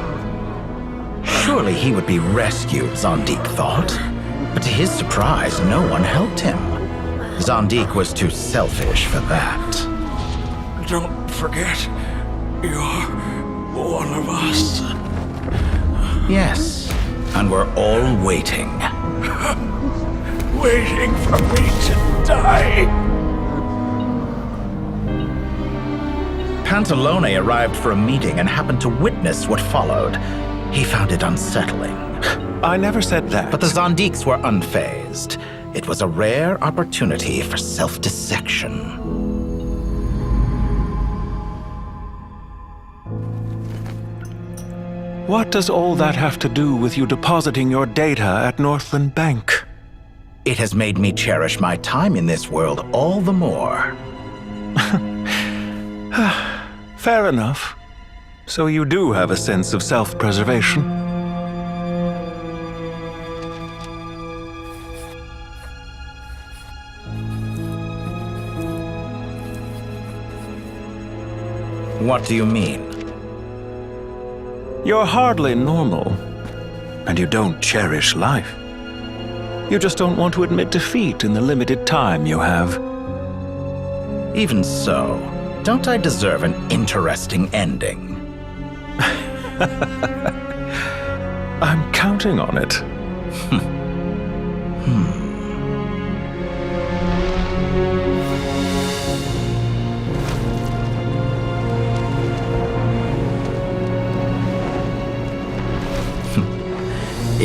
Surely he would be rescued, Zandik thought. But to his surprise, no one helped him. Zandik was too selfish for that. Don't forget, you're one of us. Yes, and we're all waiting. Waiting for me to die. Pantalone arrived for a meeting and happened to witness what followed. He found it unsettling. I never said that. But the Zandiks were unfazed. It was a rare opportunity for self-dissection. What does all that have to do with you depositing your data at Northland Bank? It has made me cherish my time in this world all the more. Fair enough. So you do have a sense of self-preservation. What do you mean? You're hardly normal, and you don't cherish life. You just don't want to admit defeat in the limited time you have. Even so, don't I deserve an interesting ending? I'm counting on it.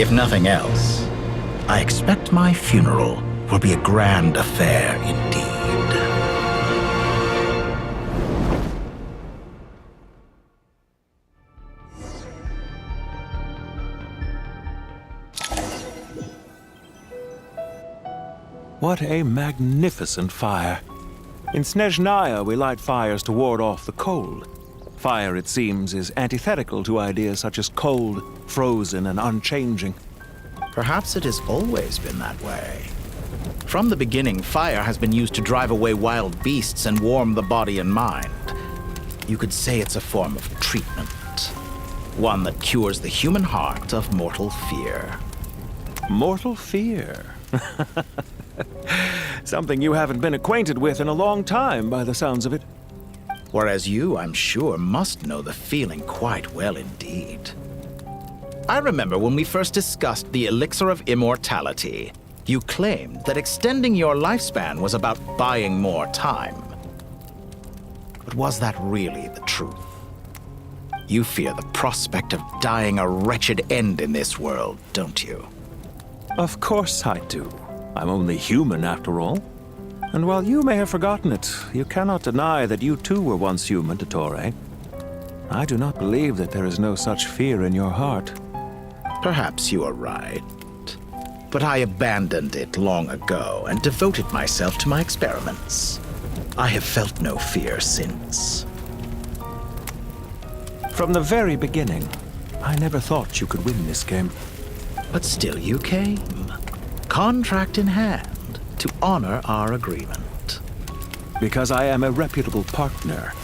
If nothing else, I expect my funeral will be a grand affair indeed. What a magnificent fire. In Snezhnaya, we light fires to ward off the cold. Fire, it seems, is antithetical to ideas such as cold, frozen, and unchanging. Perhaps it has always been that way. From the beginning, fire has been used to drive away wild beasts and warm the body and mind. You could say it's a form of treatment. One that cures the human heart of mortal fear. Mortal fear? Something you haven't been acquainted with in a long time, by the sounds of it. Whereas you, I'm sure, must know the feeling quite well indeed. I remember when we first discussed the elixir of immortality, you claimed that extending your lifespan was about buying more time. But was that really the truth? You fear the prospect of dying a wretched end in this world, don't you? Of course I do. I'm only human, after all. And while you may have forgotten it, you cannot deny that you too were once human, Dottore. I do not believe that there is no such fear in your heart. Perhaps you are right. But I abandoned it long ago and devoted myself to my experiments. I have felt no fear since. From the very beginning, I never thought you could win this game. But still you came, contract in hand, to honor our agreement. Because I am a reputable partner.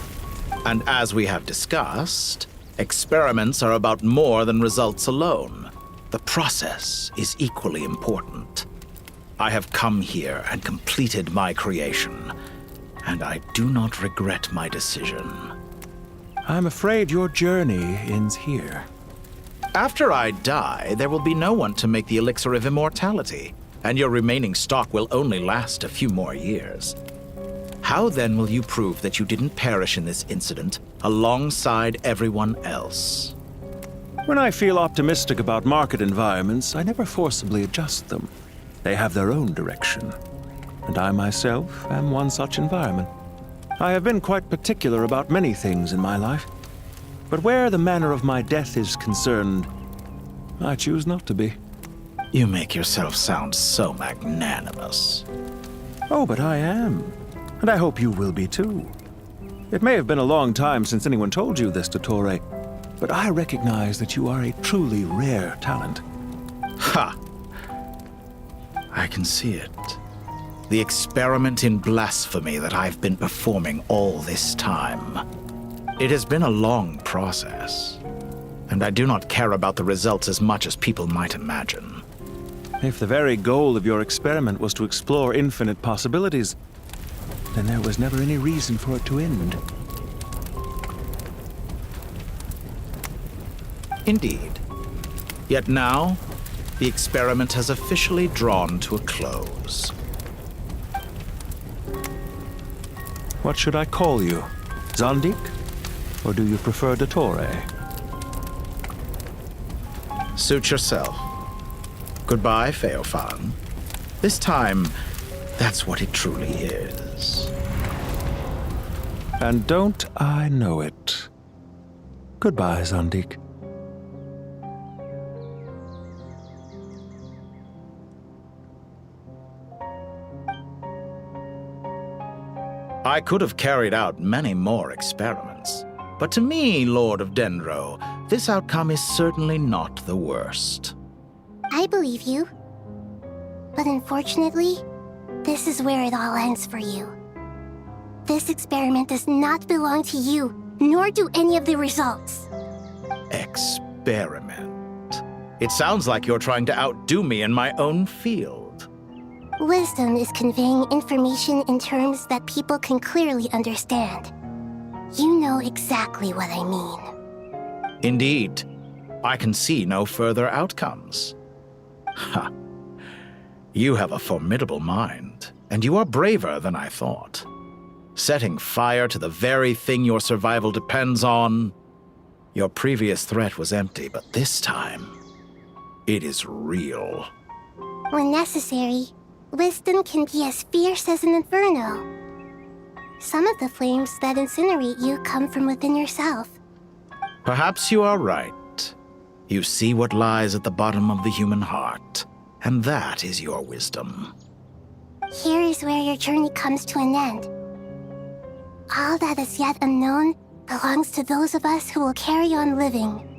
And as we have discussed, experiments are about more than results alone. The process is equally important. I have come here and completed my creation, and I do not regret my decision. I'm afraid your journey ends here. After I die, there will be no one to make the elixir of immortality, and your remaining stock will only last a few more years. How then will you prove that you didn't perish in this incident alongside everyone else? When I feel optimistic about market environments, I never forcibly adjust them. They have their own direction. And I myself am one such environment. I have been quite particular about many things in my life. But where the manner of my death is concerned, I choose not to be. You make yourself sound so magnanimous. Oh, but I am. And I hope you will be too. It may have been a long time since anyone told you this, Dottore, but I recognize that you are a truly rare talent. Ha! I can see it. The experiment in blasphemy that I've been performing all this time. It has been a long process, and I do not care about the results as much as people might imagine. If the very goal of your experiment was to explore infinite possibilities, then there was never any reason for it to end. Indeed. Yet now, the experiment has officially drawn to a close. What should I call you? Zandik? Or do you prefer Dottore? Suit yourself. Goodbye, Feofan. This time, that's what it truly is. And don't I know it? Goodbye, Zandik. I could have carried out many more experiments. But to me, Lord of Dendro, this outcome is certainly not the worst. I believe you. But unfortunately, this is where it all ends for you. This experiment does not belong to you, nor do any of the results. Experiment? It sounds like you're trying to outdo me in my own field. Wisdom is conveying information in terms that people can clearly understand. You know exactly what I mean. Indeed. I can see no further outcomes. Ha. You have a formidable mind, and you are braver than I thought. Setting fire to the very thing your survival depends on. Your previous threat was empty, but this time, It is real. When necessary, wisdom can be as fierce as an inferno. Some of the flames that incinerate you come from within yourself. Perhaps you are right. You see what lies at the bottom of the human heart, and that is your wisdom. Here is where your journey comes to an end. All that is yet unknown belongs to those of us who will carry on living.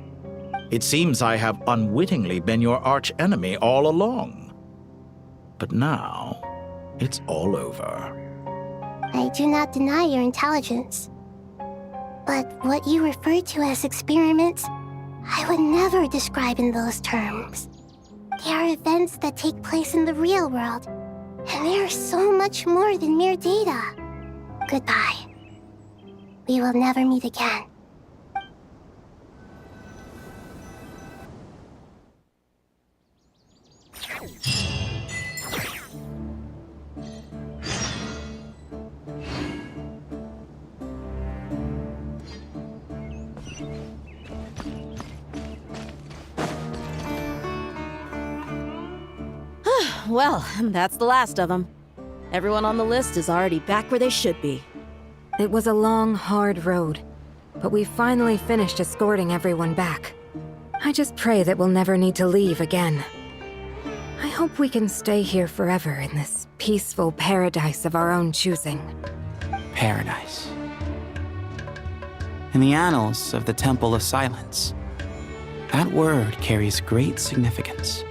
It seems I have unwittingly been your arch-enemy all along. But now, it's all over. I do not deny your intelligence. But what you refer to as experiments, I would never describe in those terms. They are events that take place in the real world, and they are so much more than mere data. Goodbye. We will never meet again. Well, that's the last of them. Everyone on the list is already back where they should be. It was a long, hard road, but we finally finished escorting everyone back. I just pray that we'll never need to leave again. I hope we can stay here forever in this peaceful paradise of our own choosing. Paradise. In the annals of the Temple of Silence, that word carries great significance.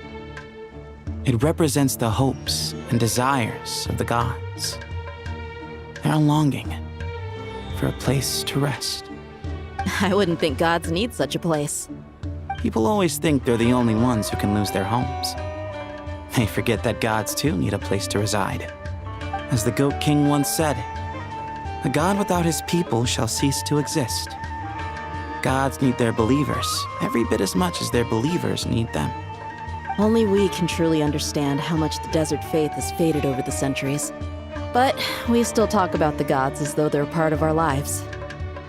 It represents the hopes and desires of the gods. Their longing for a place to rest. I wouldn't think gods need such a place. People always think they're the only ones who can lose their homes. They forget that gods too need a place to reside. As the Goat King once said, "A god without his people shall cease to exist." Gods need their believers every bit as much as their believers need them. Only we can truly understand how much the desert faith has faded over the centuries. But we still talk about the gods as though they're a part of our lives.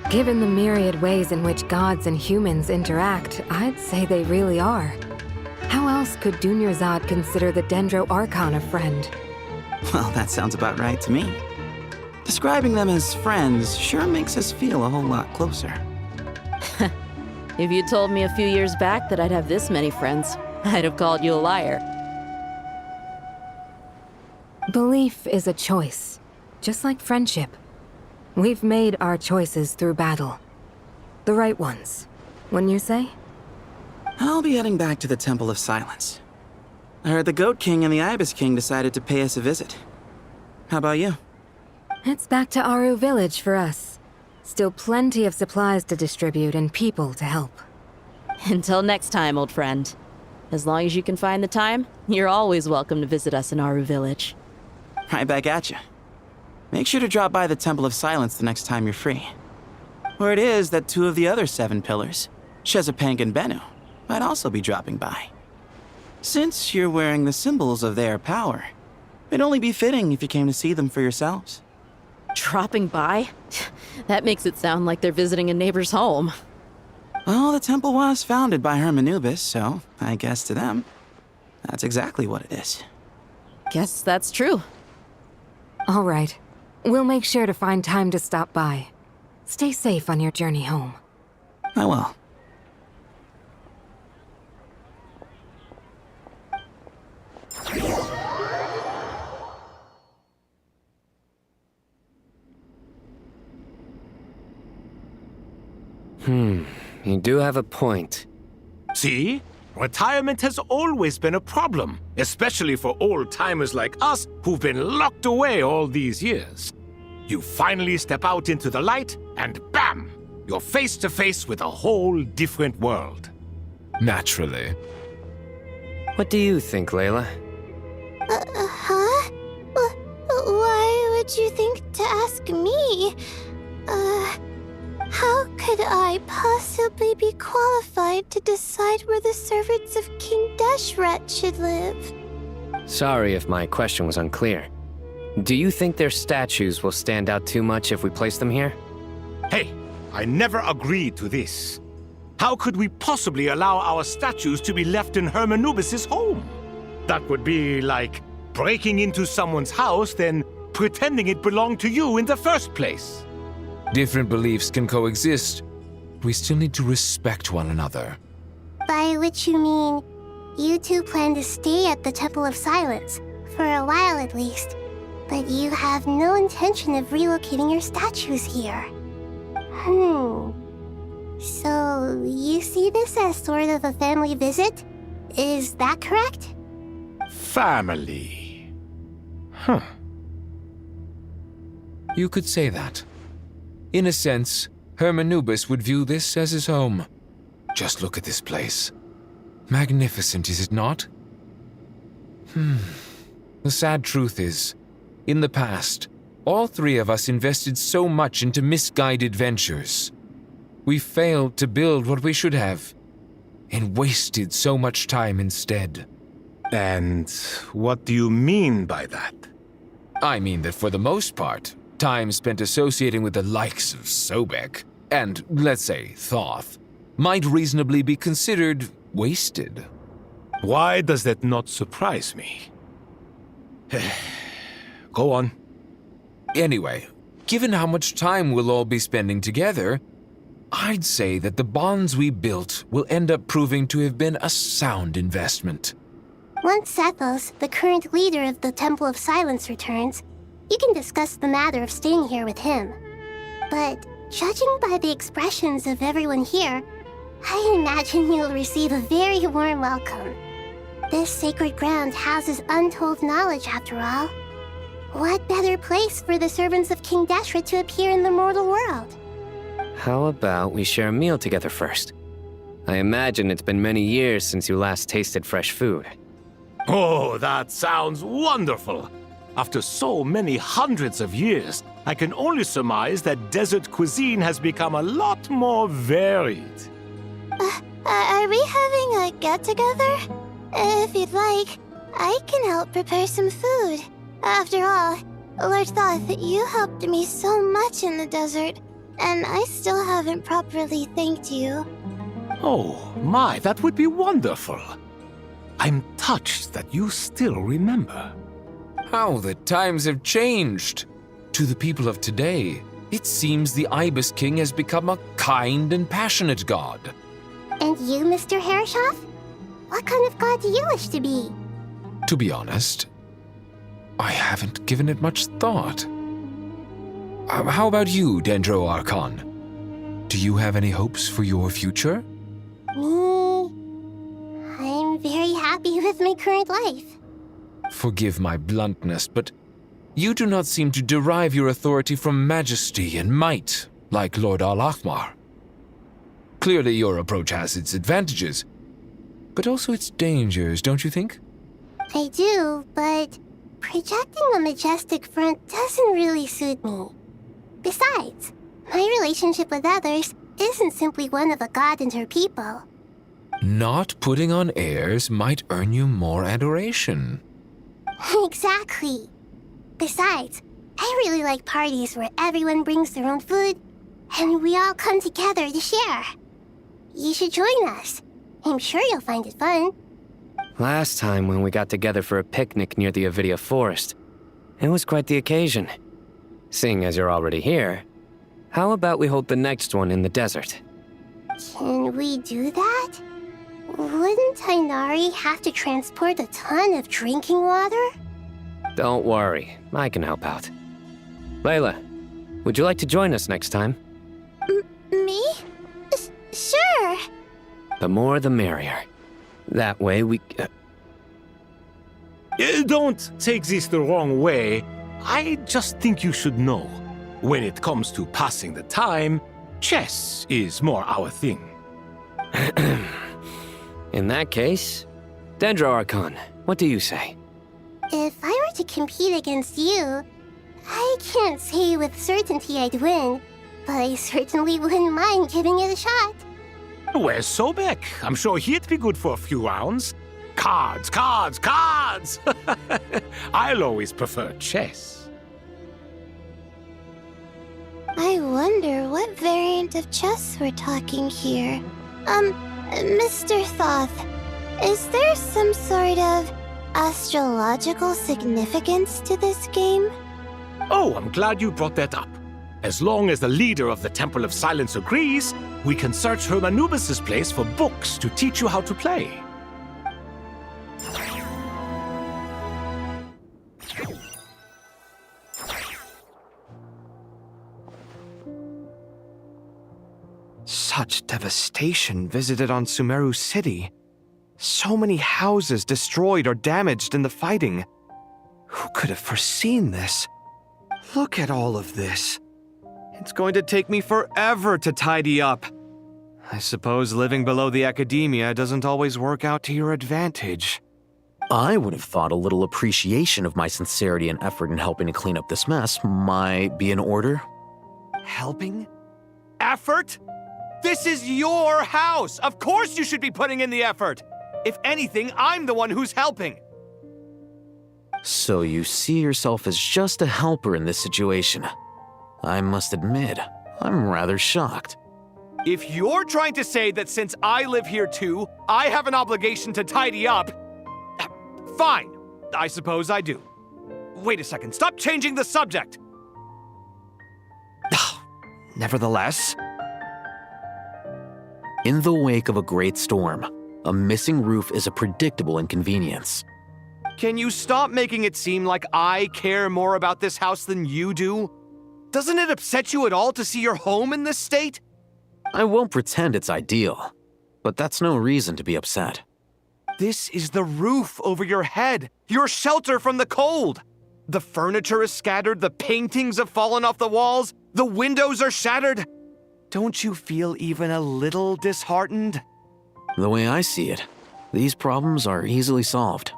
Given the myriad ways in which gods and humans interact, I'd say they really are. How else could Dunyarzad consider the Dendro Archon a friend? Well, that sounds about right to me. Describing them as friends sure makes us feel a whole lot closer. If you told me a few years back that I'd have this many friends, I'd have called you a liar. Belief is a choice, just like friendship. We've made our choices through battle. The right ones, wouldn't you say? I'll be heading back to the Temple of Silence. I heard the Goat King and the Ibis King decided to pay us a visit. How about you? It's back to Aru Village for us. Still plenty of supplies to distribute and people to help. Until next time, old friend. As long as you can find the time, you're always welcome to visit us in Aru Village. Right back at you. Make sure to drop by the Temple of Silence the next time you're free. Where it is that two of the other 7 pillars, Shezapank and Bennu, might also be dropping by. Since you're wearing the symbols of their power, it'd only be fitting if you came to see them for yourselves. Dropping by? That makes it sound like they're visiting a neighbor's home. Well, the temple was founded by Hermanubis, so I guess to them, that's exactly what it is. Guess that's true. All right. We'll make sure to find time to stop by. Stay safe on your journey home. I will. You do have a point. See? Retirement has always been a problem, especially for old-timers like us who've been locked away all these years. You finally step out into the light, and bam! You're face to face with a whole different world. Naturally. What do you think, Layla? Huh? Why would you think to ask me? How could I possibly be qualified to decide where the servants of King Deshret should live? Sorry if my question was unclear. Do you think their statues will stand out too much if we place them here? Hey, I never agreed to this. How could we possibly allow our statues to be left in Hermanubis' home? That would be like breaking into someone's house, then pretending it belonged to you in the first place. Different beliefs can coexist. We still need to respect one another. By which you mean, you two plan to stay at the Temple of Silence, for a while at least, but you have no intention of relocating your statues here. So, you see this as sort of a family visit? Is that correct? Family. You could say that. In a sense, Hermanubis would view this as his home. Just look at this place. Magnificent, is it not? The sad truth is, in the past, all three of us invested so much into misguided ventures. We failed to build what we should have, and wasted so much time instead. And what do you mean by that? I mean that for the most part, time spent associating with the likes of Sobek, and, let's say, Thoth, might reasonably be considered wasted. Why does that not surprise me? Go on. Anyway, given how much time we'll all be spending together, I'd say that the bonds we built will end up proving to have been a sound investment. Once Sethos, the current leader of the Temple of Silence, returns, you can discuss the matter of staying here with him. But judging by the expressions of everyone here, I imagine you'll receive a very warm welcome. This sacred ground houses untold knowledge, after all. What better place for the servants of King Deshret to appear in the mortal world? How about we share a meal together first? I imagine it's been many years since you last tasted fresh food. Oh, that sounds wonderful! After so many hundreds of years, I can only surmise that desert cuisine has become a lot more varied. Are we having a get-together? If you'd like, I can help prepare some food. After all, Lord Thoth, you helped me so much in the desert, and I still haven't properly thanked you. Oh, my, that would be wonderful. I'm touched that you still remember. How the times have changed! To the people of today, it seems the Ibis King has become a kind and passionate god. And you, Mr. Herreshoff? What kind of god do you wish to be? To be honest, I haven't given it much thought. How about you, Dendro Archon? Do you have any hopes for your future? Me? I'm very happy with my current life. Forgive my bluntness, but you do not seem to derive your authority from majesty and might, like Lord Al-Akhmar. Clearly your approach has its advantages, but also its dangers, don't you think? I do, but projecting a majestic front doesn't really suit me. Besides, my relationship with others isn't simply one of a god and her people. Not putting on airs might earn you more adoration. Exactly. Besides, I really like parties where everyone brings their own food, and we all come together to share. You should join us. I'm sure you'll find it fun. Last time when we got together for a picnic near the Avidia Forest, it was quite the occasion. Seeing as you're already here, how about we hold the next one in the desert? Can we do that? Wouldn't Tainari have to transport a ton of drinking water? Don't worry, I can help out. Layla, would you like to join us next time? Me? Sure. The more the merrier. That way we... Don't take this the wrong way. I just think you should know. When it comes to passing the time, chess is more our thing. In that case, Dendro Archon, what do you say? If I were to compete against you, I can't say with certainty I'd win, but I certainly wouldn't mind giving it a shot. Where's Sobek? I'm sure he'd be good for a few rounds. Cards, cards, cards! I'll always prefer chess. I wonder what variant of chess we're talking here. Mr. Thoth, is there some sort of astrological significance to this game? Oh, I'm glad you brought that up. As long as the leader of the Temple of Silence agrees, we can search Hermanubis' place for books to teach you how to play. Such devastation visited on Sumeru City. So many houses destroyed or damaged in the fighting. Who could have foreseen this? Look at all of this. It's going to take me forever to tidy up. I suppose living below the academia doesn't always work out to your advantage. I would have thought a little appreciation of my sincerity and effort in helping to clean up this mess might be in order. Helping? Effort? This is your house! Of course you should be putting in the effort! If anything, I'm the one who's helping! So you see yourself as just a helper in this situation. I must admit, I'm rather shocked. If you're trying to say that since I live here too, I have an obligation to tidy up, fine, I suppose I do. Wait a second, stop changing the subject! Nevertheless... In the wake of a great storm, a missing roof is a predictable inconvenience. Can you stop making it seem like I care more about this house than you do? Doesn't it upset you at all to see your home in this state? I won't pretend it's ideal, but that's no reason to be upset. This is the roof over your head, your shelter from the cold. The furniture is scattered, the paintings have fallen off the walls, the windows are shattered. Don't you feel even a little disheartened? The way I see it, these problems are easily solved.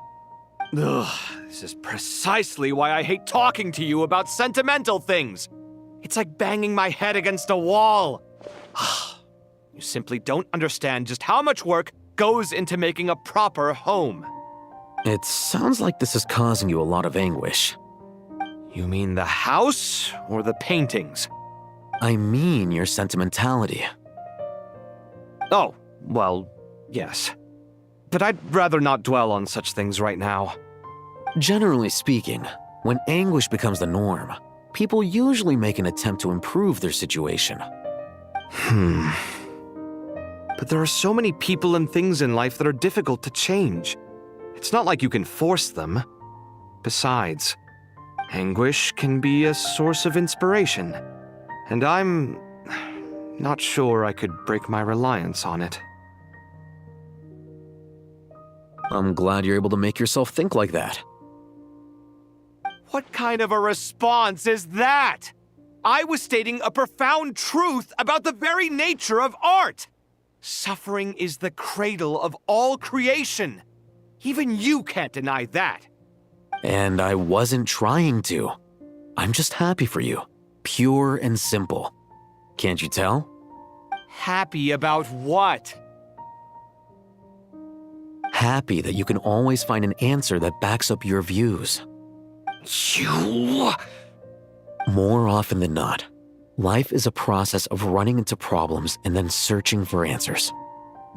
Ugh, this is precisely why I hate talking to you about sentimental things. It's like banging my head against a wall. You simply don't understand just how much work goes into making a proper home. It sounds like this is causing you a lot of anguish. You mean the house or the paintings? I mean your sentimentality. Oh, well, yes. But I'd rather not dwell on such things right now. Generally speaking, when anguish becomes the norm, people usually make an attempt to improve their situation. But there are so many people and things in life that are difficult to change. It's not like you can force them. Besides, anguish can be a source of inspiration. And I'm not sure I could break my reliance on it. I'm glad you're able to make yourself think like that. What kind of a response is that? I was stating a profound truth about the very nature of art. Suffering is the cradle of all creation. Even you can't deny that. And I wasn't trying to. I'm just happy for you. Pure and simple. Can't you tell? Happy about what? Happy that you can always find an answer that backs up your views. You... More often than not, life is a process of running into problems and then searching for answers.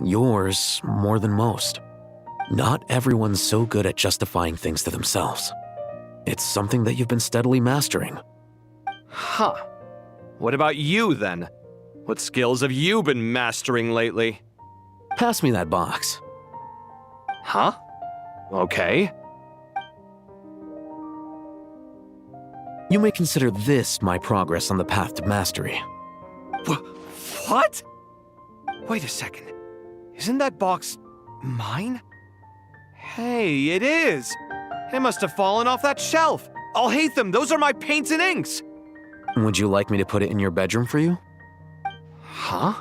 Yours more than most. Not everyone's so good at justifying things to themselves. It's something that you've been steadily mastering. Huh. What about you, then? What skills have you been mastering lately? Pass me that box. Huh? Okay. You may consider this my progress on the path to mastery. What? Wait a second. Isn't that box mine? Hey, it is! It must have fallen off that shelf. I'll hate them. Those are my paints and inks. Would you like me to put it in your bedroom for you? Huh?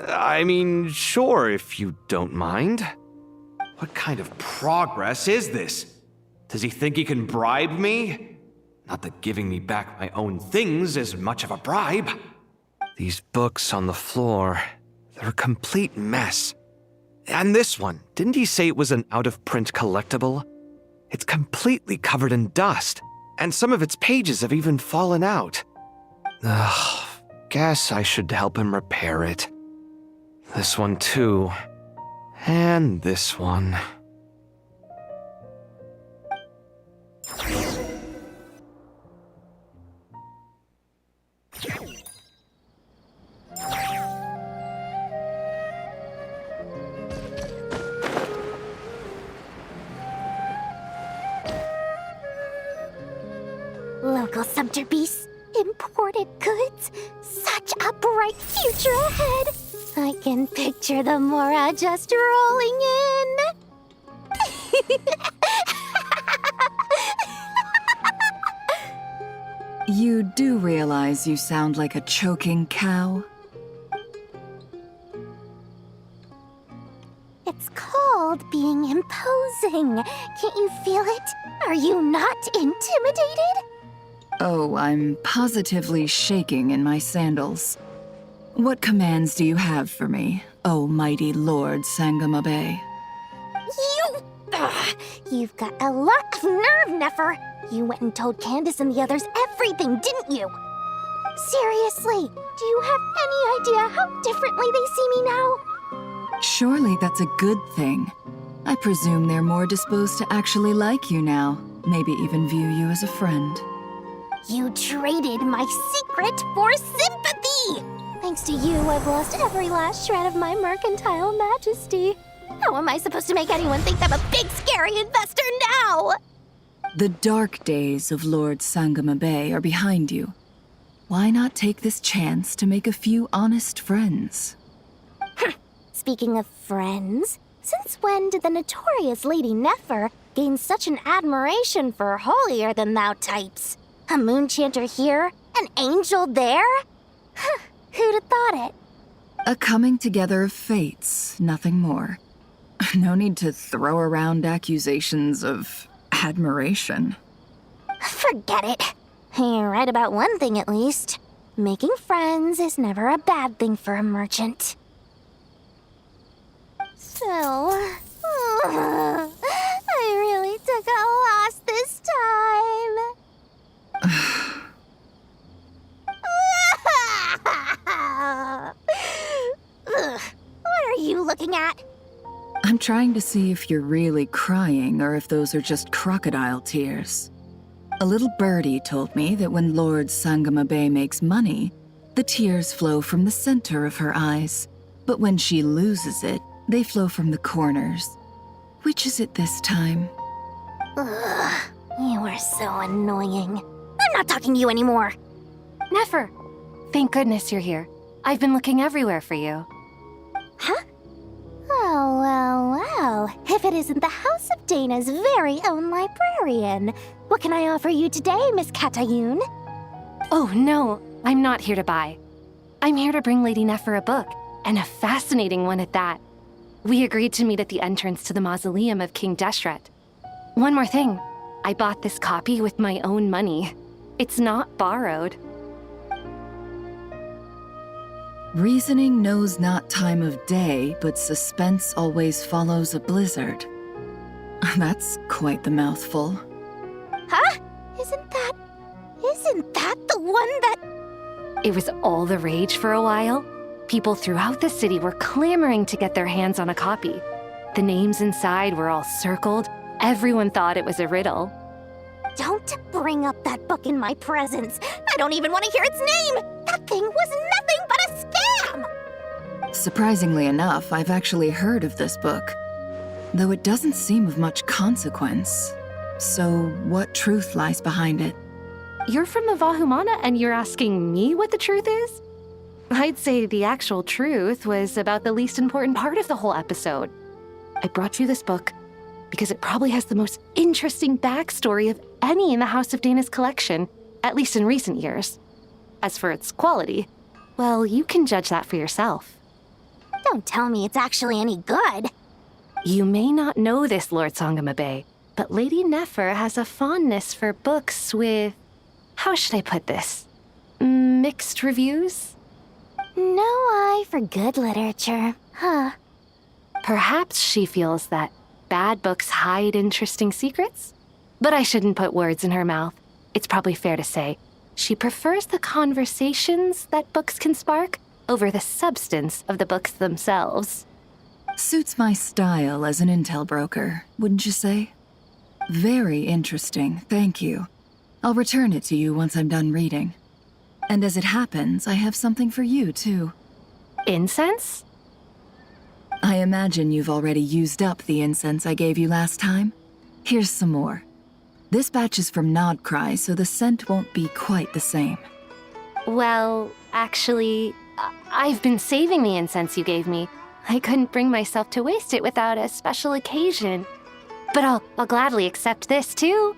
I mean, sure, if you don't mind. What kind of progress is this? Does he think he can bribe me? Not that giving me back my own things is much of a bribe. These books on the floor, they're a complete mess. And this one, didn't he say it was an out-of-print collectible? It's completely covered in dust, and some of its pages have even fallen out. Guess I should help him repair it. This one too. And this one. Local subterbeasts, imported goods, such a bright future ahead. I can picture the Mora just rolling in. You do realize you sound like a choking cow? It's called being imposing. Can't you feel it? Are you not intimidated? Oh, I'm positively shaking in my sandals. What commands do you have for me, oh mighty Lord Sangamabe? You've got a lot of nerve, Nefer. You went and told Candace and the others everything, didn't you? Seriously, do you have any idea how differently they see me now? Surely that's a good thing. I presume they're more disposed to actually like you now, maybe even view you as a friend. You traded my secret for sympathy! Thanks to you, I've lost every last shred of my mercantile majesty. How am I supposed to make anyone think I'm a big, scary investor now? The dark days of Lord Sangamabe are behind you. Why not take this chance to make a few honest friends? Speaking of friends, since when did the notorious Lady Nefer gain such an admiration for holier-than-thou types? A moon chanter here, an angel there? Who'd have thought it? A coming together of fates, nothing more. No need to throw around accusations of admiration. Forget it. You're right about one thing at least. Making friends is never a bad thing for a merchant. So, I really took a loss this time. What are you looking at? I'm trying to see if you're really crying or if those are just crocodile tears. A little birdie told me that when Lord Sangamabe makes money, the tears flow from the center of her eyes, but when she loses it, they flow from the corners. Which is it this time? Ugh, you are so annoying. I'm not talking to you anymore. Nefer! Thank goodness you're here. I've been looking everywhere for you. Huh? Oh, well. If it isn't the House of Dana's very own librarian. What can I offer you today, Miss Katayun? Oh, no. I'm not here to buy. I'm here to bring Lady Nefer a book, and a fascinating one at that. We agreed to meet at the entrance to the mausoleum of King Deshret. One more thing. I bought this copy with my own money. It's not borrowed. Reasoning knows not time of day, but suspense always follows a blizzard. That's quite the mouthful. Huh? Isn't that the one that... It was all the rage for a while. People throughout the city were clamoring to get their hands on a copy. The names inside were all circled. Everyone thought it was a riddle. Don't bring up that book in my presence. I don't even want to hear its name. That thing was nothing but a scam. Surprisingly enough, I've actually heard of this book, though it doesn't seem of much consequence. So, what truth lies behind it? You're from the Vahumana and you're asking me what the truth is? I'd say the actual truth was about the least important part of the whole episode. I brought you this book because it probably has the most interesting backstory of any in the House of Dana's collection, at least in recent years. As for its quality, well, you can judge that for yourself. Don't tell me it's actually any good. You may not know this, Lord Sangamabe, but Lady Nefer has a fondness for books with... how should I put this? Mixed reviews? No eye for good literature, huh? Perhaps she feels that bad books hide interesting secrets? But I shouldn't put words in her mouth. It's probably fair to say she prefers the conversations that books can spark over the substance of the books themselves. Suits my style as an intel broker, wouldn't you say? Very interesting, thank you. I'll return it to you once I'm done reading. And as it happens, I have something for you, too. Incense? I imagine you've already used up the incense I gave you last time. Here's some more. This batch is from Nodcry, so the scent won't be quite the same. Well, actually, I've been saving the incense you gave me. I couldn't bring myself to waste it without a special occasion. But I'll gladly accept this, too.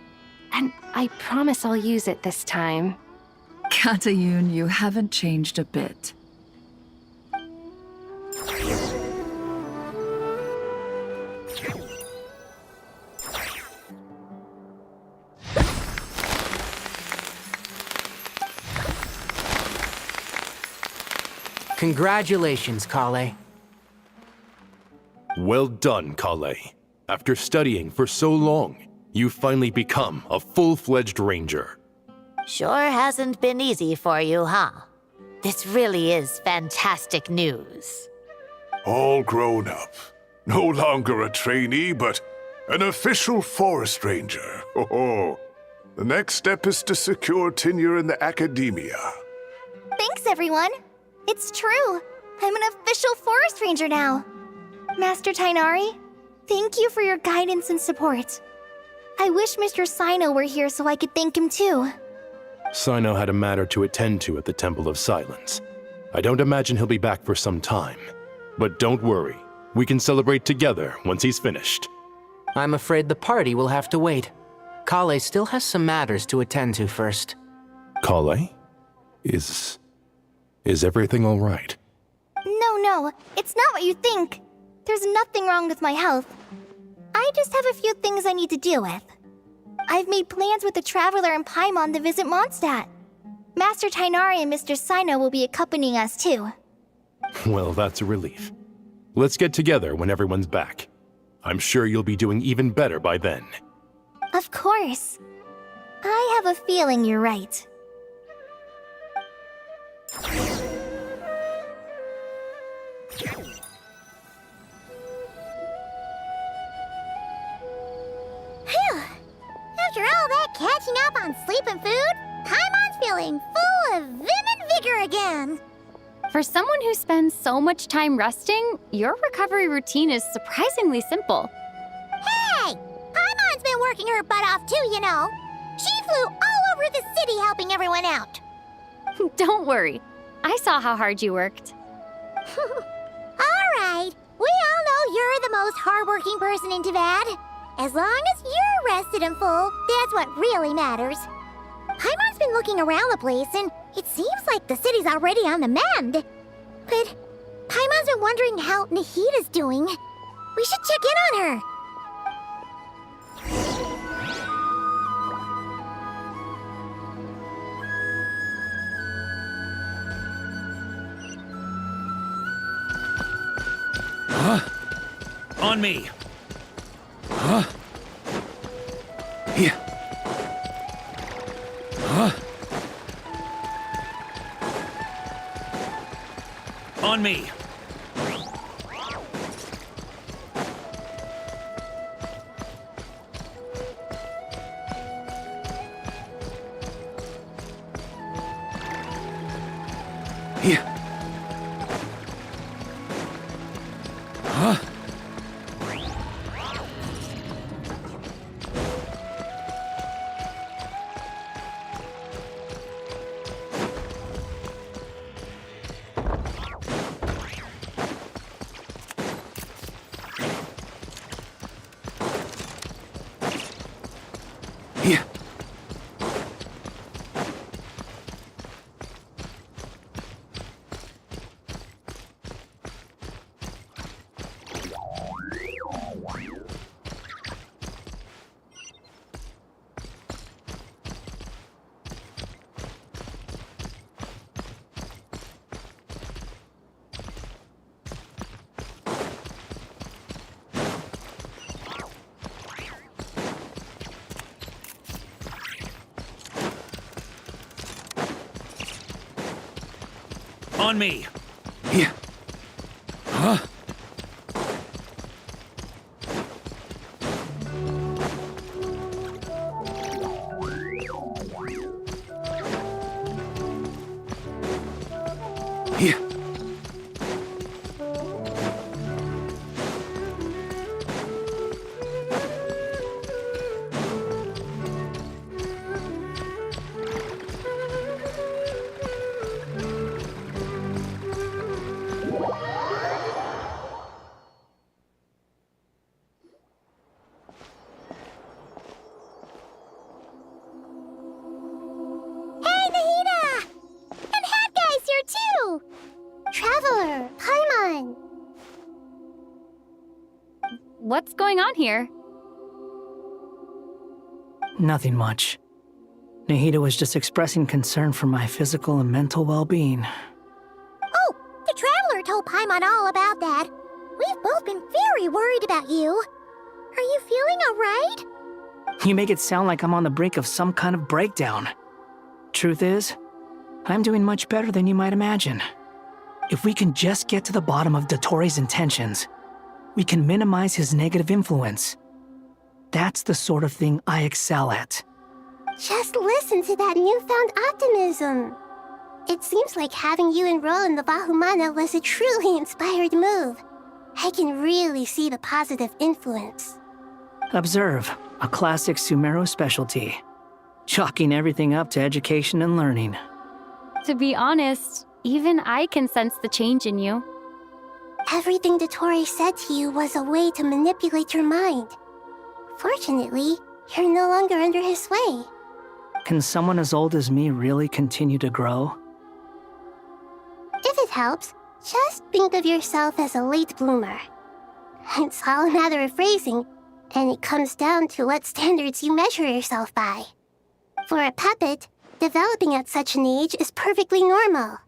And I promise I'll use it this time. Katayun, you haven't changed a bit. Congratulations, Kale. Well done, Kale. After studying for so long, you've finally become a full-fledged ranger. Sure hasn't been easy for you, huh? This really is fantastic news. All grown up. No longer a trainee, but an official forest ranger. Oh, the next step is to secure tenure in the academia. Thanks, everyone. It's true. I'm an official forest ranger now. Master Tainari, thank you for your guidance and support. I wish Mr. Sino were here so I could thank him too. Sino had a matter to attend to at the Temple of Silence. I don't imagine he'll be back for some time. But don't worry, we can celebrate together once he's finished. I'm afraid the party will have to wait. Kale still has some matters to attend to first. Kale? Is everything all right? No, it's not what you think. There's nothing wrong with my health. I just have a few things I need to deal with. I've made plans with the Traveler and Paimon to visit Mondstadt. Master Tainari and Mr. Sino will be accompanying us too. Well, that's a relief. Let's get together when everyone's back. I'm sure you'll be doing even better by then. Of course. I have a feeling you're right. Phew! After all that catching up on sleep and food, Paimon's feeling full of vim and vigor again. For someone who spends so much time resting, your recovery routine is surprisingly simple. Hey! Paimon's been working her butt off too, you know. She flew all over the city helping everyone out. Don't worry. I saw how hard you worked. All right. We all know you're the most hardworking person in Tavad. As long as you're rested and full, that's what really matters. Paimon's been looking around the place, and it seems like the city's already on the mend. But Paimon's been wondering how Nahita's doing. We should check in on her. On me. Huh? Here. Huh? On me. Here. Huh? Here. On me. Yeah. Huh? Yeah. Hey, Nahida! And Hat Guy's here too! Traveler, Paimon! What's going on here? Nothing much. Nahida was just expressing concern for my physical and mental well-being. Oh, the Traveler told Paimon all about that. We've both been very worried about you. Are you feeling alright? You make it sound like I'm on the brink of some kind of breakdown. Truth is, I'm doing much better than you might imagine. If we can just get to the bottom of Dottoro's intentions, we can minimize his negative influence. That's the sort of thing I excel at. Just listen to that newfound optimism. It seems like having you enroll in the Bahumana was a truly inspired move. I can really see the positive influence. Observe, a classic Sumeru specialty. Chalking everything up to education and learning. To be honest, even I can sense the change in you. Everything Dottori said to you was a way to manipulate your mind. Fortunately, you're no longer under his sway. Can someone as old as me really continue to grow? If it helps, just think of yourself as a late bloomer. It's all a matter of phrasing, and it comes down to what standards you measure yourself by. For a puppet, developing at such an age is perfectly normal.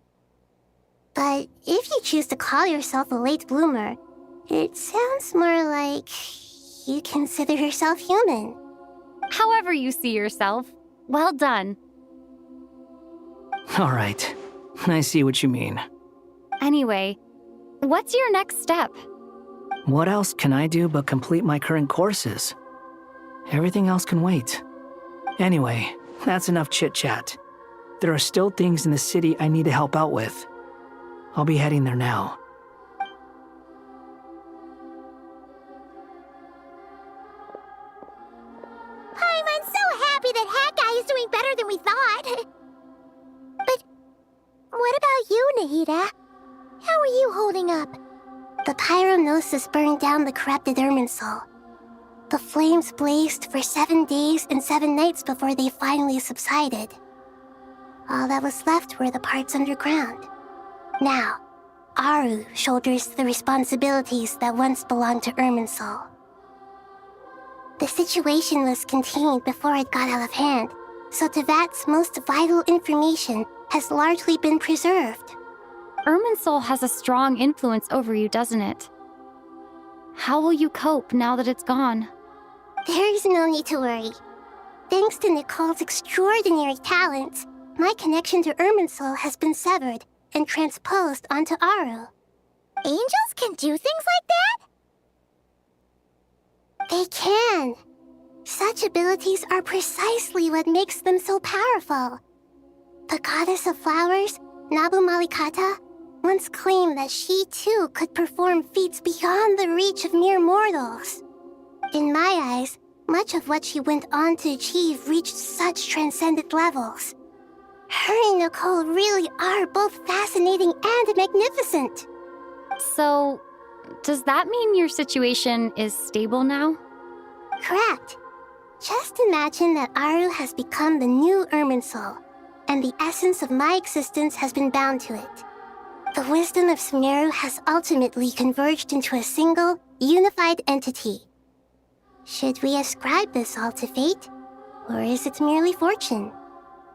But if you choose to call yourself a late bloomer, it sounds more like you consider yourself human. However you see yourself, well done. All right, I see what you mean. Anyway, what's your next step? What else can I do but complete my current courses? Everything else can wait. Anyway, that's enough chit-chat. There are still things in the city I need to help out with. I'll be heading there now. I'm so happy that Hat Guy is doing better than we thought. But what about you, Nahida? How are you holding up? The pyronosis burned down the corrupted Irminsul. The flames blazed for 7 days and 7 nights before they finally subsided. All that was left were the parts underground. Now, Aru shoulders the responsibilities that once belonged to Irminsul. The situation was contained before it got out of hand, so Tevat's most vital information has largely been preserved. Irminsul has a strong influence over you, doesn't it? How will you cope now that it's gone? There is no need to worry. Thanks to Nicole's extraordinary talents, my connection to Irminsul has been severed and transposed onto Aru. Angels can do things like that? They can. Such abilities are precisely what makes them so powerful. The goddess of flowers, Nabu Malikata, once claimed that she too could perform feats beyond the reach of mere mortals. In my eyes, much of what she went on to achieve reached such transcendent levels. Her and Nicole really are both fascinating and magnificent. So, does that mean your situation is stable now? Correct. Just imagine that Aru has become the new Irminsul, and the essence of my existence has been bound to it. The wisdom of Sumeru has ultimately converged into a single, unified entity. Should we ascribe this all to fate, or is it merely fortune?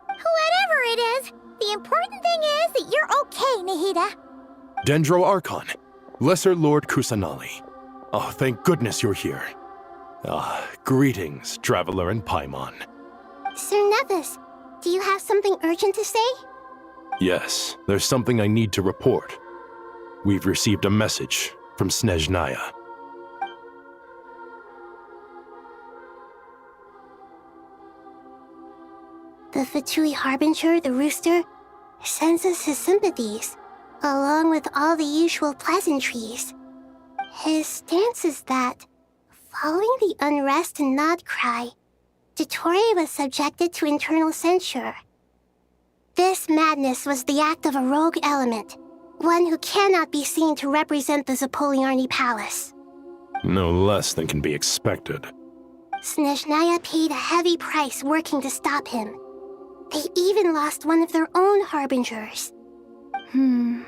Whatever it is, the important thing is that you're okay, Nahida. Dendro Archon, Lesser Lord Kusanali. Oh, thank goodness you're here. Greetings, Traveler and Paimon. Sir Nevis, do you have something urgent to say? Yes, there's something I need to report. We've received a message from Snezhnaya. The Fatui Harbinger, the rooster, sends us his sympathies, along with all the usual pleasantries. His stance is that, following the unrest and Nod cry, Dottore was subjected to internal censure. This madness was the act of a rogue element, one who cannot be seen to represent the Zapoliarni Palace. No less than can be expected. Snezhnaya paid a heavy price working to stop him. They even lost one of their own harbingers. The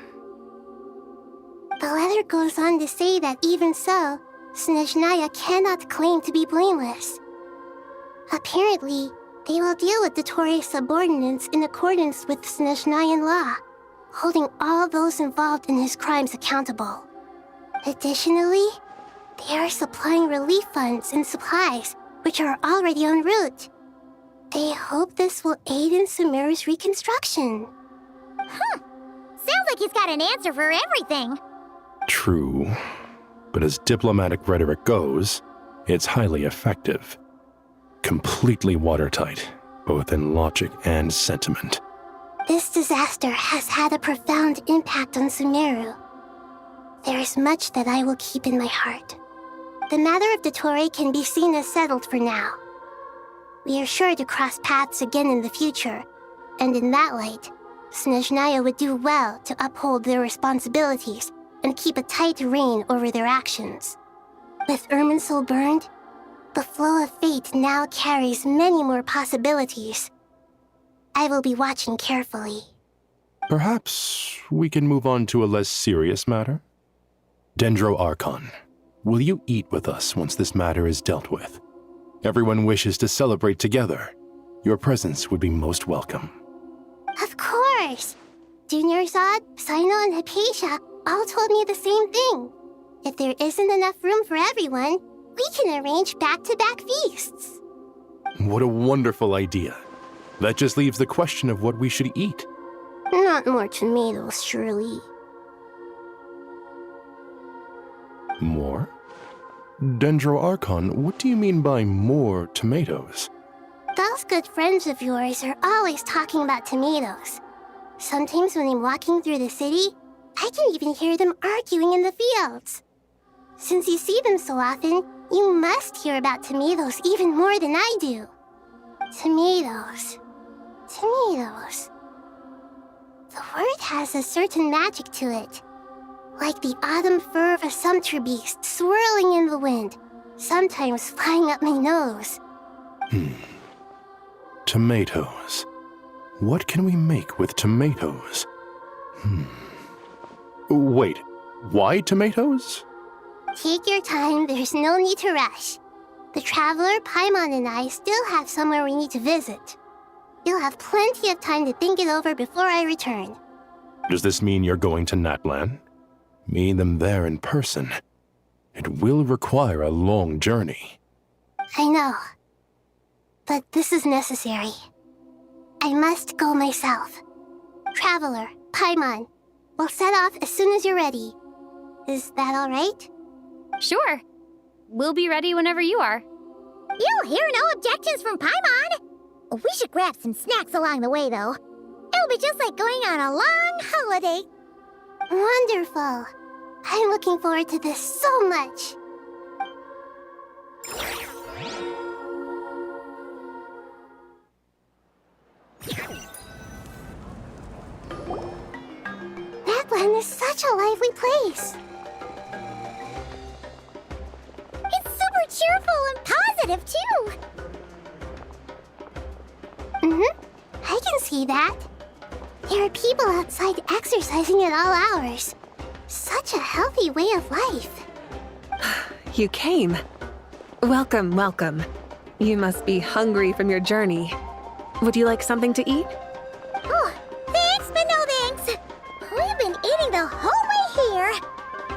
letter goes on to say that even so, Snezhnaya cannot claim to be blameless. Apparently, they will deal with Dottore's subordinates in accordance with Snezhnayan law, holding all those involved in his crimes accountable. Additionally, they are supplying relief funds and supplies, which are already en route. They hope this will aid in Sumeru's reconstruction. Sounds like he's got an answer for everything. True. But as diplomatic rhetoric goes, it's highly effective. Completely watertight, both in logic and sentiment. This disaster has had a profound impact on Sumeru. There is much that I will keep in my heart. The matter of Dottore can be seen as settled for now. We are sure to cross paths again in the future, and in that light, Snezhnaya would do well to uphold their responsibilities and keep a tight rein over their actions. With Irminsul burned, the flow of fate now carries many more possibilities. I will be watching carefully. Perhaps we can move on to a less serious matter? Dendro Archon, will you eat with us once this matter is dealt with? Everyone wishes to celebrate together. Your presence would be most welcome. Of course! Junior Zod, Sino, and Hypatia all told me the same thing. If there isn't enough room for everyone, we can arrange back-to-back feasts. What a wonderful idea. That just leaves the question of what we should eat. Not more tomatoes, surely. More? Dendro Archon, what do you mean by more tomatoes? Those good friends of yours are always talking about tomatoes. Sometimes when I'm walking through the city, I can even hear them arguing in the fields. Since you see them so often, you must hear about tomatoes even more than I do. Tomatoes. Tomatoes. The word has a certain magic to it. Like the autumn fur of a sumpter beast swirling in the wind, sometimes flying up my nose. Tomatoes. What can we make with tomatoes? Wait, why tomatoes? Take your time, there's no need to rush. The traveler, Paimon, and I still have somewhere we need to visit. You'll have plenty of time to think it over before I return. Does this mean you're going to Natlan? Meeting them there in person. It will require a long journey. I know. But this is necessary. I must go myself. Traveler, Paimon, we'll set off as soon as you're ready. Is that all right? Sure. We'll be ready whenever you are. You'll hear no objections from Paimon. We should grab some snacks along the way, though. It'll be just like going on a long holiday. Wonderful. I'm looking forward to this so much. Natlan is such a lively place. It's super cheerful and positive, too. I can see that. There are people outside exercising at all hours. Such a healthy way of life. You came. Welcome, welcome. You must be hungry from your journey. Would you like something to eat? Oh, thanks, but no thanks. We've been eating the whole way here.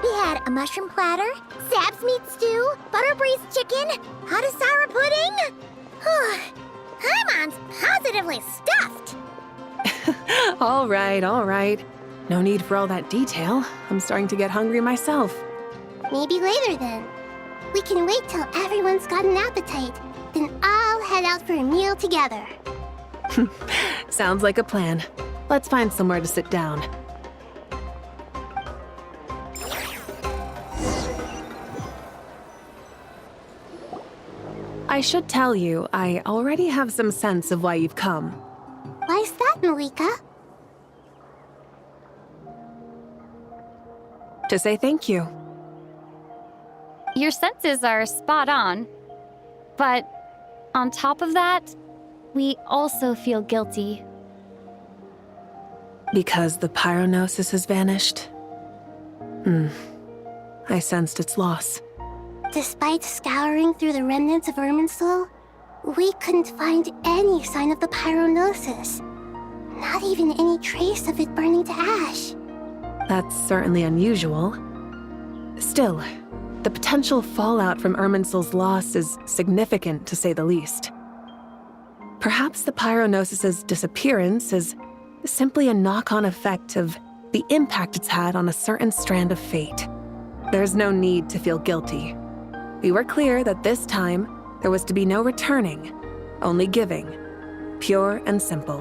We had a mushroom platter, Sab's meat stew, butter braised chicken, Hadasara pudding. Paimon's positively stuffed. All right, all right. No need for all that detail. I'm starting to get hungry myself. Maybe later then. We can wait till everyone's got an appetite, then all head out for a meal together. Sounds like a plan. Let's find somewhere to sit down. I should tell you, I already have some sense of why you've come. Why's that, Malika? To say thank you. Your senses are spot on. But on top of that, we also feel guilty. Because the pyronosis has vanished? I sensed its loss. Despite scouring through the remnants of Irminsul, we couldn't find any sign of the pyronosis. Not even any trace of it burning to ash. That's certainly unusual. Still, the potential fallout from Irminsul's loss is significant, to say the least. Perhaps the pyronosis's disappearance is simply a knock-on effect of the impact it's had on a certain strand of fate. There's no need to feel guilty. We were clear that this time, there was to be no returning, only giving. Pure and simple.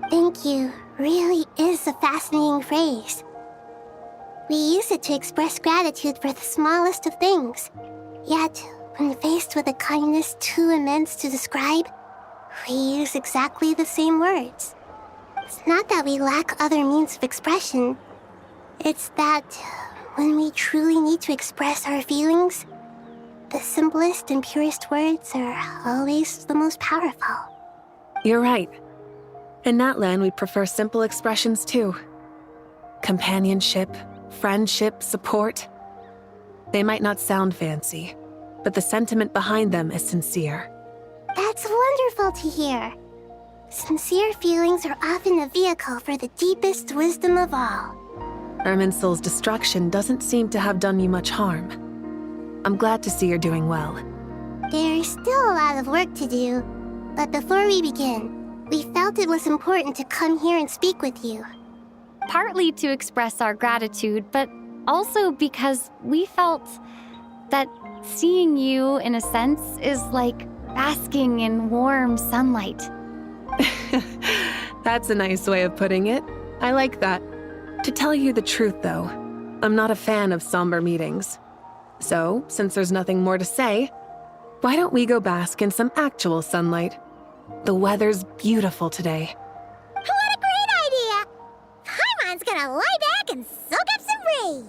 Thank you really is a fascinating phrase. We use it to express gratitude for the smallest of things. Yet, when faced with a kindness too immense to describe, we use exactly the same words. It's not that we lack other means of expression. It's that when we truly need to express our feelings, the simplest and purest words are always the most powerful. You're right. In Natlan, we prefer simple expressions too. Companionship, friendship, support. They might not sound fancy, but the sentiment behind them is sincere. That's wonderful to hear. Sincere feelings are often a vehicle for the deepest wisdom of all. Irminsul's destruction doesn't seem to have done you much harm. I'm glad to see you're doing well. There's still a lot of work to do, but before we begin, we felt it was important to come here and speak with you. Partly to express our gratitude, but also because we felt that seeing you, in a sense, is like basking in warm sunlight. That's a nice way of putting it. I like that. To tell you the truth, though, I'm not a fan of somber meetings. So, since there's nothing more to say, why don't we go bask in some actual sunlight? The weather's beautiful today. What a great idea! Paimon's gonna lie back and soak up some rays.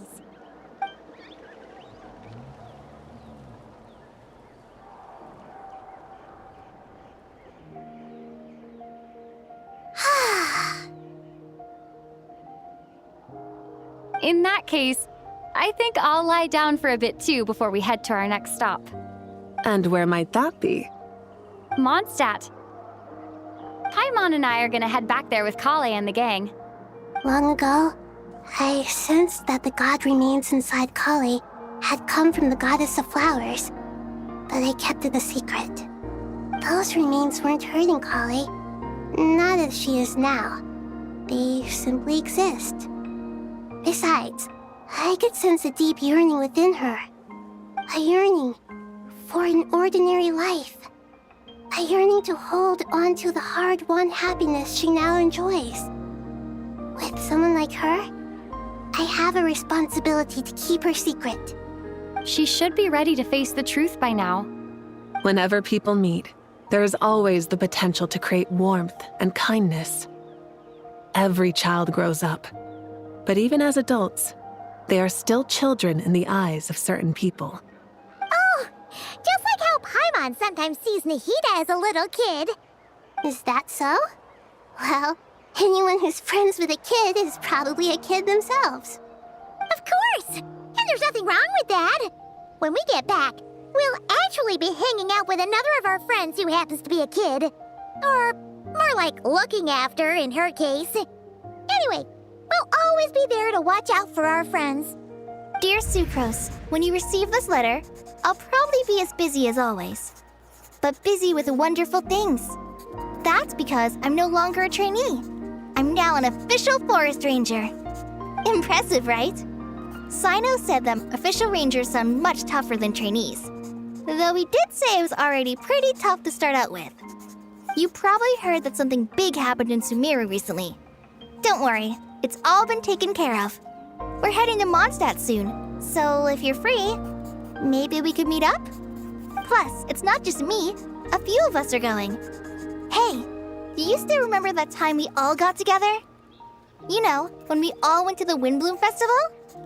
In that case, I think I'll lie down for a bit too before we head to our next stop. And where might that be? Mondstadt. Paimon and I are gonna head back there with Kale and the gang. Long ago, I sensed that the god remains inside Kale had come from the goddess of flowers, but I kept it a secret. Those remains weren't hurting Kale, not as she is now. They simply exist. Besides, I could sense a deep yearning within her. A yearning for an ordinary life. A yearning to hold on to the hard-won happiness she now enjoys. With someone like her, I have a responsibility to keep her secret. She should be ready to face the truth by now. Whenever people meet, there is always the potential to create warmth and kindness. Every child grows up. But even as adults, they are still children in the eyes of certain people. Oh, just like how Paimon sometimes sees Nahida as a little kid. Is that so? Well, anyone who's friends with a kid is probably a kid themselves. Of course! And there's nothing wrong with that. When we get back, we'll actually be hanging out with another of our friends who happens to be a kid. Or more like looking after, in her case. Anyway, we'll always be there to watch out for our friends. Dear Sucrose, when you receive this letter, I'll probably be as busy as always. But busy with wonderful things. That's because I'm no longer a trainee. I'm now an official forest ranger. Impressive, right? Sino said them official rangers sound much tougher than trainees. Though he did say it was already pretty tough to start out with. You probably heard that something big happened in Sumeru recently. Don't worry, it's all been taken care of. We're heading to Mondstadt soon, so if you're free, maybe we could meet up? Plus, it's not just me, a few of us are going. Hey, do you still remember that time we all got together? You know, when we all went to the Windbloom Festival?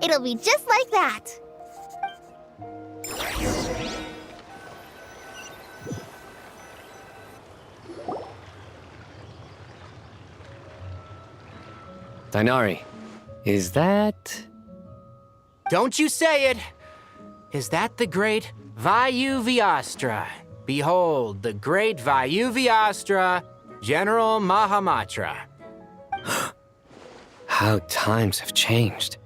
It'll be just like that. Dainari, is that... Don't you say it! Is that the great Vayu-Vyastra? Behold, the great Vayu-Vyastra, General Mahamatra. How times have changed.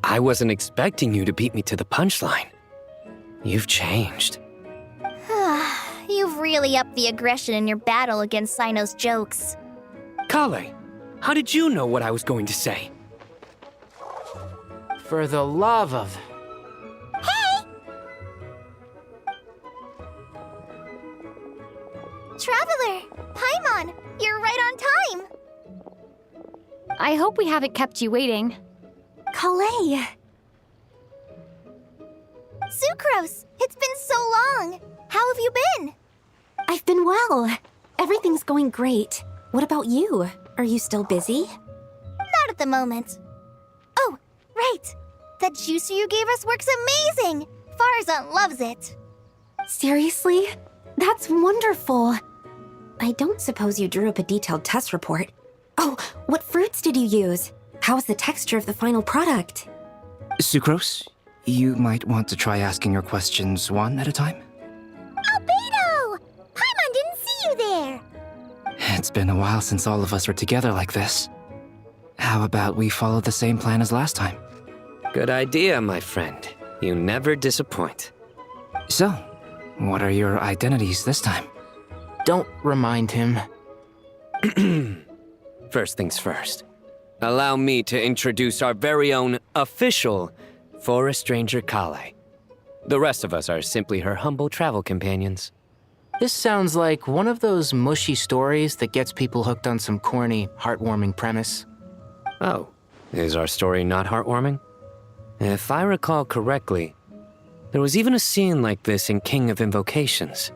I wasn't expecting you to beat me to the punchline. You've changed. You've really upped the aggression in your battle against Sino's jokes. Kale, how did you know what I was going to say? For the love of... Hey! Traveler! Paimon! You're right on time! I hope we haven't kept you waiting. Kalei! Sucrose! It's been so long! How have you been? I've been well. Everything's going great. What about you? Are you still busy? Not at the moment. Oh, right! That juicer you gave us works amazing! Farzan loves it. Seriously? That's wonderful. I don't suppose you drew up a detailed test report. Oh, what fruits did you use? How's the texture of the final product? Sucrose, you might want to try asking your questions one at a time. Albedo! Paimon didn't see you there! It's been a while since all of us were together like this. How about we follow the same plan as last time? Good idea, my friend. You never disappoint. So, what are your identities this time? Don't remind him. First things first. Allow me to introduce our very own official Forest Ranger Kale. The rest of us are simply her humble travel companions. This sounds like one of those mushy stories that gets people hooked on some corny, heartwarming premise. Oh, is our story not heartwarming? If I recall correctly, there was even a scene like this in King of Invocations.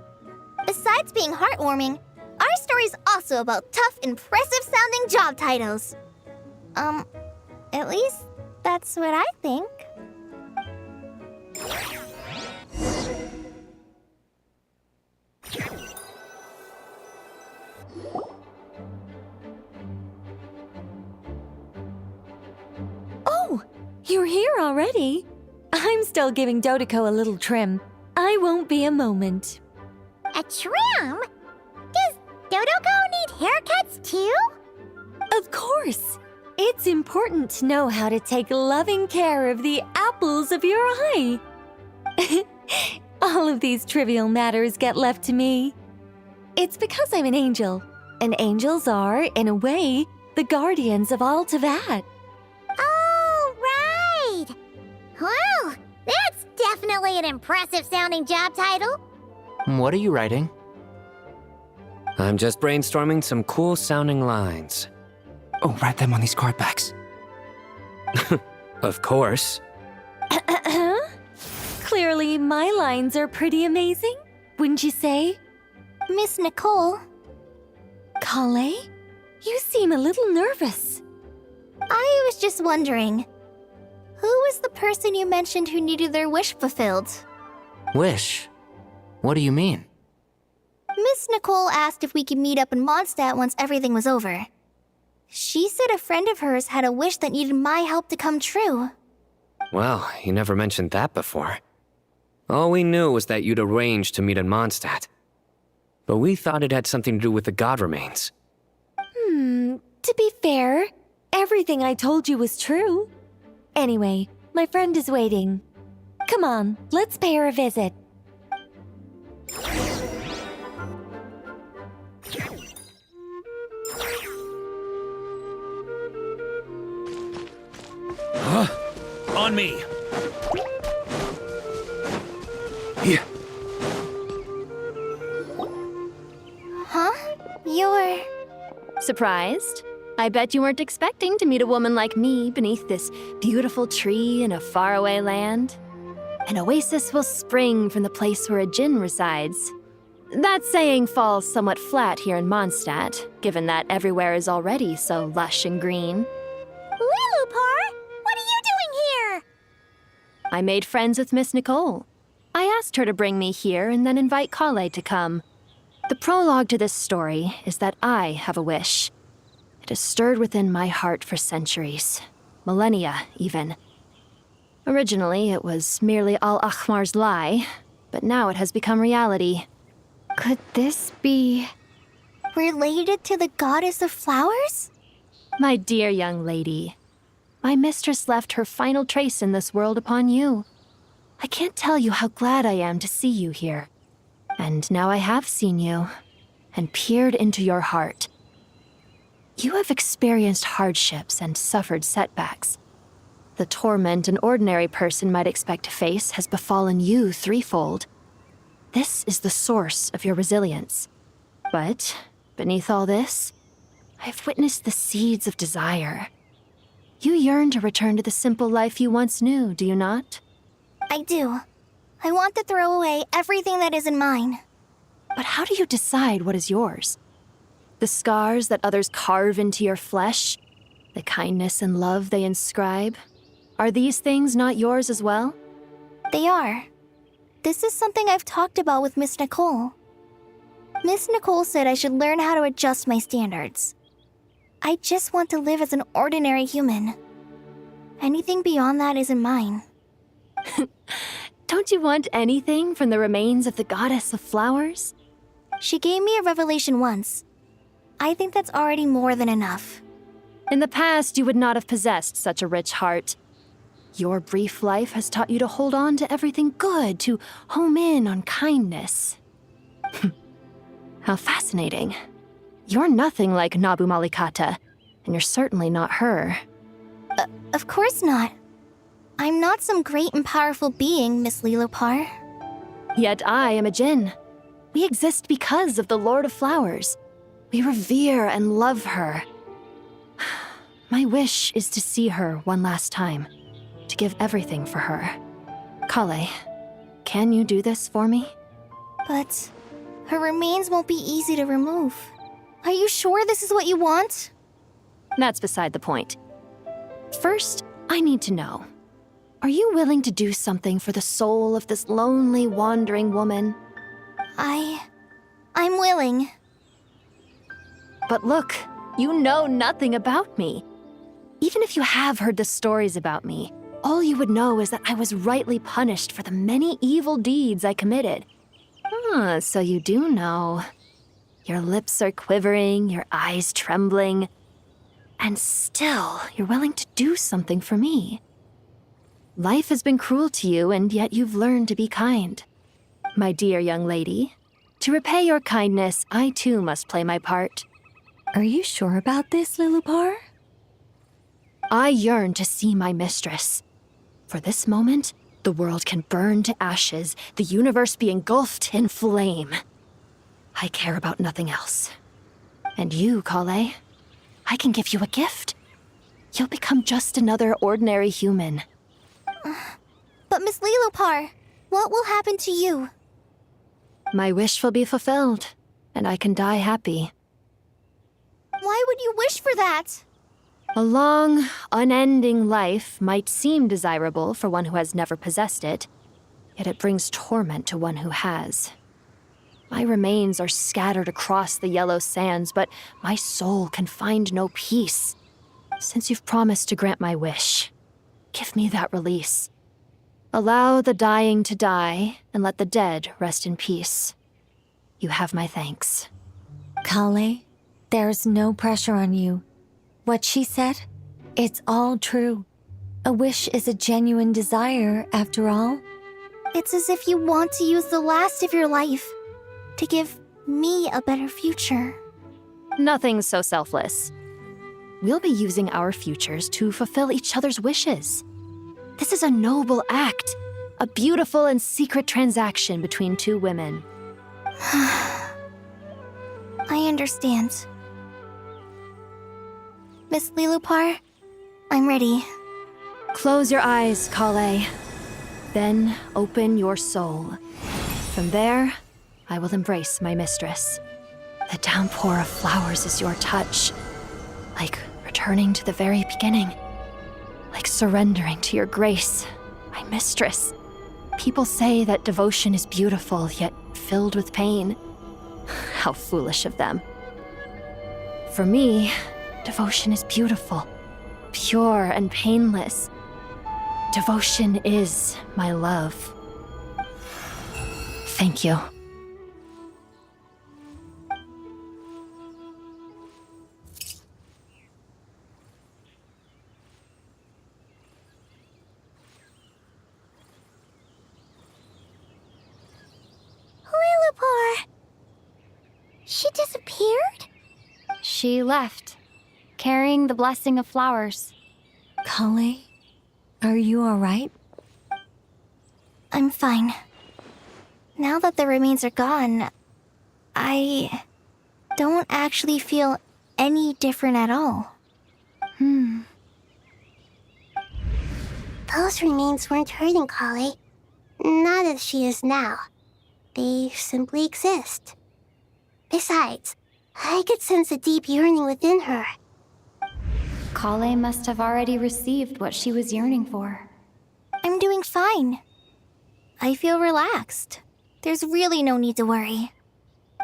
Besides being heartwarming, our story's also about tough, impressive-sounding job titles. At least that's what I think. Oh, you're here already? I'm still giving Dodeko a little trim. I won't be a moment. A trim? Does Dodoko need haircuts too? Of course. It's important to know how to take loving care of the apples of your eye. All of these trivial matters get left to me. It's because I'm an angel, and angels are, in a way, the guardians of all Teyvat. Oh, right! Well, that's definitely an impressive-sounding job title. What are you writing? I'm just brainstorming some cool-sounding lines. Oh, write them on these card backs. Of course. Clearly, my lines are pretty amazing, wouldn't you say? Miss Nicole. Kale? You seem a little nervous. I was just wondering, who was the person you mentioned who needed their wish fulfilled? Wish? What do you mean? Miss Nicole asked if we could meet up in Mondstadt once everything was over. She said a friend of hers had a wish that needed my help to come true. Well, you never mentioned that before. All we knew was that you'd arranged to meet in Mondstadt. But we thought it had something to do with the god remains. To be fair, everything I told you was true. Anyway, my friend is waiting. Come on, let's pay her a visit. On me! Here. Huh? You're... Surprised? I bet you weren't expecting to meet a woman like me beneath this beautiful tree in a faraway land. An oasis will spring from the place where a djinn resides. That saying falls somewhat flat here in Mondstadt, given that everywhere is already so lush and green. Lilupar, what are you doing here? I made friends with Miss Nicole. I asked her to bring me here and then invite Kale to come. The prologue to this story is that I have a wish. It has stirred within my heart for centuries, millennia even. Originally, it was merely Al-Ahmar's lie, but now it has become reality. Could this be... related to the goddess of flowers? My dear young lady, my mistress left her final trace in this world upon you. I can't tell you how glad I am to see you here. And now I have seen you, and peered into your heart. You have experienced hardships and suffered setbacks. The torment an ordinary person might expect to face has befallen you threefold. This is the source of your resilience. But, beneath all this, I've witnessed the seeds of desire. You yearn to return to the simple life you once knew, do you not? I do. I want to throw away everything that isn't mine. But how do you decide what is yours? The scars that others carve into your flesh? The kindness and love they inscribe? Are these things not yours as well? They are. This is something I've talked about with Miss Nicole. Miss Nicole said I should learn how to adjust my standards. I just want to live as an ordinary human. Anything beyond that isn't mine. Don't you want anything from the remains of the goddess of flowers? She gave me a revelation once. I think that's already more than enough. In the past, you would not have possessed such a rich heart. Your brief life has taught you to hold on to everything good, to home in on kindness. How fascinating. You're nothing like Nabu Malikata, and you're certainly not her. Of course not. I'm not some great and powerful being, Miss Lilupar. Yet I am a djinn. We exist because of the Lord of Flowers. We revere and love her. My wish is to see her one last time, to give everything for her. Kale, can you do this for me? But her remains won't be easy to remove. Are you sure this is what you want? That's beside the point. First, I need to know. Are you willing to do something for the soul of this lonely, wandering woman? I'm willing. But look, you know nothing about me. Even if you have heard the stories about me, all you would know is that I was rightly punished for the many evil deeds I committed. Ah, so you do know. Your lips are quivering, your eyes trembling, and still you're willing to do something for me. Life has been cruel to you, and yet you've learned to be kind. My dear young lady, to repay your kindness, I too must play my part. Are you sure about this, Lilupar? I yearn to see my mistress. For this moment, the world can burn to ashes, the universe be engulfed in flame. I care about nothing else. And you, Kale, I can give you a gift. You'll become just another ordinary human. But Miss Lilupar, what will happen to you? My wish will be fulfilled, and I can die happy. Why would you wish for that? A long, unending life might seem desirable for one who has never possessed it, yet it brings torment to one who has. My remains are scattered across the yellow sands, but my soul can find no peace. Since you've promised to grant my wish, give me that release. Allow the dying to die, and let the dead rest in peace. You have my thanks. Kale, there's no pressure on you. What she said, it's all true. A wish is a genuine desire, after all. It's as if you want to use the last of your life to give me a better future. Nothing's so selfless. We'll be using our futures to fulfill each other's wishes. This is a noble act. A beautiful and secret transaction between two women. I understand. Miss Lilupar, I'm ready. Close your eyes, Kale. Then open your soul. From there, I will embrace my mistress. The downpour of flowers is your touch. Like returning to the very beginning. Like surrendering to your grace, my mistress. People say that devotion is beautiful, yet filled with pain. How foolish of them. For me, devotion is beautiful, pure and painless. Devotion is my love. Thank you. Lilupar! She disappeared? She left, carrying the blessing of flowers. Kale, are you alright? I'm fine. Now that the remains are gone, I don't actually feel any different at all. Those remains weren't hurting Kale. Not as she is now. They simply exist. Besides, I could sense a deep yearning within her. Kale must have already received what she was yearning for. I'm doing fine. I feel relaxed. There's really no need to worry.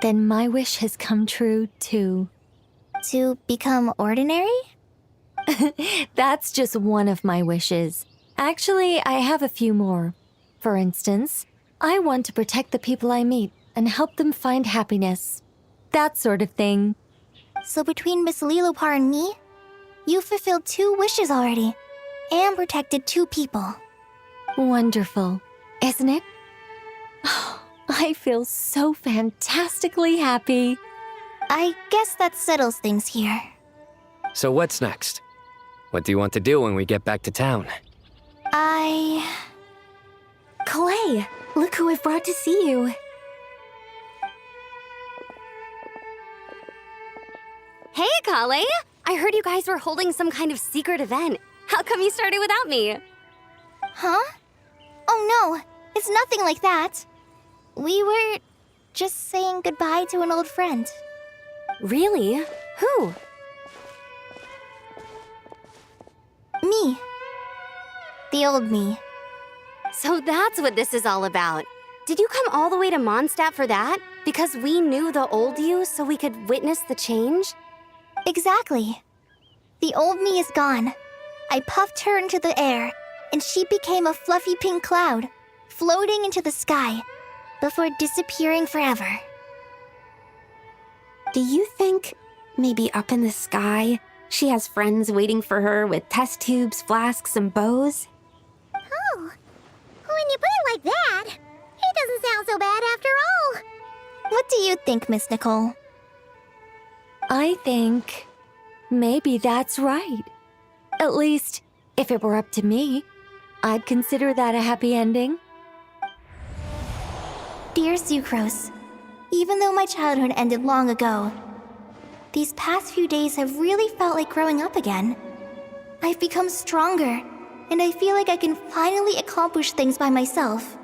Then my wish has come true, too. To become ordinary? That's just one of my wishes. Actually, I have a few more. For instance, I want to protect the people I meet and help them find happiness. That sort of thing. So between Miss Lilupar and me, you fulfilled 2 wishes already, and protected 2 people. Wonderful, isn't it? Oh, I feel so fantastically happy. I guess that settles things here. So what's next? What do you want to do when we get back to town? Clay, look who I've brought to see you. Hey, Kale! I heard you guys were holding some kind of secret event. How come you started without me? Huh? Oh no, it's nothing like that. We were just saying goodbye to an old friend. Really? Who? Me. The old me. So that's what this is all about. Did you come all the way to Mondstadt for that? Because we knew the old you so we could witness the change? Exactly. The old me is gone. I puffed her into the air, and she became a fluffy pink cloud, floating into the sky, before disappearing forever. Do you think, maybe up in the sky, she has friends waiting for her with test tubes, flasks, and bows? Oh, when you put it like that, it doesn't sound so bad after all. What do you think, Miss Nicole? I think maybe that's right. At least, if it were up to me, I'd consider that a happy ending. Dear Sucrose, even though my childhood ended long ago, these past few days have really felt like growing up again. I've become stronger, and I feel like I can finally accomplish things by myself.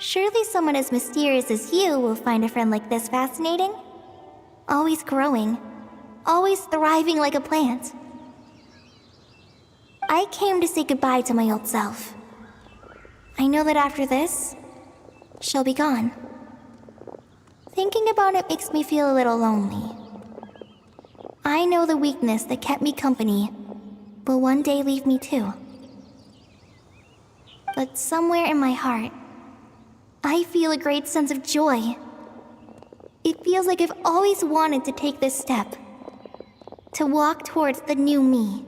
Surely someone as mysterious as you will find a friend like this fascinating. Always growing, always thriving like a plant. I came to say goodbye to my old self. I know that after this, she'll be gone. Thinking about it makes me feel a little lonely. I know the weakness that kept me company will one day leave me too. But somewhere in my heart, I feel a great sense of joy. It feels like I've always wanted to take this step, to walk towards the new me.